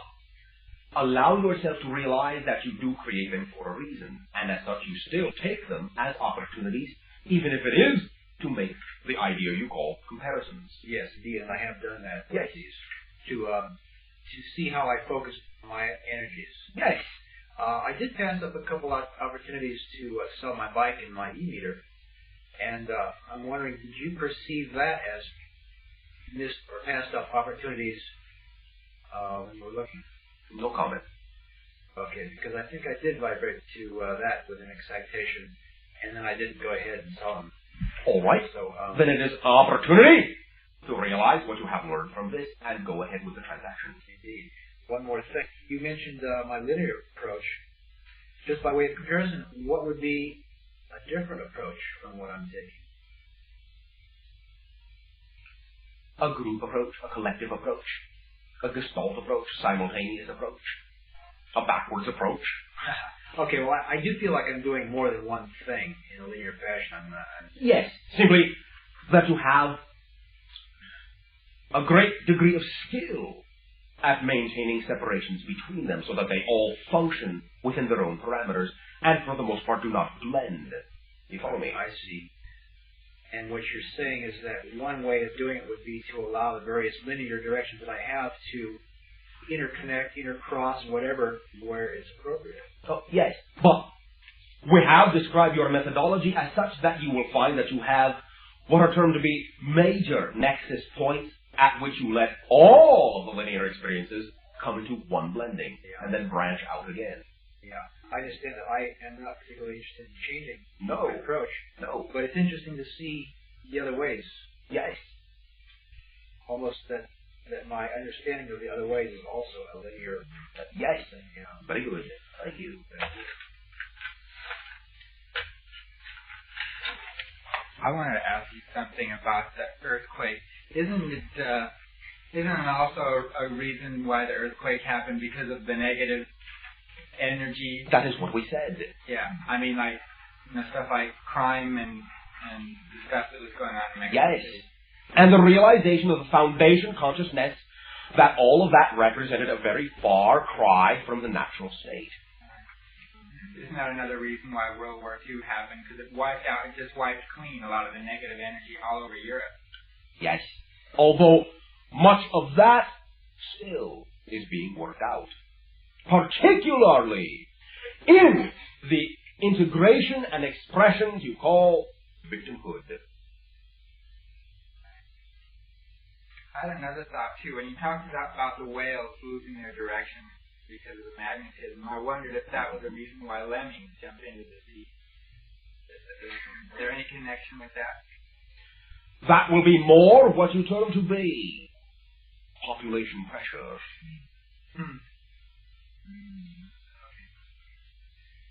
allow yourself to realize that you do create them for a reason, and as such you still take them as opportunities, even if it is to make the idea you call comparisons. Yes, indeed, and I have done that. Yes. To see how I focus my energies. Yes. I did pass up a couple of opportunities to sell my bike and my e-meter, and I'm wondering, did you perceive that as missed or passed up opportunities when you were looking? No comment. Okay, because I think I did vibrate to that with an excitation, and then I didn't go ahead and sell them. All right. So then it is an opportunity to realize what you have learned from this and go ahead with the transaction. Indeed. One more thing. You mentioned my linear approach. Just by way of comparison, what would be a different approach from what I'm taking? A group approach, a collective approach, a gestalt approach, simultaneous approach, a backwards approach. Okay, well, I do feel like I'm doing more than one thing in a linear fashion. Yes, simply that you have a great degree of skill at maintaining separations between them so that they all function within their own parameters and for the most part do not blend. You follow me? I see. And what you're saying is that one way of doing it would be to allow the various linear directions that I have to interconnect, intercross, whatever, where it's appropriate. Oh, yes, but we have described your methodology as such that you will find that you have what are termed to be major nexus points at which you let all of the linear experiences come into one blending and then branch out again. Yeah, I understand that I am not particularly interested in changing my approach. No. But it's interesting to see the other ways. Yes. Almost that my understanding of the other ways is also a linear yes. thing. Yeah. Very good. Thank you. I wanted to ask you something about the earthquake. Isn't it also a reason why the earthquake happened because of the negative energy? That is what we said. Yeah, I mean, like, stuff like crime and the stuff that was going on in Mexico. Yes, and the realization of the foundation consciousness that all of that represented a very far cry from the natural state. Isn't that another reason why World War II happened? Because it just wiped clean a lot of the negative energy all over Europe. Yes, although much of that still is being worked out, particularly in the integration and expressions you call victimhood. I had another thought too. When you talked about the whales losing their direction, because of the magnetism. I wondered if that was the reason why lemmings jump into the sea. Is there any connection with that? That will be more what you term to be population pressure.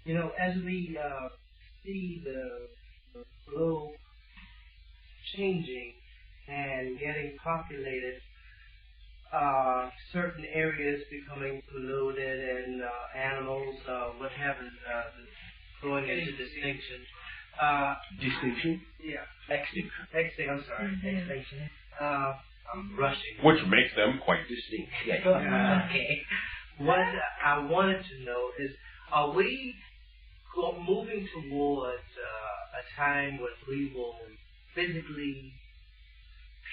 You know, as we see the globe changing and getting populated, certain areas becoming polluted and animals, what happens, going into distinction. Distinction? Yeah. Extinction. I'm sorry. Extinction. I'm rushing. Which makes them quite distinct. Yes. Okay. What I wanted to know is, are we moving towards a time when we will physically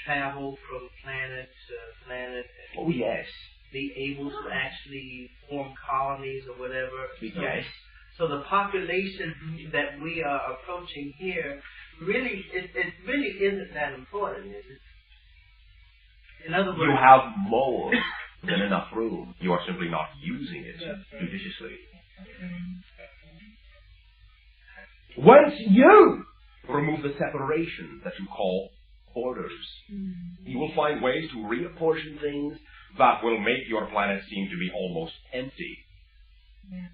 travel from planet to planet and oh, yes. be able to actually form colonies or whatever? Yes. So the population that we are approaching here really, it really isn't that important, is it? In other words, you have more than enough room. You are simply not using it judiciously. Once you remove the separation that you call borders, you will find ways to reapportion things that will make your planet seem to be almost empty. Yeah.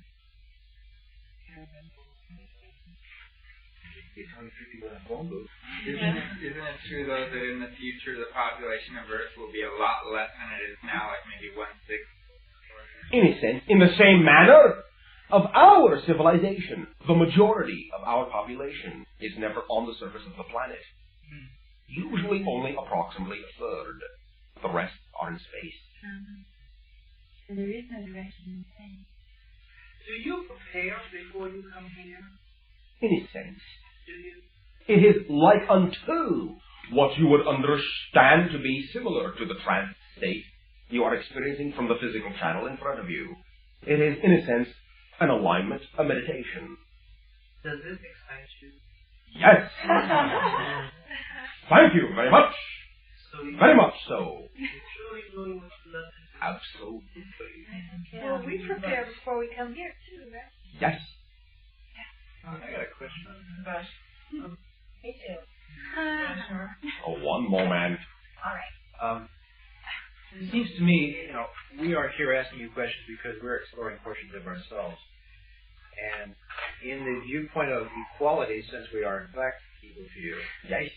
Isn't it true, though, that in the future the population of Earth will be a lot less than it is now, like maybe 1/6? In a sense, in the same manner of our civilization, the majority of our population is never on the surface of the planet. Usually only approximately a third. The rest are in space. So there is no direction in space. do you prepare before you come here? In a sense. Do you? It is like unto what you would understand to be similar to the trance state you are experiencing from the physical channel in front of you. It is, in a sense, an alignment, a meditation. Does this excite you? Yes! Thank you very much! So you Very much so. You're truly doing what you love to do. Absolutely. Well, we prepare before we come here, too, right? Yes. I got a question on that. Me too. Oh, one moment. All right. It seems to me, we are here asking you questions because we're exploring portions of ourselves. And in the viewpoint of equality, since we are in fact equal to you, yes,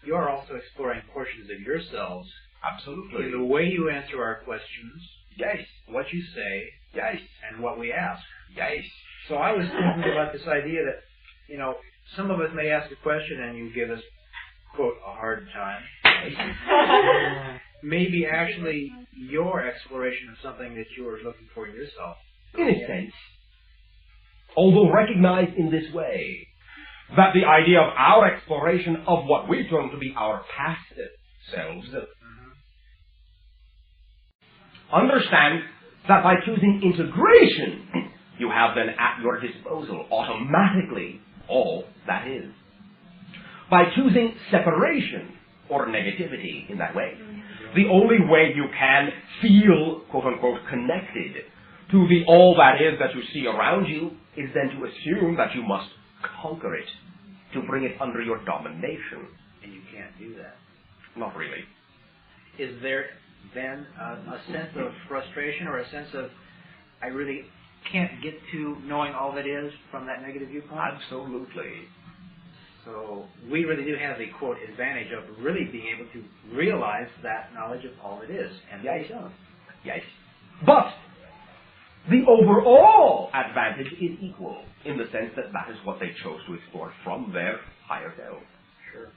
you are also exploring portions of yourselves. Absolutely. In the way you answer our questions, yes, what you say, yes, and what we ask. yes. So I was thinking about this idea that, some of us may ask a question and you give us, quote, a hard time. Maybe actually your exploration of something that you are looking for in yourself. In a sense, although recognized in this way, that the idea of our exploration of what we term to be our past selves, understand that by choosing integration, you have then at your disposal automatically all that is. By choosing separation or negativity in that way, the only way you can feel, quote-unquote, connected to the all that is that you see around you is then to assume that you must conquer it, to bring it under your domination. And you can't do that. Not really. Is there then a sense of frustration or a sense of, I really can't get to knowing all that is from that negative viewpoint? Absolutely. So we really do have the, quote, advantage of really being able to realize that knowledge of all it is. And yes. They don't. Yes. But the overall advantage is equal in the sense that that is what they chose to explore from their higher self. Sure.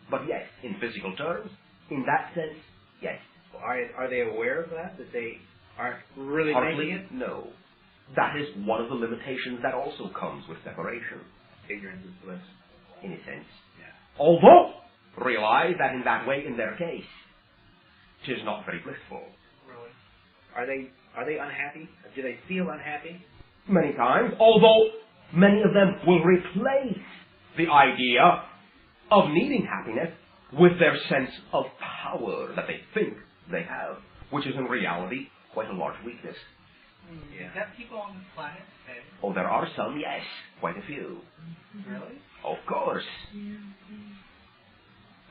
But yes, in physical terms, in that sense, yes. Are they aware of that? That they aren't really Partly, making it? no. That is one of the limitations that also comes with separation. Ignorance is bliss. In a sense. Yeah. Although, realize that in that way, in their case, 'tis not very blissful. Really? Are they unhappy? Do they feel unhappy? Many times, although many of them will replace the idea of needing happiness with their sense of power that they think they have, which is in reality quite a large weakness. Yeah. Is that people on this planet? Oh, there are some, yes. Quite a few. Really? Of course.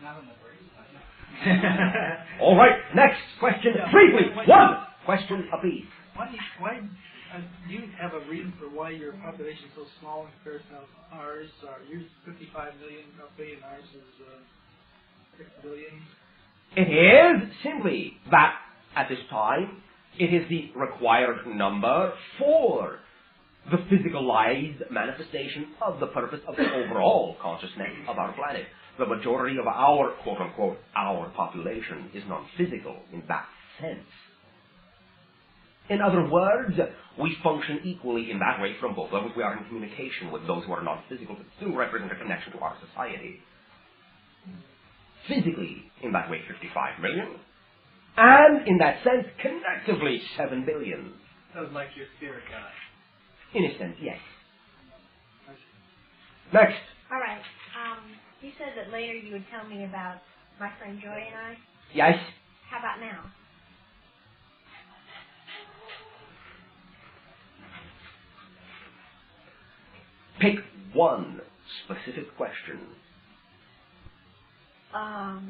Not on the bird. All right, next question. Briefly, one question apiece. Why do you have a reason for why your population is so small in comparison to ours? Yours is 55 million roughly, and ours is 6 billion. It is simply that at this time it is the required number for the physicalized manifestation of the purpose of the overall consciousness of our planet. The majority of our, quote-unquote, our population is non-physical in that sense. In other words, we function equally in that way from both levels. We are in communication with those who are non-physical, but still represent a connection to our society. Physically, in that way, 55 million. And, in that sense, connectively, 7 billion. So like your spirit guide. In a sense, yes. Next. All right. You said that later you would tell me about my friend Joy and I. Yes. How about now? Pick one specific question. Are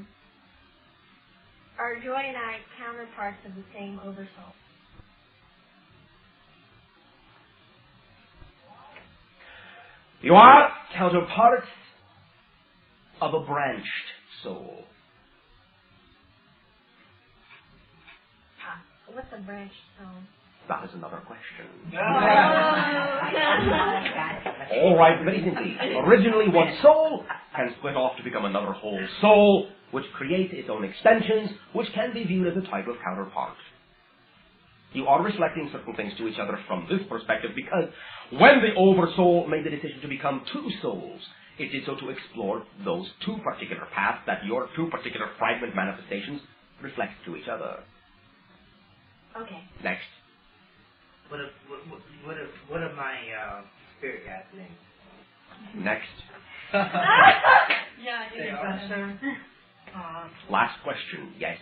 Joy and I counterparts of the same oversoul? You are counterparts of a branched soul. What's a branched soul? That is another question. All right, very simply. Originally, one soul can split off to become another whole soul, which creates its own extensions, which can be viewed as a type of counterpart. You are reflecting certain things to each other from this perspective because when the oversoul made the decision to become two souls, it did so to explore those two particular paths that your two particular fragment manifestations reflect to each other. Okay. Next. What are my spirit guides names? Next. Yeah, Bashar. Last question. Yes.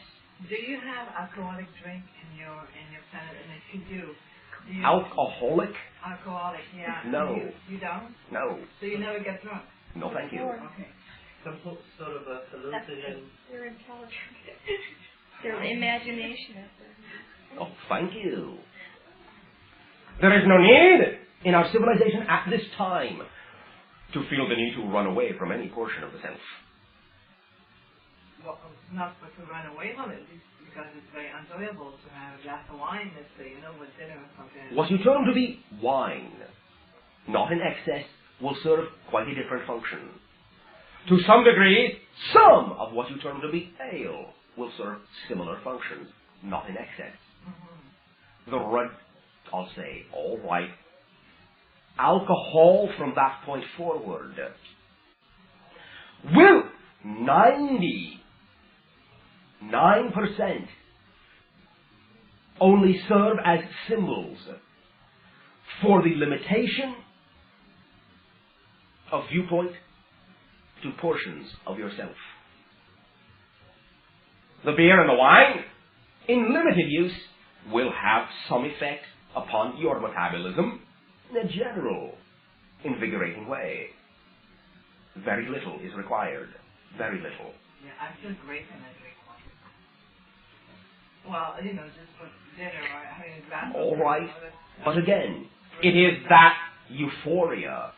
Do you have alcoholic drink in your planet? And if you do you Alcoholic? Alcoholic, yeah. No. You don't? No. So you never get drunk? No, thank you. Okay. Some sort of a hallucinogen. You're intelligent. Their imagination. Oh, thank you. There is no need in our civilization at this time to feel the need to run away from any portion of the self. Well, not but to run away from it, because it's very enjoyable to have a glass of wine, let's say, with dinner or something. What you term to be wine, not in excess, will serve quite a different function. To some degree, some of what you term to be ale will serve similar functions, not in excess. Mm-hmm. I'll say, all right, alcohol from that point forward will 99% only serve as symbols for the limitation of viewpoint to portions of yourself. The beer and the wine, in limited use, will have some effect upon your metabolism in a general, invigorating way. Very little is required. Very little. Yeah, I feel great when I drink wine. Well, just for dinner or having a glass. All right. But again, it is that euphoria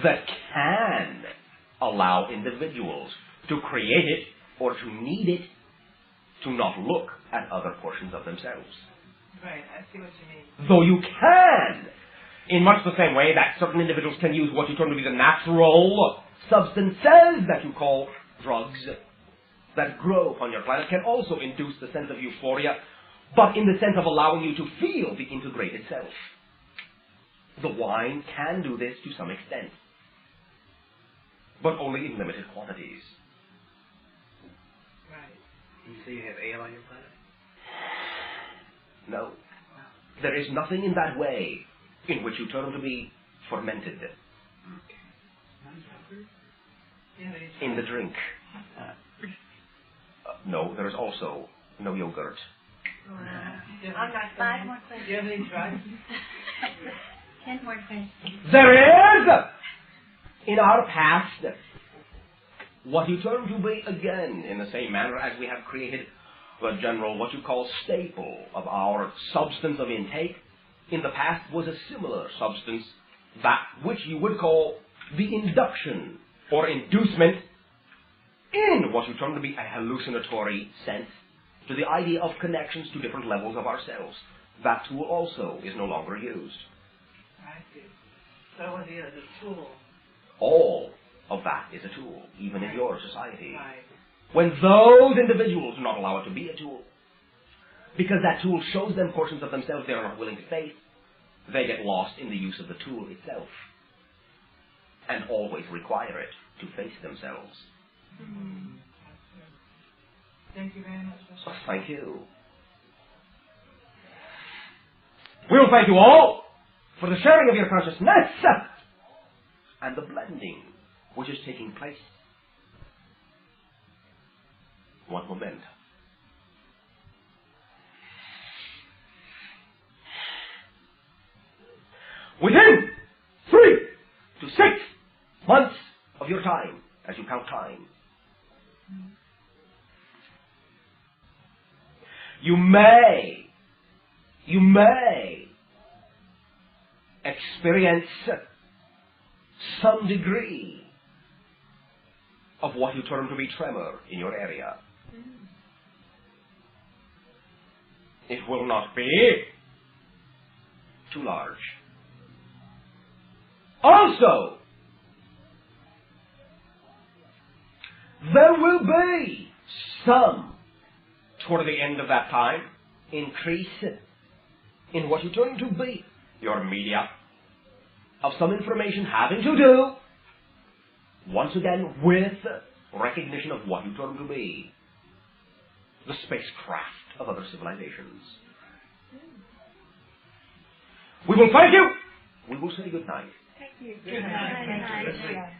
that can allow individuals to create it or to need it to not look at other portions of themselves. Right, I see what you mean. Though you can, in much the same way that certain individuals can use what you term to be the natural substances that you call drugs that grow upon your planet, can also induce the sense of euphoria, but in the sense of allowing you to feel the integrated self. The wine can do this to some extent, but only in limited quantities. Right. You say you have ale on your planet? No. There is nothing in that way in which you term to be fermented. In the drink. No, there is also no yogurt. I'm not 5 more questions. Do you have any tries? 10 more questions. There is, in our past, what you term to be again in the same manner as we have created the general, what you call staple of our substance of intake, in the past was a similar substance, that which you would call the induction or inducement in what you term to be a hallucinatory sense to the idea of connections to different levels of ourselves. That tool also is no longer used. I see. So it is a tool. All of that is a tool, even in your society. Right. When those individuals do not allow it to be a tool, because that tool shows them portions of themselves they are not willing to face, they get lost in the use of the tool itself and always require it to face themselves. Mm-hmm. Thank you very much. Oh, thank you. We will thank you all for the sharing of your consciousness and the blending which is taking place. One moment. Within 3 to 6 months of your time, as you count time, you may experience some degree of what you term to be tremor in your area. It will not be too large. Also, there will be some, toward the end of that time, increase in what you term to be your media of some information having to do, once again, with recognition of what you term to be the spacecraft of other civilizations. We will thank you. We will say good night. Thank you. Good night.